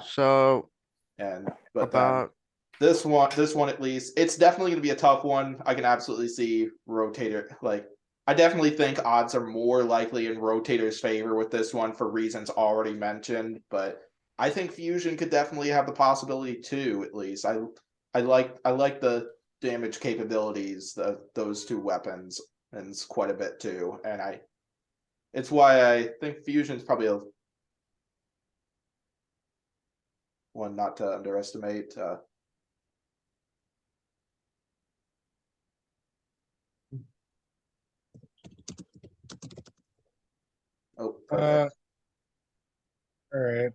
So
But
about
this one at least, it's definitely going to be a tough one. I can absolutely see Rotator. Like, I definitely think odds are more likely in Rotator's favor with this one for reasons already mentioned. But I think Fusion could definitely have the possibility too. At least I like the damage capabilities of those two weapons and it's quite a bit too. And it's why I think Fusion's probably a one not to underestimate. Oh, perfect.
All right.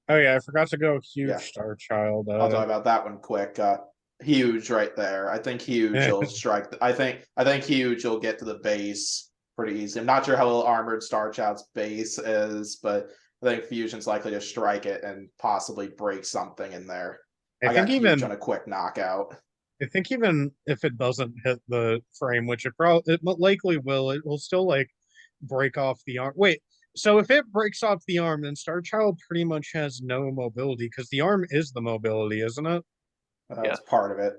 Oh yeah, I forgot to go huge
Yeah.
Star Child.
I'll talk about that one quick. Huge right there. I think Huge will strike. I think Huge will get to the base pretty easy. I'm not sure how armored Star Child's base is, but I think Fusion's likely to strike it and possibly break something in there. I
think
got Huge
even
on a quick knockout.
I think even if it doesn't hit the frame, which it likely will, it will still like break off the arm. Wait, so if it breaks off the arm, then Star Child pretty much has no mobility because the arm is the mobility, isn't it?
That's part of it.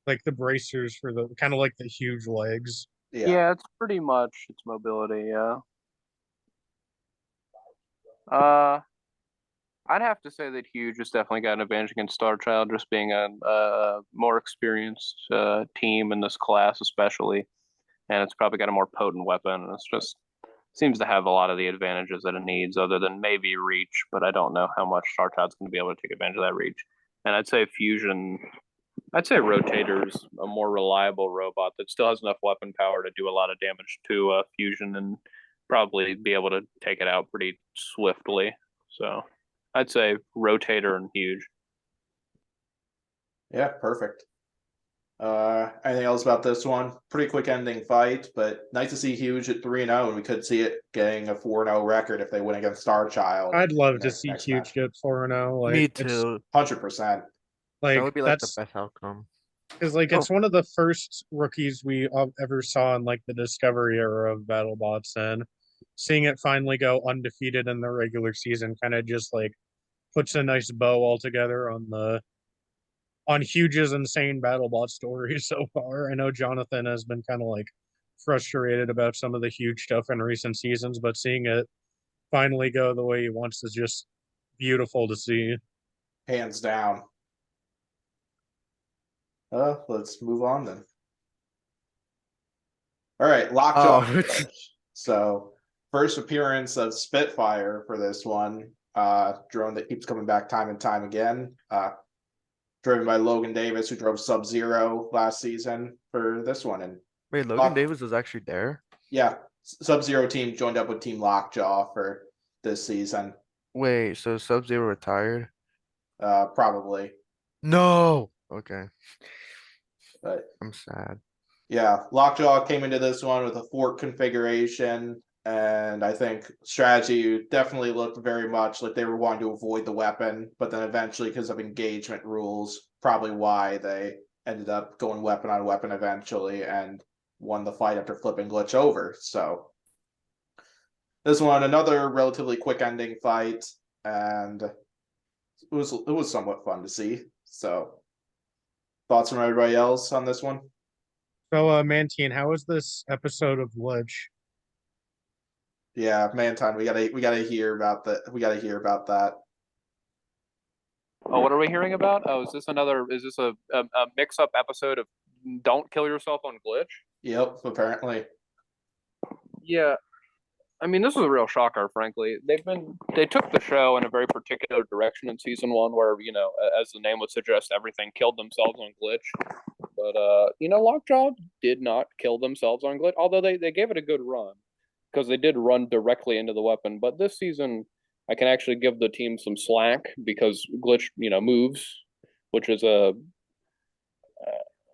Like the bracers for the kind of like the huge legs.
Yeah, it's pretty much its mobility. Yeah. I'd have to say that Huge has definitely got an advantage against Star Child, just being a more experienced team in this class, especially, and it's probably got a more potent weapon, and it's just seems to have a lot of the advantages that it needs, other than maybe reach, but I don't know how much Star Child's going to be able to take advantage of that reach. And I'd say Rotator's a more reliable robot that still has enough weapon power to do a lot of damage to Fusion and probably be able to take it out pretty swiftly. So I'd say Rotator and Huge.
Yeah, perfect. Anything else about this one? Pretty quick ending fight, but nice to see Huge at 3-0, and we could see it getting a 4-0 record if they win against Star Child.
I'd love to see Huge get 4-0. Like,
me too.
100%.
Like
That would be like the
that's
best outcome.
because like it's one of the first rookies we ever saw in like the Discovery era of BattleBots, and seeing it finally go undefeated in the regular season kind of just like puts a nice bow all together on Huge's insane BattleBot story so far. I know Jonathan has been kind of like frustrated about some of the Huge stuff in recent seasons, but seeing it finally go the way he wants is just beautiful to see.
Hands down. Let's move on then. All right, lockjaw. So first appearance of Spitfire for this one. Drone that keeps coming back time and time again. driven by Logan Davis, who drove Sub-Zero last season for this one. And
Wait, Logan Davis was actually there?
yeah, Sub-Zero team joined up with Team Lockjaw for this season.
Wait, so Sub-Zero retired?
Probably.
No. Okay,
But
I'm sad.
yeah, Lockjaw came into this one with a fork configuration, and I think strategy definitely looked very much like they were wanting to avoid the weapon, but then eventually, because of engagement rules, probably why they ended up going weapon on weapon eventually and won the fight after flipping Glitch over. So this one, another relatively quick ending fight, and it was somewhat fun to see. So thoughts from everybody else on this one?
So, Mantine, how was this episode of Lich?
Yeah, Mantine, we gotta hear about that. We gotta hear about that.
Oh, what are we hearing about? Oh, is this a mix up episode of Don't Kill Yourself on Glitch?
Yep, apparently.
Yeah. I mean, this is a real shocker, frankly. They took the show in a very particular direction in season 1 where, as the name would suggest, everything killed themselves on Glitch. But Lockjaw did not kill themselves on Glitch, although they gave it a good run because they did run directly into the weapon. But this season, I can actually give the team some slack because Glitch, moves, which is a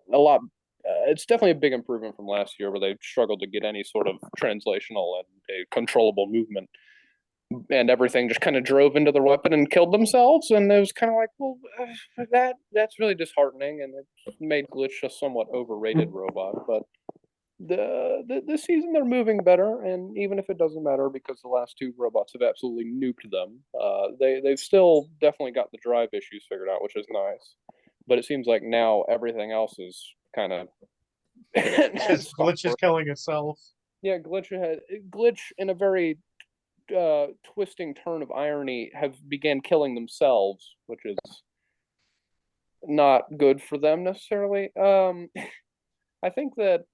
lot. It's definitely a big improvement from last year where they struggled to get any sort of translational and a controllable movement. And everything just kind of drove into the weapon and killed themselves. And it was kind of like, well, that's really disheartening. And it made Glitch a somewhat overrated robot. But this season they're moving better. And even if it doesn't matter because the last 2 robots have absolutely nuked them, they've still definitely got the drive issues figured out, which is nice. But it seems like now everything else is kind of
Glitch is killing itself.
Yeah, Glitch in a very twisting turn of irony have began killing themselves, which is not good for them necessarily. I think that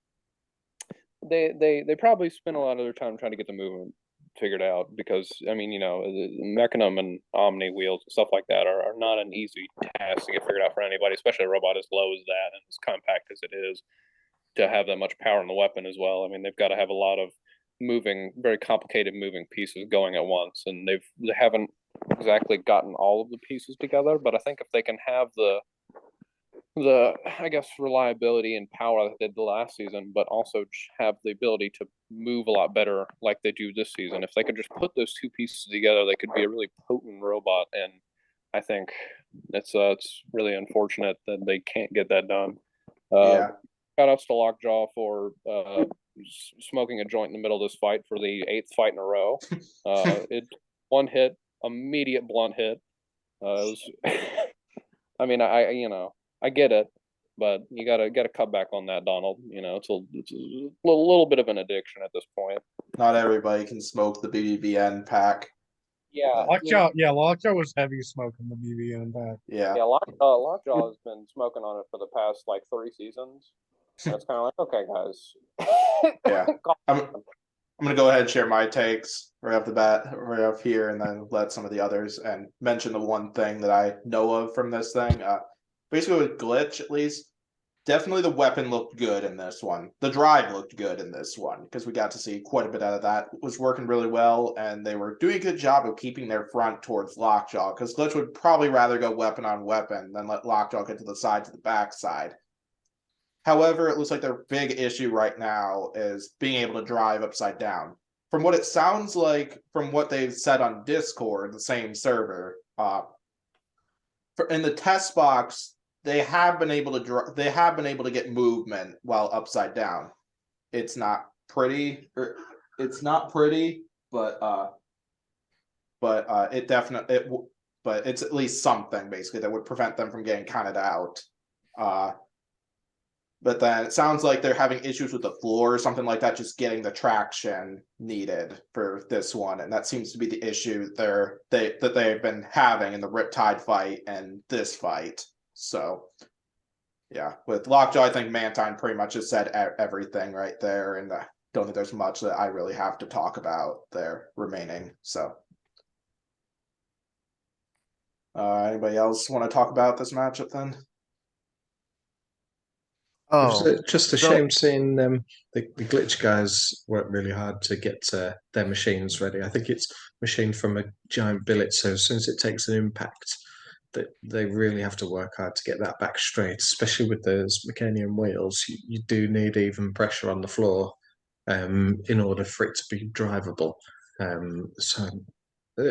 they probably spent a lot of their time trying to get the movement figured out because the Mechanum and Omni wheels and stuff like that are not an easy task to get figured out for anybody, especially a robot as low as that and as compact as it is, to have that much power in the weapon as well. I mean, they've got to have a lot of very complicated moving pieces going at once, and they haven't exactly gotten all of the pieces together. But I think if they can have the I guess reliability and power that they did the last season, but also have the ability to move a lot better like they do this season, if they could just put those 2 pieces together, they could be a really potent robot. And I think it's really unfortunate that they can't get that done.
Yeah.
Shout outs to Lockjaw for smoking a joint in the middle of this fight for the 8th fight in a row. It one hit, immediate blunt hit. It was, I mean, I get it, but you gotta cut back on that, Donald. It's a little bit of an addiction at this point.
Not everybody can smoke the BBBN pack.
Yeah,
Lockjaw was heavy smoking the BBN back.
Yeah.
Lockjaw has been smoking on it for the past like 3 seasons. And it's kind of like, okay, guys.
Yeah. I'm gonna go ahead and share my takes right off the bat, right off here, and then let some of the others and mention the one thing that I know of from this thing. Basically with Glitch, at least, definitely the weapon looked good in this one. The drive looked good in this one because we got to see quite a bit out of that. It was working really well, and they were doing a good job of keeping their front towards Lockjaw because Glitch would probably rather go weapon on weapon than let Lockjaw get to the side to the backside. However, it looks like their big issue right now is being able to drive upside down. From what it sounds like, from what they've said on Discord, the same server, in the test box, they have been able to get movement while upside down. It's not pretty, but it's at least something basically that would prevent them from getting counted out. But then it sounds like they're having issues with the floor or something like that, just getting the traction needed for this one. And that seems to be the issue that they've been having in the Riptide fight and this fight. So, yeah, with Lockjaw, I think Mantine pretty much has said everything right there. And I don't think there's much that I really have to talk about there remaining. So, Anybody else want to talk about this matchup then?
It was
Oh,
just a
so
shame seeing the glitch guys work really hard to get their machines ready. I think it's machined from a giant billet, so as soon as it takes an impact, that they really have to work hard to get that back straight, especially with those Mechanium wheels. You do need even pressure on the floor in order for it to be drivable. So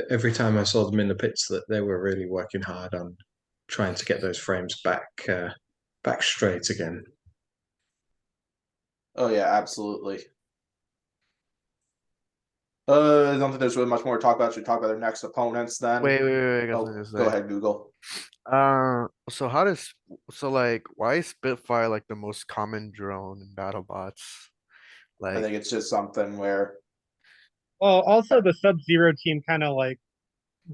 every time I saw them in the pits, that they were really working hard on trying to get those frames back straight again.
Oh yeah, absolutely. I don't think there's really much more to talk about. Should we talk about their next opponents then?
wait, I got
Oh,
something to
go
say.
ahead, Google.
So how does like why is Spitfire like the most common drone in BattleBots?
I
Like,
think it's just something where
Well, also the Sub-Zero team kind of like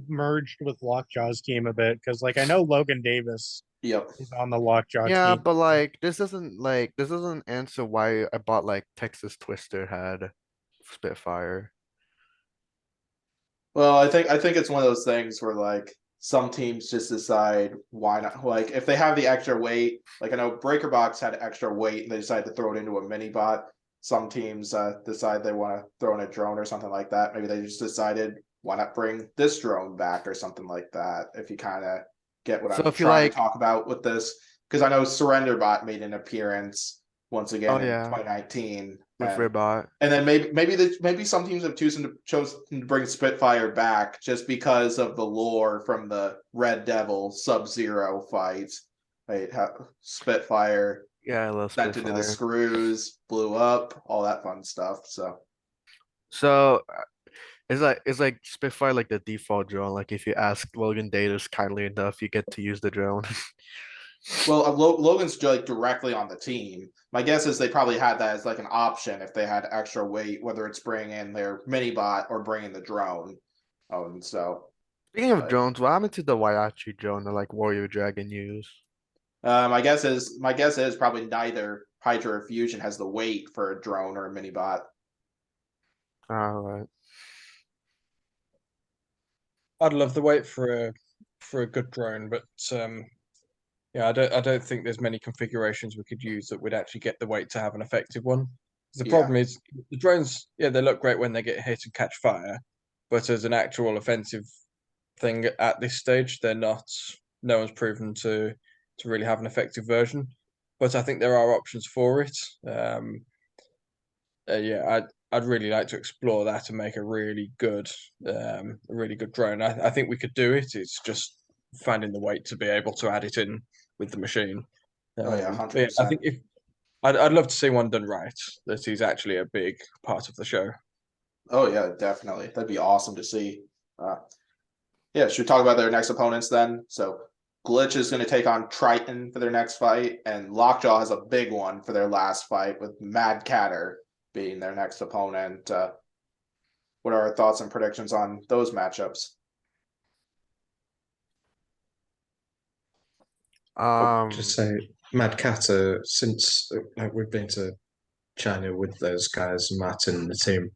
merged with Lockjaw's team a bit because like I know Logan Davis
yep.
is on the Lockjaw
yeah,
team.
but like this doesn't answer why I bought like Texas Twister had Spitfire.
Well, I think it's one of those things where like some teams just decide why not. Like if they have the extra weight, like I know Breaker Box had extra weight and they decided to throw it into a mini bot. Some teams decide they want to throw in a drone or something like that. Maybe they just decided why not bring this drone back or something like that. If you kind of get what
So
I'm
if you
trying to
like,
talk about with this, because I know Surrender Bot made an appearance once
oh
again in
yeah,
2019,
with Ribbot.
and then maybe some teams have chosen to bring Spitfire back just because of the lore from the Red Devil Sub-Zero fight. Right, Spitfire
Yeah, I love
sent into the
Spitfire.
screws, blew up, all that fun stuff. So,
So it's like Spitfire like the default drone. Like if you ask Logan Davis kindly enough, you get to use the drone.
well, Logan's like directly on the team. My guess is they probably had that as like an option if they had extra weight, whether it's bringing in their mini bot or bringing the drone. And so
Speaking of
uh,
drones, what happened to the Waiachi drone that like Warrior Dragon use?
my guess is probably neither Hydra or Fusion has the weight for a drone or a mini bot.
All right.
I'd love the wait for a good drone, but yeah, I don't think there's many configurations we could use that would actually get the weight to have an effective one. The
Yeah.
problem is the drones, yeah, they look great when they get hit and catch fire, but as an actual offensive thing at this stage, they're not. No one's proven to really have an effective version, but I think there are options for it. Yeah, I'd really like to explore that and make a really good drone. I think we could do it. It's just finding the weight to be able to add it in with the machine.
Oh yeah,
But yeah, I
100%.
think if I'd love to see one done right, that is actually a big part of the show.
Oh yeah, definitely. That'd be awesome to see. Yeah, should we talk about their next opponents then? So Glitch is going to take on Triton for their next fight, and Lockjaw has a big one for their last fight with Mad Catter being their next opponent. What are our thoughts and predictions on those matchups?
Just
Um,
say, Mad Catter, since we've been to China with those guys, Matt and the team,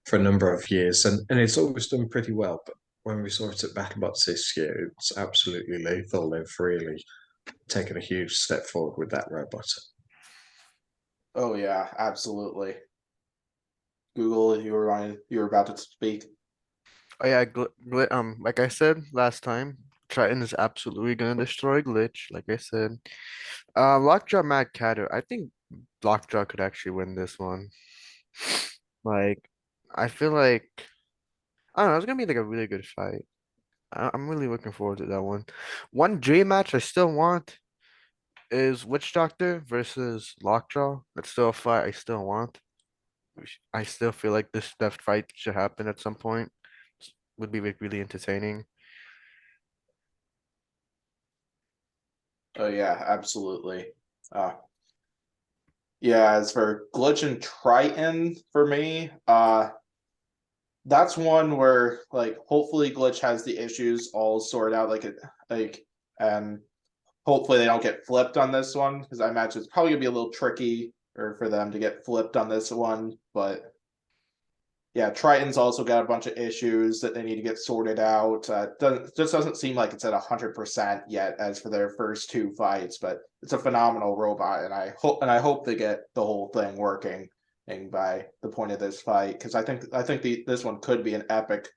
for a number of years, and it's always done pretty well. But when we saw it at BattleBots this year, it's absolutely lethal. They've really taken a huge step forward with that robot.
Oh yeah, absolutely. Google, you were about to speak.
oh yeah, like I said last time, Triton is absolutely gonna destroy Glitch. Like I said, Lockjaw Mad Catter. I think Lockjaw could actually win this one. Like, I feel like I don't know. It's gonna be like a really good fight. I'm really looking forward to that one. One dream match I still want is Witch Doctor versus Lockjaw. That's still a fight I still want. I still feel like that fight should happen at some point. Would be like really entertaining.
Oh yeah, absolutely. Uh, yeah, as for Glitch and Triton for me, that's one where like hopefully Glitch has the issues all sorted out and hopefully they don't get flipped on this one because I imagine it's probably gonna be a little tricky or for them to get flipped on this one. But yeah, Triton's also got a bunch of issues that they need to get sorted out. Just doesn't seem like it's at 100% yet as for their first 2 fights, but it's a phenomenal robot, and I hope they get the whole thing working by the point of this fight, because I think this one could be an epic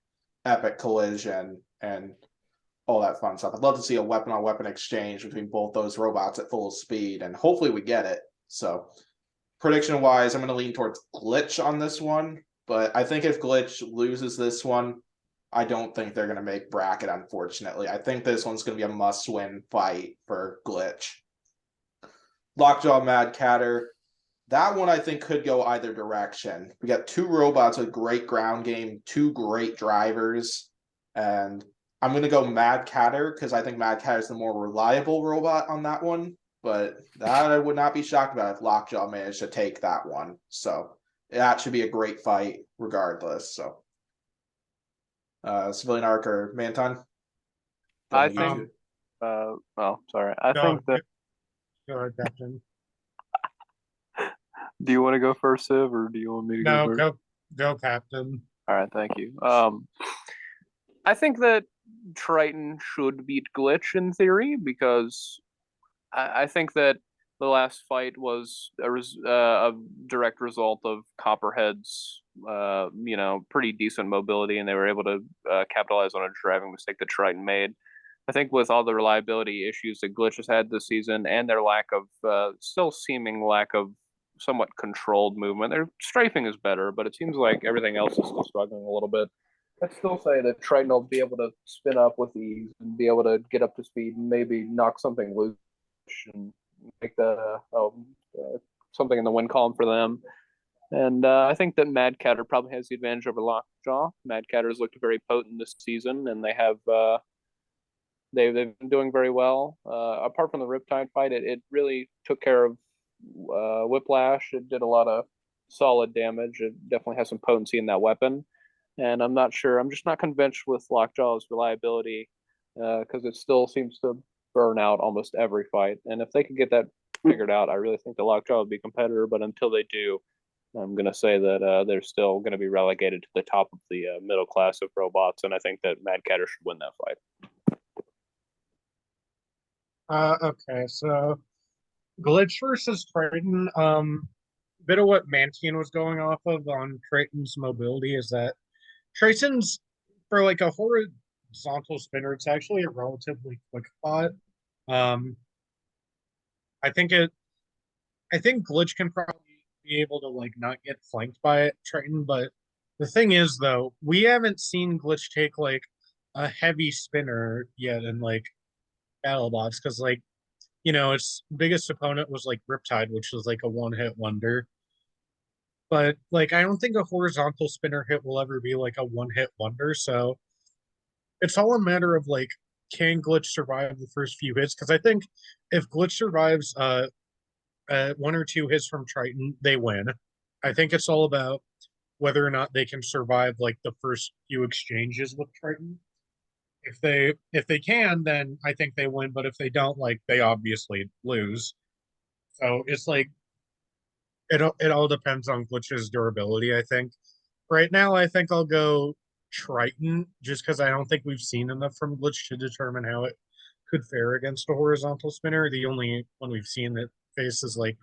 collision and all that fun stuff. I'd love to see a weapon on weapon exchange between both those robots at full speed, and hopefully we get it. So prediction wise, I'm going to lean towards Glitch on this one. But I think if Glitch loses this one, I don't think they're going to make bracket, unfortunately. I think this one's going to be a must-win fight for Glitch. Lockjaw Mad Catter. That one I think could go either direction. We got 2 robots with great ground game, 2 great drivers. And I'm going to go Mad Catter because I think Mad Catter is the more reliable robot on that one. But that I would not be shocked about if Lockjaw managed to take that one. So that should be a great fight regardless. So Civilian Arc or Mantine?
I think sorry. I think that
Go ahead, Captain.
do you want to go first, Civ, or do you want me to go first?
Go, Captain.
All right, thank you. I think that Triton should beat Glitch in theory, because I think that the last fight was a direct result of Copperhead's, pretty decent mobility, and they were able to capitalize on a driving mistake that Triton made. I think with all the reliability issues that Glitch has had this season, and their still seeming lack of somewhat controlled movement, their strafing is better, but it seems like everything else is still struggling a little bit. I'd still say that Triton will be able to spin up with ease and be able to get up to speed and maybe knock something loose and make the something in the win column for them. And I think that Mad Catter probably has the advantage over Lockjaw. Mad Catter has looked very potent this season, and they have they've been doing very well. Apart from the Riptide fight, it really took care of Whiplash. It did a lot of solid damage. It definitely has some potency in that weapon. And I'm just not convinced with Lockjaw's reliability, because it still seems to burn out almost every fight. And if they could get that figured out, I really think the Lockjaw would be a competitor. But until they do, I'm going to say that they're still going to be relegated to the top of the middle class of robots. And I think that Mad Catter should win that fight.
Okay, so Glitch versus Triton. Bit of what Mantine was going off of on Triton's mobility is that Triton's, for like a horizontal spinner, it's actually a relatively quick spot. I think Glitch can probably be able to like not get flanked by Triton, but the thing is though, we haven't seen Glitch take like a heavy spinner yet in like Battlebots, because like, its biggest opponent was like Riptide, which was like a one-hit wonder. But like, I don't think a horizontal spinner hit will ever be like a one-hit wonder. So it's all a matter of like, can Glitch survive the first few hits? Because I think if Glitch survives 1 or 2 hits from Triton, they win. I think it's all about whether or not they can survive like the first few exchanges with Triton. If they can, then I think they win. But if they don't, like, they obviously lose. So it's like it all depends on Glitch's durability, I think. Right now, I think I'll go Triton, just because I don't think we've seen enough from Glitch to determine how it could fare against a horizontal spinner. The only one we've seen that faces like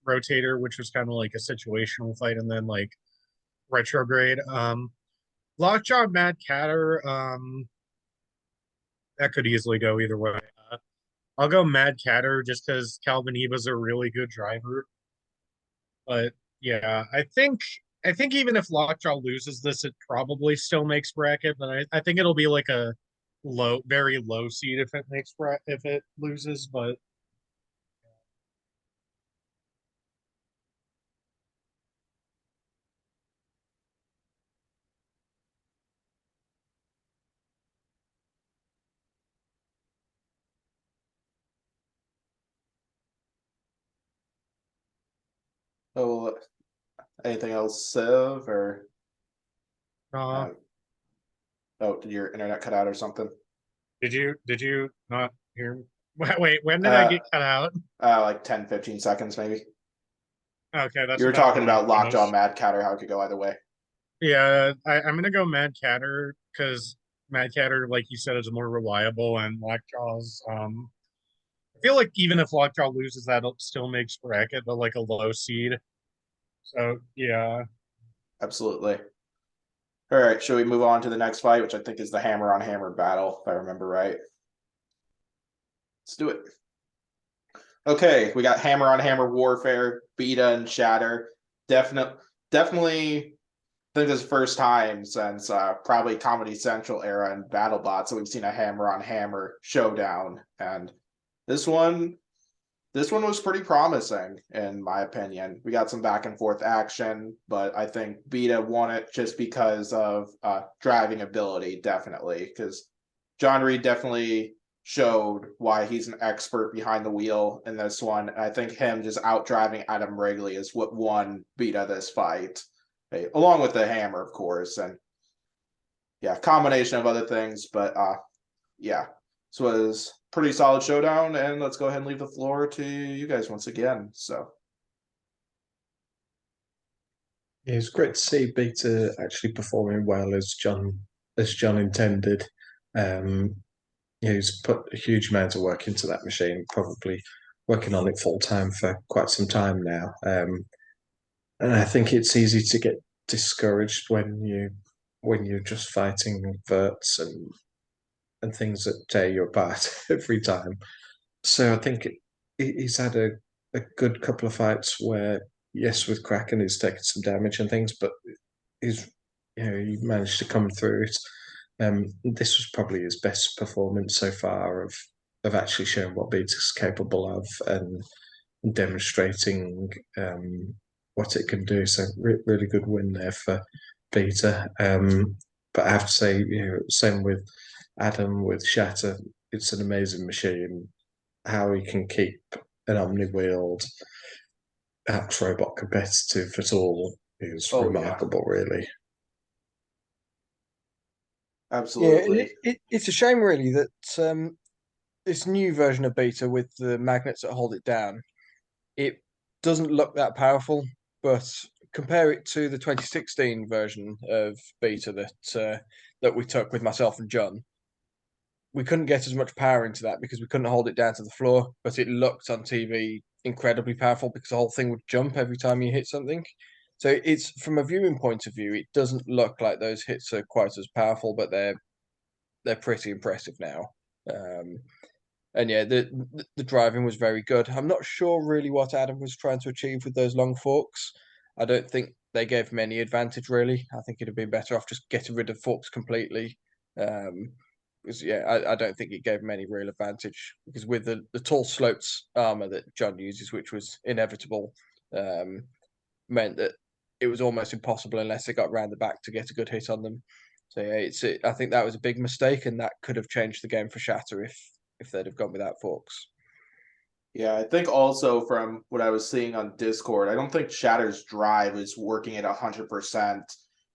Rotator, which was kind of like a situational fight, and then like Retrograde. Lockjaw Mad Catter, that could easily go either way. I'll go Mad Catter just because Calvin Eva's a really good driver. But yeah, I think even if Lockjaw loses this, it probably still makes bracket. But I think it'll be like a very low seed if it loses. But
Oh, anything else, Civ, or
uh,
did your internet cut out or something?
did you not hear me? Wait, when did I get cut out?
Like 10, 15 seconds maybe.
Okay, that's
You were talking
about
about Lockjaw Mad Catter, how it could go either way.
Yeah, I'm gonna go Mad Catter because Mad Catter, like you said, is more reliable, and Lockjaw's. I feel like even if Lockjaw loses, that still makes bracket the like a low seed. So yeah,
Absolutely. All right, should we move on to the next fight, which I think is the hammer on hammer battle, if I remember right? Let's do it. Okay, we got hammer on hammer warfare, Beta and Shatter. Definitely think this is the first time since probably Comedy Central era and BattleBots that we've seen a hammer on hammer showdown. And this one was pretty promising in my opinion. We got some back and forth action, but I think Beta won it just because of driving ability, definitely. Because John Reed definitely showed why he's an expert behind the wheel in this one. And I think him just out driving Adam Wrigley is what won Beta this fight. Along with the hammer, of course, and yeah, combination of other things, but yeah, this was pretty solid showdown, and let's go ahead and leave the floor to you guys once again. So
Yeah, it's great to see Beta actually performing well as John intended. Um, he's put a huge amount of work into that machine, probably working on it full time for quite some time now. And I think it's easy to get discouraged when you're just fighting verts and things that tear you apart every time. So I think he's had a good couple of fights where, yes, with Kraken he's taken some damage and things, but he's he managed to come through it. This was probably his best performance so far of actually showing what Beat's capable of and demonstrating what it can do. So really good win there for Beta. But I have to say, same with Adam with Shatter. It's an amazing machine. How he can keep an omni-wheeled Axe robot competitive at all is remarkable, really.
absolutely.
It's a shame really that this new version of Beta with the magnets that hold it down, it doesn't look that powerful, but compare it to the 2016 version of Beta that we took with myself and John. We couldn't get as much power into that because we couldn't hold it down to the floor, but it looked on TV incredibly powerful because the whole thing would jump every time you hit something. So it's from a viewing point of view, it doesn't look like those hits are quite as powerful, but they're pretty impressive now. Um, and yeah, the driving was very good. I'm not sure really what Adam was trying to achieve with those long forks. I don't think they gave him any advantage really. I think it'd have been better off just getting rid of forks completely. Because yeah, I don't think it gave him any real advantage because with the tall slopes armor that John uses, which was inevitable, meant that it was almost impossible unless they got round the back to get a good hit on them. So yeah, I think that was a big mistake, and that could have changed the game for Shatter if they'd have gone without forks.
Yeah, I think also from what I was seeing on Discord, I don't think Shatter's drive is working at 100%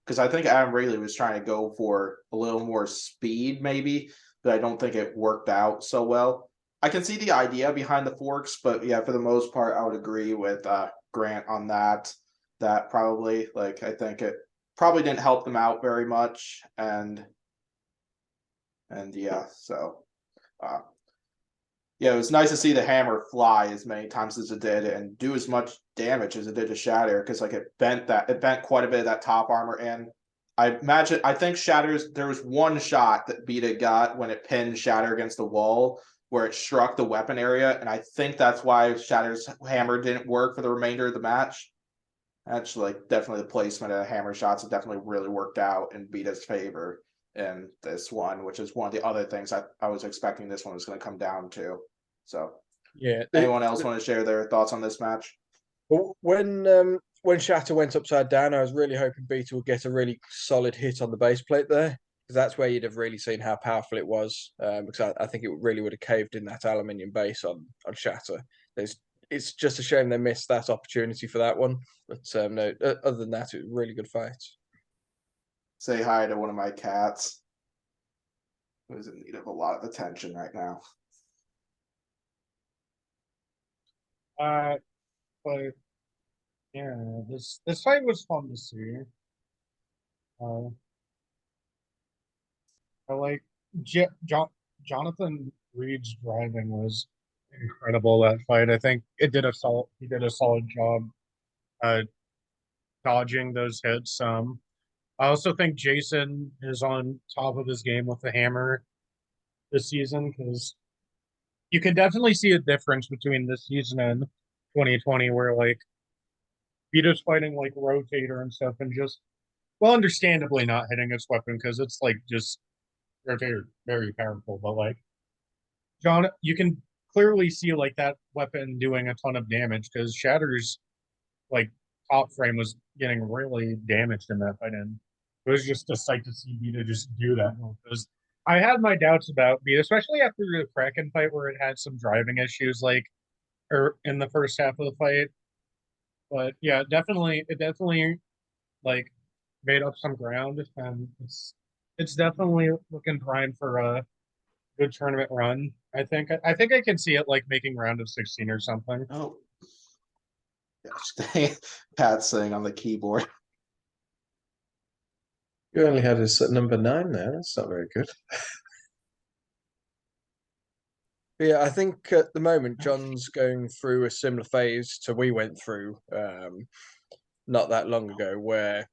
because I think Adam Rayleigh was trying to go for a little more speed, maybe, but I don't think it worked out so well. I can see the idea behind the forks, but yeah, for the most part, I would agree with Grant on that. That probably, like, I think it probably didn't help them out very much, and yeah, so. Uh, Yeah, it was nice to see the hammer fly as many times as it did and do as much damage as it did to Shatter because like it bent quite a bit of that top armor in. I think Shatter's there was one shot that Beta got when it pinned Shatter against the wall where it struck the weapon area, and I think that's why Shatter's hammer didn't work for the remainder of the match. Actually, definitely the placement of the hammer shots have definitely really worked out in Beta's favor in this one, which is one of the other things I was expecting this one was going to come down to. So,
Yeah.
anyone else want to share their thoughts on this match?
When Shatter went upside down, I was really hoping Beta would get a really solid hit on the base plate there because that's where you'd have really seen how powerful it was. Because I think it really would have caved in that aluminium base on Shatter. It's just a shame they missed that opportunity for that one. But no, other than that, it was a really good fight.
Say hi to one of my cats who's in need of a lot of attention right now.
But yeah, this fight was fun to see. Uh, I like Jonathan Reed's driving was incredible that fight. I think he did a solid job uh dodging those hits. I also think Jason is on top of his game with the hammer this season because you can definitely see a difference between this season and 2020 where like Vito's fighting like rotator and stuff and just well understandably not hitting its weapon because it's like just rotator very powerful, but like John, you can clearly see like that weapon doing a ton of damage because Shatter's like top frame was getting really damaged in that fight, and it was just a sight to see Vita just do that. Because I had my doubts about Vita, especially after the Kraken fight where it had some driving issues, like or in the first half of the fight. But yeah, it definitely like made up some ground, and it's definitely looking prime for a good tournament run. I think I can see it like making round of 16 or something.
Oh, yeah, Pat's sitting on the keyboard.
You only had us at number 9 there. That's not very good.
Yeah, I think at the moment John's going through a similar phase to we went through not that long ago, where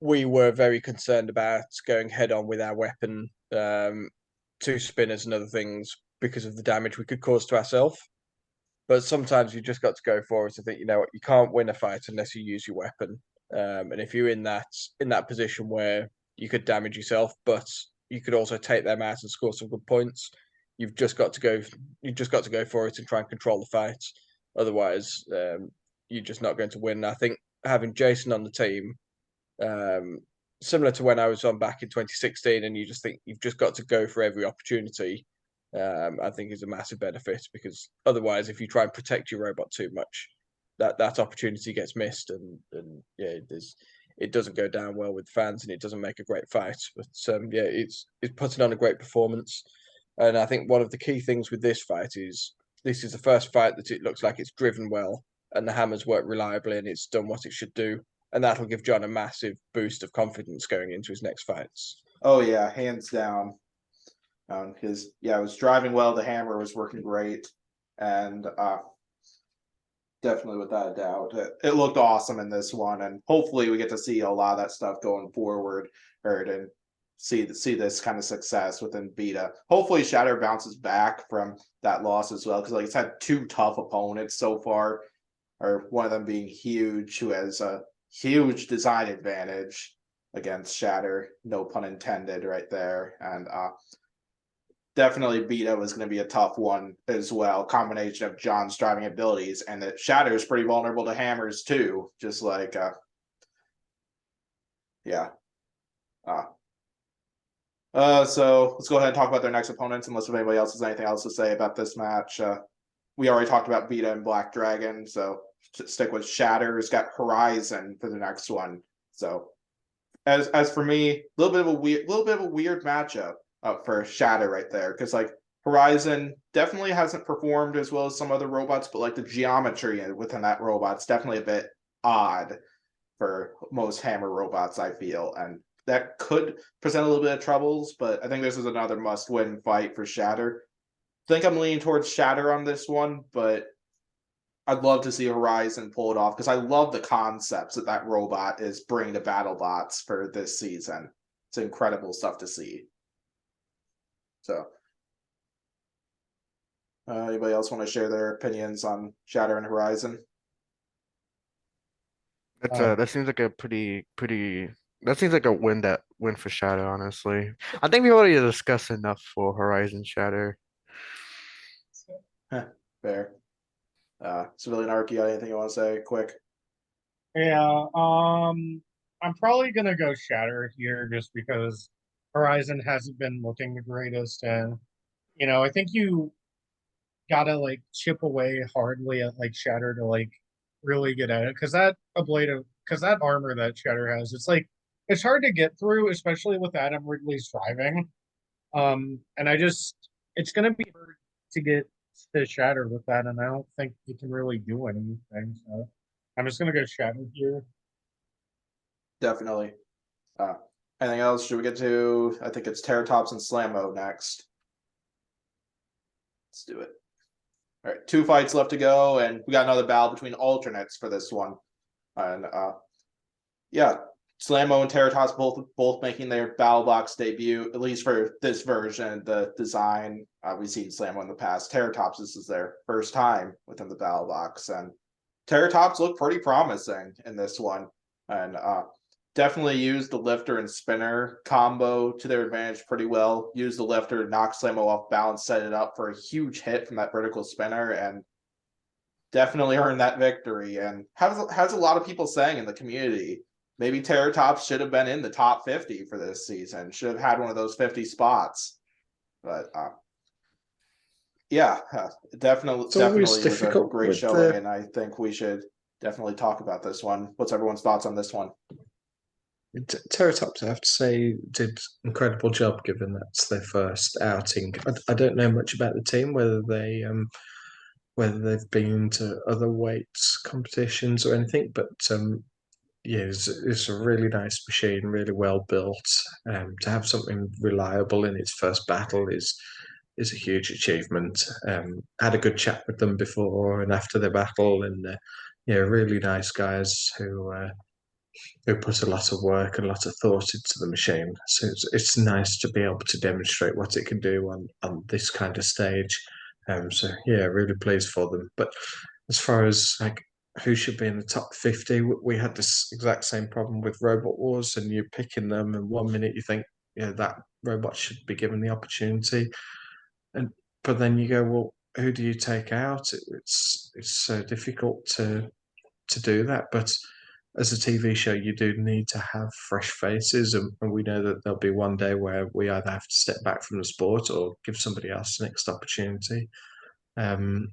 we were very concerned about going head on with our weapon, two spinners and other things because of the damage we could cause to ourselves. But sometimes you just got to go for it. I think you know what, you can't win a fight unless you use your weapon. And if you're in that position where you could damage yourself, but you could also take them out and score some good points, you've just got to go. You've just got to go for it and try and control the fight. Otherwise, you're just not going to win. I think having Jason on the team, um, similar to when I was on back in 2016, and you just think you've just got to go for every opportunity. I think is a massive benefit because otherwise, if you try and protect your robot too much, that opportunity gets missed, and yeah, it doesn't go down well with fans, and it doesn't make a great fight. But yeah, it's putting on a great performance, and I think one of the key things with this fight is this is the first fight that it looks like it's driven well, and the hammers work reliably, and it's done what it should do, and that'll give John a massive boost of confidence going into his next fights.
Oh yeah, hands down. Because yeah, it was driving well. The hammer was working great, and definitely without a doubt, it looked awesome in this one. And hopefully, we get to see a lot of that stuff going forward, and see this kind of success within Vita. Hopefully, Shatter bounces back from that loss as well, because like it's had 2 tough opponents so far, or one of them being Huge, who has a huge design advantage against Shatter. No pun intended, right there, and definitely Vita was going to be a tough one as well. Combination of John's driving abilities and that Shatter is pretty vulnerable to hammers too. Just like, yeah. So let's go ahead and talk about their next opponents, unless if anybody else has anything else to say about this match. We already talked about Vita and Black Dragon, so stick with Shatter. It's got Horizon for the next one. So, as for me, a little bit of a weird matchup for Shatter right there, because like Horizon definitely hasn't performed as well as some other robots, but like the geometry within that robot's definitely a bit odd for most hammer robots, I feel, and that could present a little bit of troubles. But I think this is another must-win fight for Shatter. I think I'm leaning towards Shatter on this one, but I'd love to see Horizon pull it off because I love the concepts that robot is bringing to Battlebots for this season. It's incredible stuff to see. So, anybody else want to share their opinions on Shatter and Horizon?
That seems like a that seems like a win for Shadow, honestly. I think we already discussed enough for Horizon Shatter.
Fair. Civilian Arc, you got anything you want to say quick?
Yeah, I'm probably gonna go Shatter here just because Horizon hasn't been looking the greatest, and I think you gotta like chip away hardly at like Shatter to like really get at it because that armor that Shatter has, it's hard to get through, especially with Adam Ridley's driving. And it's gonna be hard to get to Shatter with that, and I don't think he can really do anything. So I'm just gonna go Shatter here.
Definitely. Anything else? Should we get to? I think it's Terratops and Slammo next. Let's do it. All right, 2 fights left to go, and we got another battle between alternates for this one. And yeah, Slammo and Terratops both making their Battlebots debut, at least for this version. The design, we've seen Slammo in the past. Terratops, this is their first time within the Battlebots, and Terratops look pretty promising in this one, and definitely used the lifter and spinner combo to their advantage pretty well. Used the lifter to knock Slammo off balance, set it up for a huge hit from that vertical spinner, and definitely earned that victory. And has a lot of people saying in the community, maybe Terratops should have been in the top 50 for this season. Should have had one of those 50 spots. But yeah, definitely was a great showing, and I think we should definitely talk about this one. What's everyone's thoughts on this one?
Terratops, I have to say, did an incredible job given that's their first outing. I don't know much about the team, whether they've been to other weights competitions or anything, but yeah, it's a really nice machine, really well built. To have something reliable in its first battle is a huge achievement. Had a good chat with them before and after the battle, and yeah, really nice guys who put a lot of work and a lot of thought into the machine. So it's nice to be able to demonstrate what it can do on this kind of stage. So yeah, really pleased for them. But as far as like who should be in the top 50, we had this exact same problem with Robot Wars, and you're picking them, and 1 minute you think, yeah, that robot should be given the opportunity, and but then you go, well, who do you take out? It's so difficult to do that, but as a TV show, you do need to have fresh faces, and we know that there'll be one day where we either have to step back from the sport or give somebody else the next opportunity. And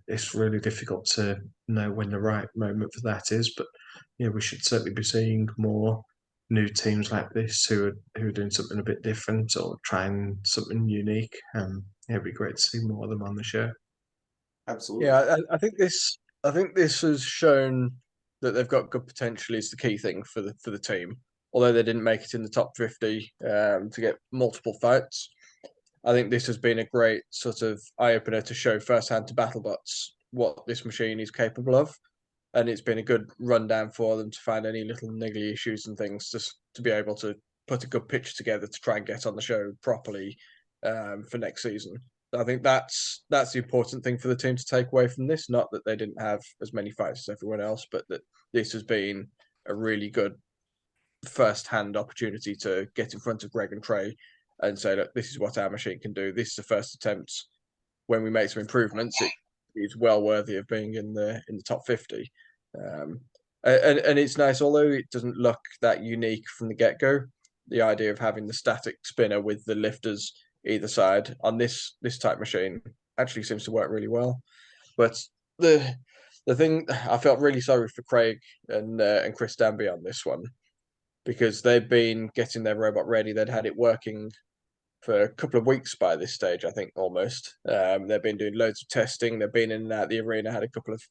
it's really difficult to know when the right moment for that is, but yeah, we should certainly be seeing more new teams like this who are doing something a bit different or trying something unique. Yeah, it'd be great to see more of them on the show.
Absolutely.
Yeah, I think this has shown that they've got good potential is the key thing for the team. Although they didn't make it in the top 50 to get multiple fights, I think this has been a great sort of eye opener to show firsthand to Battlebots what this machine is capable of, and it's been a good rundown for them to find any little niggly issues and things just to be able to put a good pitch together to try and get on the show properly for next season. I think that's the important thing for the team to take away from this. Not that they didn't have as many fights as everyone else, but that this has been a really good first-hand opportunity to get in front of Greg and Trey and say, look, this is what our machine can do. This is the first attempt. When we make some improvements, it is well worthy of being in the top 50. And it's nice, although it doesn't look that unique from the get-go. The idea of having the static spinner with the lifters either side on this type machine actually seems to work really well. But the thing, I felt really sorry for Craig and Chris Danby on this one, because they've been getting their robot ready. They'd had it working for a couple of weeks by this stage, I think, almost. They've been doing loads of testing. They've been in and out the arena, had a couple of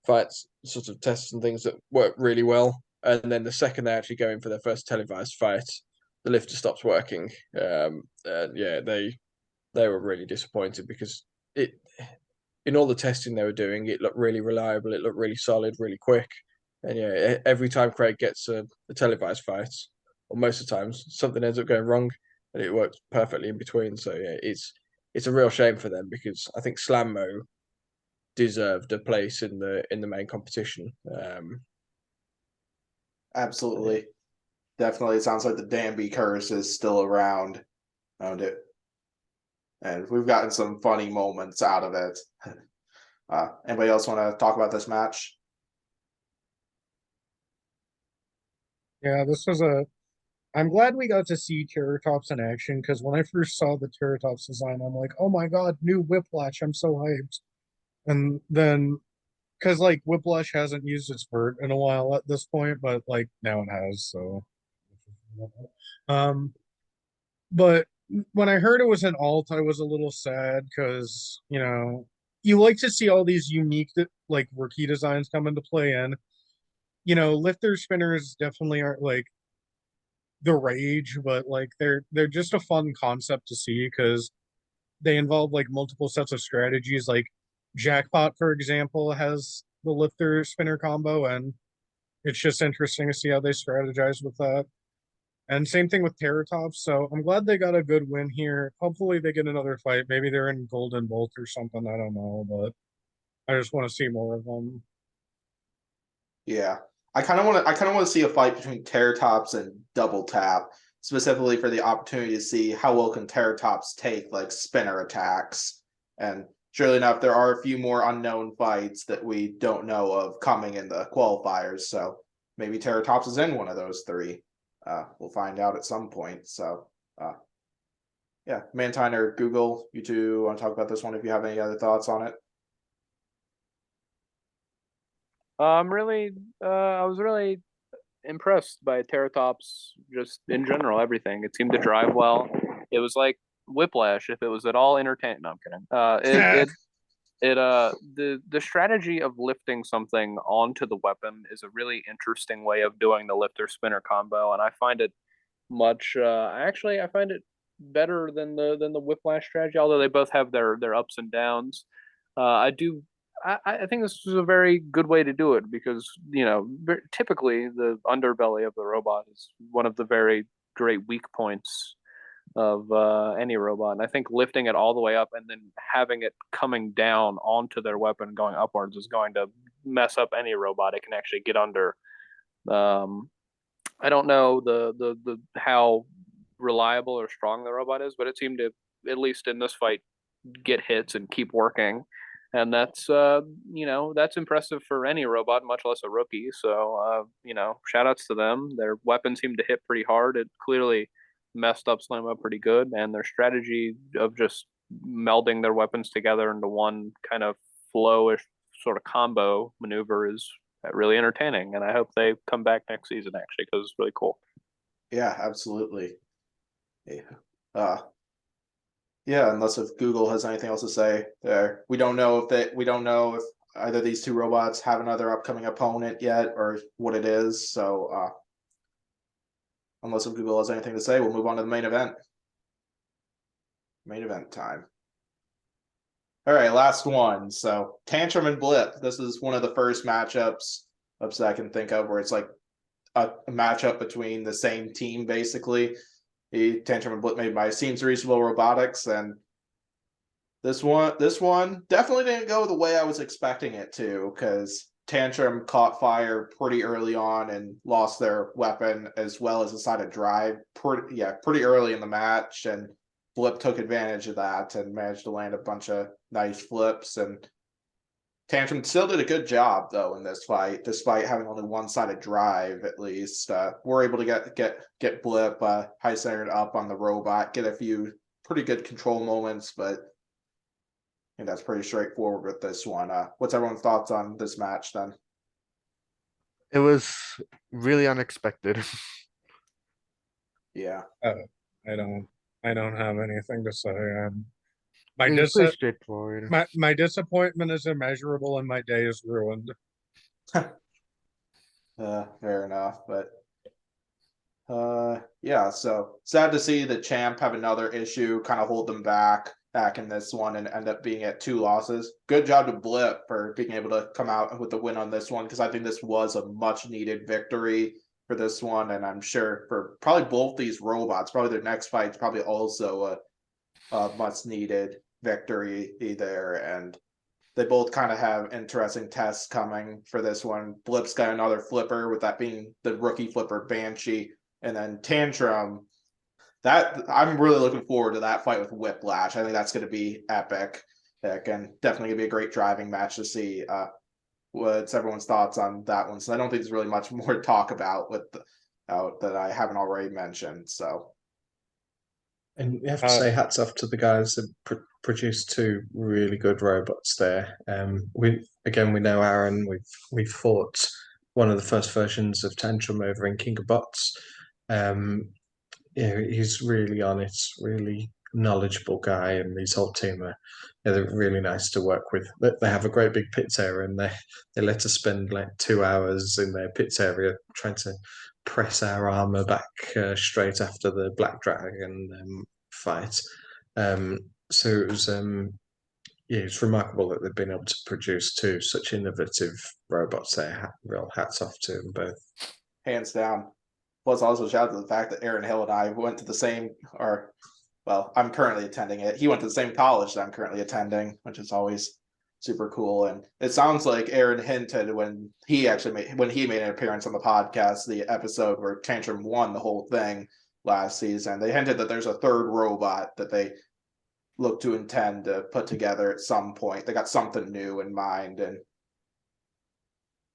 fights, sort of tests and things that worked really well. And then the second they actually go in for their first televised fight, the lifter stops working. And yeah, they were really disappointed because in all the testing they were doing, it looked really reliable. It looked really solid, really quick. And yeah, every time Craig gets a televised fight, or most of the times, something ends up going wrong, and it works perfectly in between. So yeah, it's a real shame for them, because I think Slammo deserved a place in the main competition.
Absolutely. Definitely, it sounds like the Danby curse is still around it. And we've gotten some funny moments out of it. Anybody else want to talk about this match?
Yeah, this was I'm glad we got to see Terratops in action, because when I first saw the Terratops design, I'm like, oh my god, new Whiplash, I'm so hyped. And then, because like Whiplash hasn't used its vert in a while at this point, but like now it has, so. Um, but when I heard it was an alt, I was a little sad, because, you like to see all these unique like rookie designs come into play, and lifter spinners definitely aren't like the rage, but like they're just a fun concept to see because they involve like multiple sets of strategies. Like Jackpot, for example, has the lifter spinner combo, and it's just interesting to see how they strategize with that. And same thing with Terratops. So I'm glad they got a good win here. Hopefully they get another fight. Maybe they're in Golden Bolt or something. I don't know, but I just want to see more of them.
Yeah. I kind of want to see a fight between Terratops and Double Tap, specifically for the opportunity to see how well can Terratops take like spinner attacks. And surely enough, there are a few more unknown fights that we don't know of coming in the qualifiers. So maybe Terratops is in one of those three. We'll find out at some point. So yeah, Mantine or Google, you two want to talk about this one if you have any other thoughts on it?
I was really impressed by Terratops just in general, everything. It seemed to drive well. It was like Whiplash if it was at all entertaining. No, I'm kidding. The strategy of lifting something onto the weapon is a really interesting way of doing the lifter spinner combo, and I find it much I find it better than the Whiplash strategy, although they both have their ups and downs. I think this is a very good way to do it because, typically the underbelly of the robot is one of the very great weak points of any robot. And I think lifting it all the way up and then having it coming down onto their weapon going upwards is going to mess up any robot it can actually get under. I don't know the how reliable or strong the robot is, but it seemed to, at least in this fight, get hits and keep working. And that's impressive for any robot, much less a rookie. So shout outs to them. Their weapons seem to hit pretty hard. It clearly messed up Slammo pretty good, and their strategy of just melding their weapons together into one kind of flowish sort of combo maneuver is really entertaining. And I hope they come back next season actually, because it's really cool.
Yeah, absolutely. Yeah, unless if Google has anything else to say there. We don't know if either of these two robots have another upcoming opponent yet or what it is. So unless if Google has anything to say, we'll move on to the main event. Main event time. All right, last one. So Tantrum and Blip. This is one of the first matchups that I can think of where it's like a matchup between the same team, basically. The Tantrum and Blip made by Seems Reasonable Robotics, and this one definitely didn't go the way I was expecting it to, because Tantrum caught fire pretty early on and lost their weapon as well as decided to drive pretty early in the match, and Blip took advantage of that and managed to land a bunch of nice flips. And Tantrum still did a good job though in this fight, despite having only one-sided drive. At least we're able to get Blip high centered up on the robot, get a few pretty good control moments, but I think that's pretty straightforward with this one. What's everyone's thoughts on this match then?
It was really unexpected.
Yeah.
I don't have anything to say.
It's pretty straightforward.
My disappointment is immeasurable and my day is ruined.
Fair enough, but yeah, so sad to see the champ have another issue kind of hold them back in this one and end up being at 2 losses. Good job to Blip for being able to come out with the win on this one, because I think this was a much needed victory for this one, and I'm sure for probably both these robots, probably their next fight's probably also a much needed victory there. And they both kind of have interesting tests coming for this one. Blip's got another flipper, with that being the rookie flipper Banshee, and then Tantrum. That I'm really looking forward to that fight with Whiplash. I think that's going to be epic. And definitely gonna be a great driving match to see. What's everyone's thoughts on that one? So I don't think there's really much more to talk about with that I haven't already mentioned. So,
and we have to say hats off to the guys that produced 2 really good robots there. We know Aaron. We've fought one of the first versions of Tantrum over in King of Bots. He's really honest, really knowledgeable guy, and his whole team they're really nice to work with. They have a great big pits area, and they let us spend like 2 hours in their pits area trying to press our armor back straight after the Black Dragon fight. So it was yeah, it's remarkable that they've been able to produce two such innovative robots there. Real hats off to them both.
Hands down. Plus, also shout out to the fact that Aaron Hill and I went to the same, or well, I'm currently attending it. He went to the same college that I'm currently attending, which is always super cool. And it sounds like Aaron hinted when he made an appearance on the podcast, the episode where Tantrum won the whole thing last season. They hinted that there's a third robot that they look to intend to put together at some point. They got something new in mind, and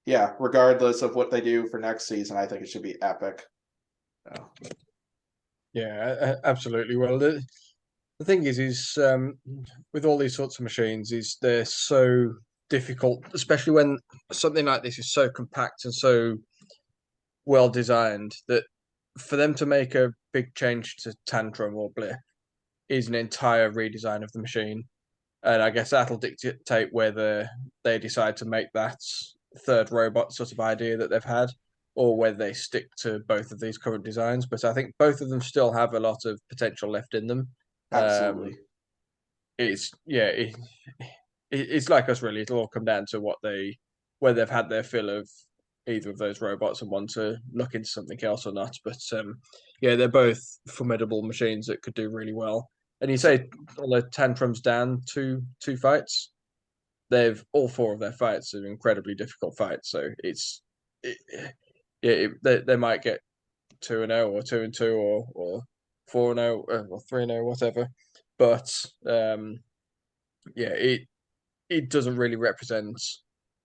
yeah, regardless of what they do for next season, I think it should be epic. So.
Yeah, absolutely. Well, the thing is with all these sorts of machines, is they're so difficult, especially when something like this is so compact and so well designed, that for them to make a big change to Tantrum or Blip is an entire redesign of the machine. And I guess that'll dictate whether they decide to make that third robot sort of idea that they've had, or whether they stick to both of these current designs. But I think both of them still have a lot of potential left in them.
Absolutely.
It's like us really. It'll all come down to whether they've had their fill of either of those robots and want to look into something else or not. But yeah, they're both formidable machines that could do really well. And you say although Tantrum's down two fights, they've all four of their fights are incredibly difficult fights. So they might get 2-0 or 2-2 or 4-0 or 3-0 whatever. But yeah, it doesn't really represent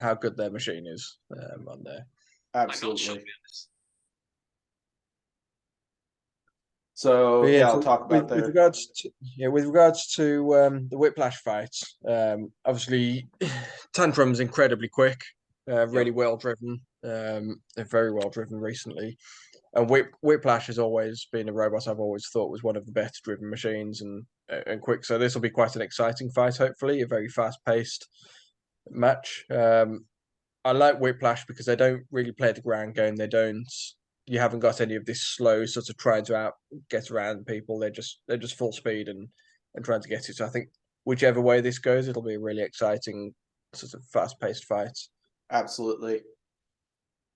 how good their machine is on there.
Absolutely. So yeah, I'll talk about
with regards to the Whiplash fight. Obviously, Tantrum's incredibly quick, really well driven. They're very well driven recently, and Whiplash has always been a robot I've always thought was one of the better driven machines and quick. So this will be quite an exciting fight. Hopefully, a very fast paced match. I like Whiplash because they don't really play the ground game. You haven't got any of this slow sort of trying to get around people. They're just full speed and trying to get it. So I think whichever way this goes, it'll be a really exciting sort of fast paced fight.
Absolutely.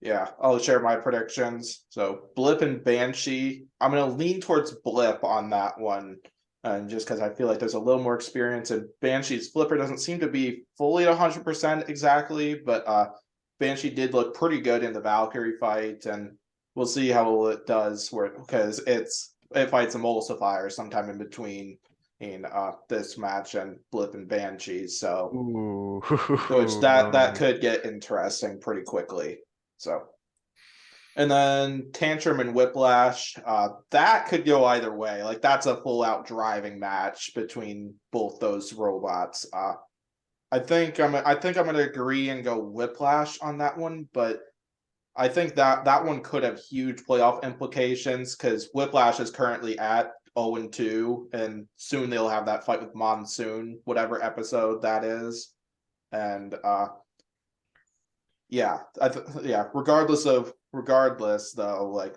Yeah, I'll share my predictions. So Blip and Banshee, I'm gonna lean towards Blip on that one. And just because I feel like there's a little more experience, and Banshee's flipper doesn't seem to be fully at 100% exactly, but Banshee did look pretty good in the Valkyrie fight, and we'll see how it does because it fights Emulsifier sometime in between in this match and Blip and Banshee. So which that could get interesting pretty quickly. So and then Tantrum and Whiplash, that could go either way. Like that's a full out driving match between both those robots. I think I'm gonna agree and go Whiplash on that one, but I think that one could have huge playoff implications because Whiplash is currently at 0-2, and soon they'll have that fight with Monsoon, whatever episode that is. And regardless though, like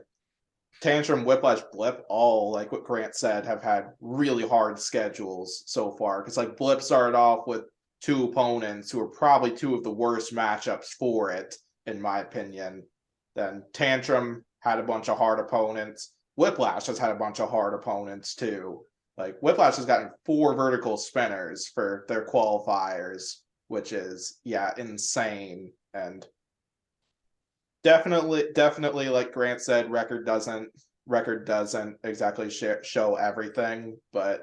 Tantrum, Whiplash, Blip, all like what Grant said, have had really hard schedules so far. Because like Blip started off with two opponents who are probably two of the worst matchups for it, in my opinion. Then Tantrum had a bunch of hard opponents. Whiplash has had a bunch of hard opponents too. Like Whiplash has gotten 4 vertical spinners for their qualifiers, which is insane. And definitely like Grant said, record doesn't exactly show everything, but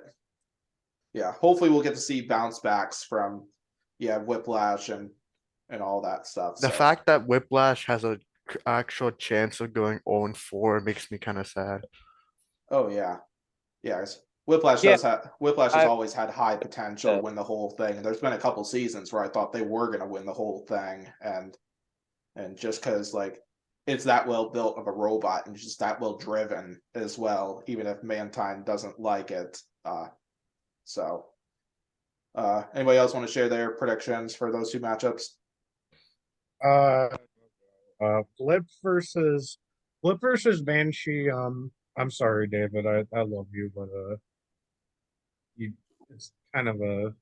yeah, hopefully we'll get to see bounce backs from Whiplash and all that stuff.
The fact that Whiplash has a actual chance of going 0-4 makes me kind of sad.
Oh yeah. Whiplash has always had high potential to win the whole thing. And there's been a couple seasons where I thought they were gonna win the whole thing, and just because like it's that well built of a robot and just that well driven as well, even if Mantine doesn't like it. Anybody else want to share their predictions for those two matchups?
Blip versus Blip versus Banshee. I'm sorry, David. I love you, but you, it's kind of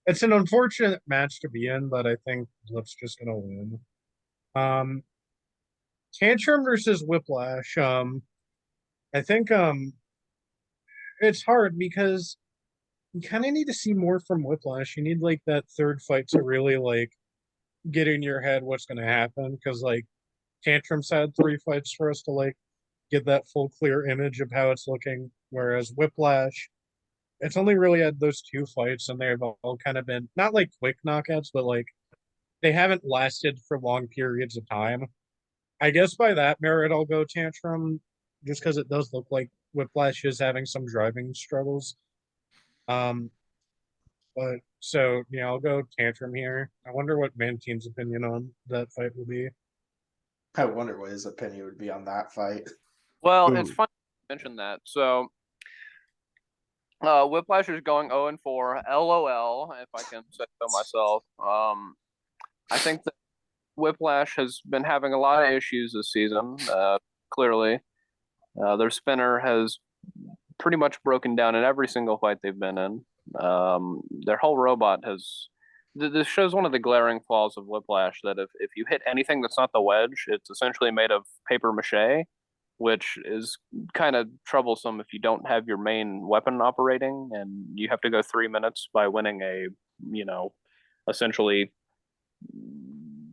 it's an unfortunate match to be in, but I think Blip's just gonna win. Um, Tantrum versus Whiplash. I think it's hard because you kind of need to see more from Whiplash. You need like that third fight to really like get in your head what's gonna happen because like Tantrum's had 3 fights for us to like get that full clear image of how it's looking, whereas Whiplash, it's only really had those 2 fights and they've all kind of been not like quick knockouts, but like they haven't lasted for long periods of time. I guess by that merit, I'll go Tantrum just because it does look like Whiplash is having some driving struggles. Um, but so yeah, I'll go Tantrum here. I wonder what Mantine's opinion on that fight will be.
I wonder what his opinion would be on that fight.
Well, it's funny you mentioned that. So, Whiplash is going 0-4. LOL, if I can say so myself. I think that Whiplash has been having a lot of issues this season. Clearly, their spinner has pretty much broken down in every single fight they've been in. Their whole robot has. This shows one of the glaring flaws of Whiplash that if you hit anything that's not the wedge, it's essentially made of paper mache, which is kind of troublesome if you don't have your main weapon operating and you have to go 3 minutes by winning a, essentially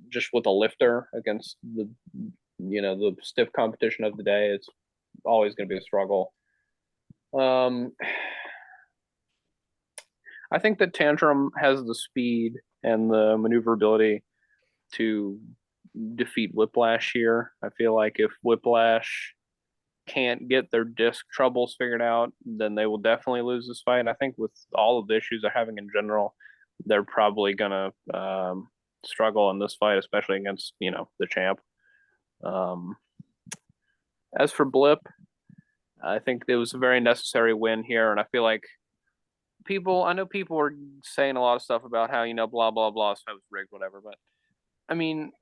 just with a lifter against the stiff competition of the day. It's always going to be a struggle. I think that Tantrum has the speed and the maneuverability to defeat Whiplash here. I feel like if Whiplash can't get their disc troubles figured out, then they will definitely lose this fight. I think with all of the issues they're having in general, they're probably gonna struggle in this fight, especially against the champ. As for Blip, I think it was a very necessary win here, and I feel like I know people were saying a lot of stuff about how blah blah blah, so it was rigged, whatever. But I mean,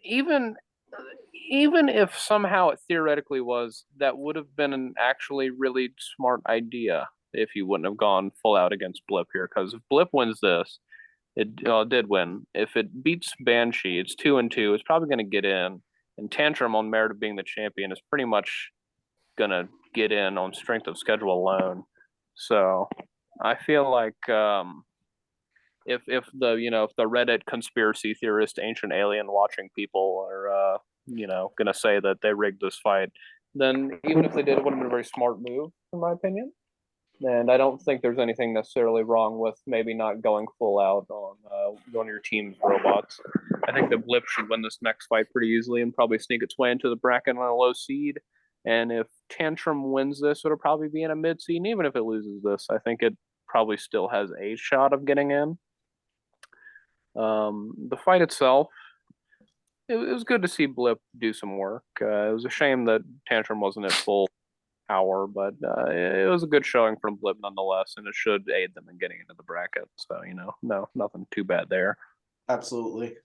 even if somehow it theoretically was, that would have been an actually really smart idea if you wouldn't have gone full out against Blip here. Because if Blip wins this, it did win. If it beats Banshee, it's 2-2. It's probably going to get in. And Tantrum, on merit of being the champion, is pretty much going to get in on strength of schedule alone. So I feel like if the Reddit conspiracy theorist, ancient alien watching people are gonna say that they rigged this fight, then even if they did, it would have been a very smart move, in my opinion. And I don't think there's anything necessarily wrong with maybe not going full out on one of your team's robots. I think the Blip should win this next fight pretty easily and probably sneak its way into the bracket on a low seed. And if Tantrum wins this, it'll probably be in a mid seed. And even if it loses this, I think it probably still has a shot of getting in. The fight itself, it was good to see Blip do some work. It was a shame that Tantrum wasn't at full power, but it was a good showing from Blip nonetheless, and it should aid them in getting into the bracket. So, no, nothing too bad there.
Absolutely.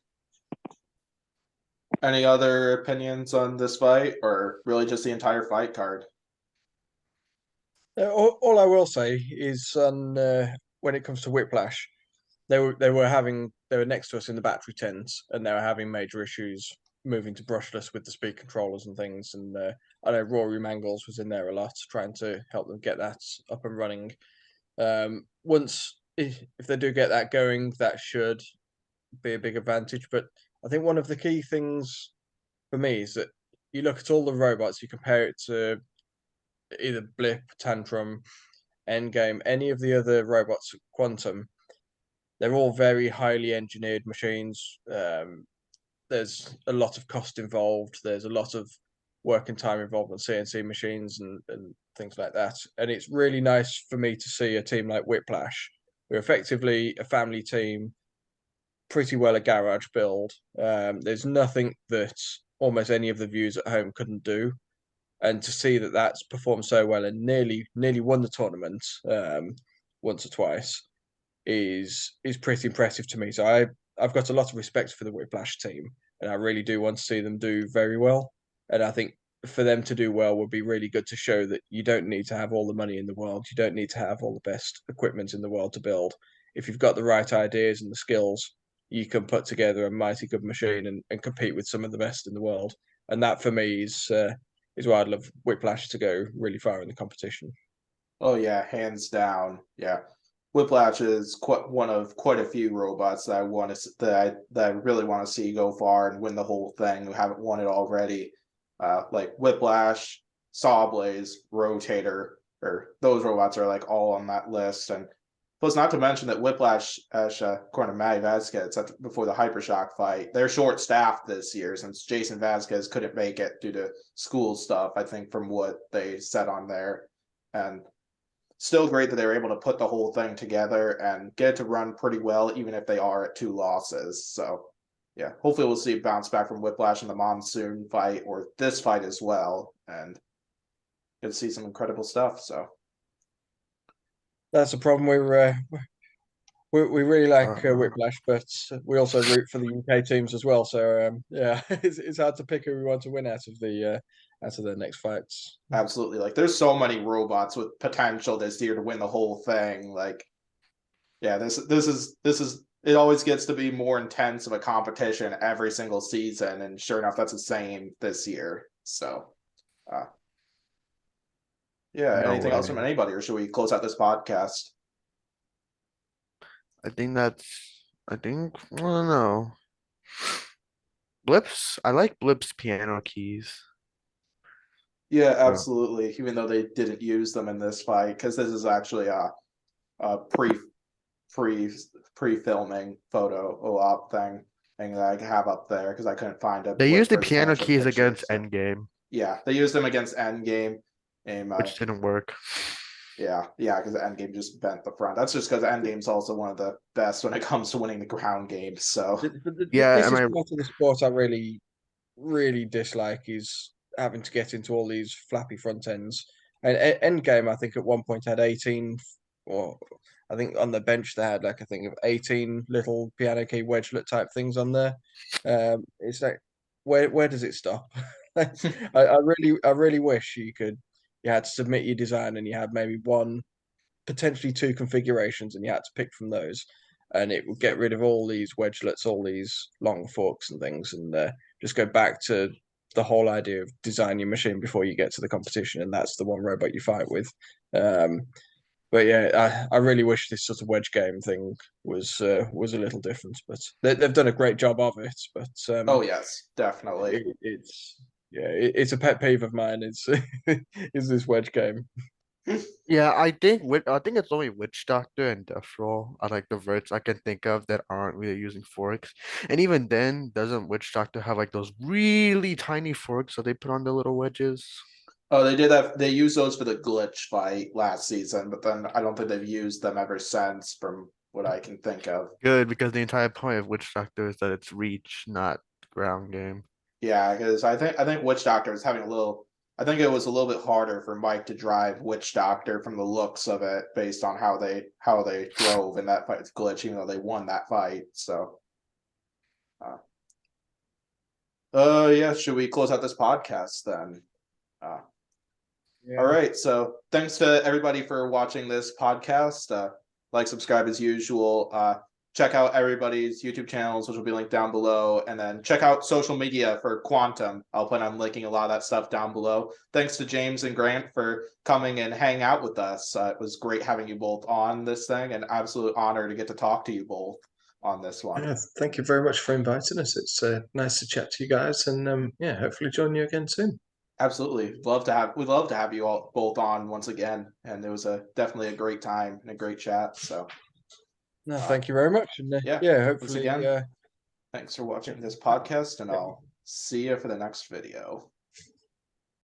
Any other opinions on this fight, or really just the entire fight card?
All I will say is when it comes to Whiplash, they were next to us in the battery tents, and they were having major issues moving to brushless with the speed controllers and things. And I know Rory Mangles was in there a lot, trying to help them get that up and running. Once if they do get that going, that should be a big advantage. But I think one of the key things for me is that you look at all the robots, you compare it to either Blip, Tantrum, Endgame, any of the other robots, Quantum. They're all very highly engineered machines. There's a lot of cost involved. There's a lot of work and time involved on CNC machines and things like that. And it's really nice for me to see a team like Whiplash, who are effectively a family team, pretty well a garage build. There's nothing that almost any of the viewers at home couldn't do. And to see that that's performed so well and nearly won the tournament once or twice is pretty impressive to me. So I've got a lot of respect for the Whiplash team, and I really do want to see them do very well. And I think for them to do well would be really good to show that you don't need to have all the money in the world. You don't need to have all the best equipment in the world to build. If you've got the right ideas and the skills, you can put together a mighty good machine and compete with some of the best in the world. And that for me is why I'd love Whiplash to go really far in the competition.
Oh yeah, hands down. Yeah. Whiplash is one of quite a few robots that I want to that I really want to see go far and win the whole thing who haven't won it already. Like Whiplash, Sawblaze, Rotator, or those robots are like all on that list. And plus, not to mention that Whiplash, according to Matty Vasquez, before the Hypershock fight, they're short-staffed this year since Jason Vasquez couldn't make it due to school stuff. I think from what they said on there, and still great that they were able to put the whole thing together and get it to run pretty well, even if they are at 2 losses. So, yeah, hopefully we'll see a bounce back from Whiplash in the Monsoon fight or this fight as well, and get to see some incredible stuff. So
that's the problem. We really like Whiplash, but we also root for the UK teams as well. So yeah, it's hard to pick who we want to win out of their next fights.
absolutely, like there's so many robots with potential this year to win the whole thing. Like, yeah, this is it always gets to be more intense of a competition every single season, and sure enough, that's the same this year. So, yeah,
No
anything else
way.
from anybody, or should we close out this podcast?
I think I don't know. Blips, I like Blips piano keys.
Yeah,
So,
absolutely. Even though they didn't use them in this fight, because this is actually a pre-filming photo op thing that I have up there because I couldn't find a
they
blip
used the
for
piano
actual
keys
picture,
against
so.
Endgame,
Yeah, they used them against Endgame.
which didn't work.
Yeah, because Endgame just bent the front. That's just because Endgame's also one of the best when it comes to winning the ground games. So
Yeah,
This
am
is
I
part of the sport I really dislike is having to get into all these flappy front ends. And Endgame, I think at one point had 18, or I think on the bench they had like I think of 18 little piano key wedgelet type things on there. It's like where does it stop? I really wish you had to submit your design and you had maybe one, potentially two configurations, and you had to pick from those, and it would get rid of all these wedgelets, all these long forks and things, and just go back to the whole idea of design your machine before you get to the competition, and that's the one robot you fight with. But yeah, I really wish this sort of wedge game thing was a little different, but they've done a great job of it. But
oh yes, definitely.
it's a pet peeve of mine. It's is this wedge game.
Yeah, I think it's only Witch Doctor and Death Roll are like the verts I can think of that aren't really using forks. And even then, doesn't Witch Doctor have like those really tiny forks that they put on the little wedges?
Oh, they did that. They used those for the glitch fight last season, but then I don't think they've used them ever since, from what I can think of.
Good, because the entire point of Witch Doctor is that it's reach, not ground game.
Yeah, because I think Witch Doctor is having a little. I think it was a little bit harder for Mike to drive Witch Doctor from the looks of it, based on how they drove in that fight glitch, even though they won that fight. So, yeah, should we close out this podcast then?
Yeah.
All right, so thanks to everybody for watching this podcast. Like, subscribe as usual. Check out everybody's YouTube channels, which will be linked down below, and then check out social media for Quantum. I'll plan on linking a lot of that stuff down below. Thanks to James and Grant for coming and hang out with us. It was great having you both on this thing, and absolute honor to get to talk to you both on this one.
Yeah, thank you very much for inviting us. It's nice to chat to you guys, and yeah, hopefully join you again soon.
Absolutely, we'd love to have you all both on once again, and it was definitely a great time and a great chat. So.
No, thank you very much. And
yeah,
hopefully,
again, thanks for watching this podcast, and I'll see you for the next video.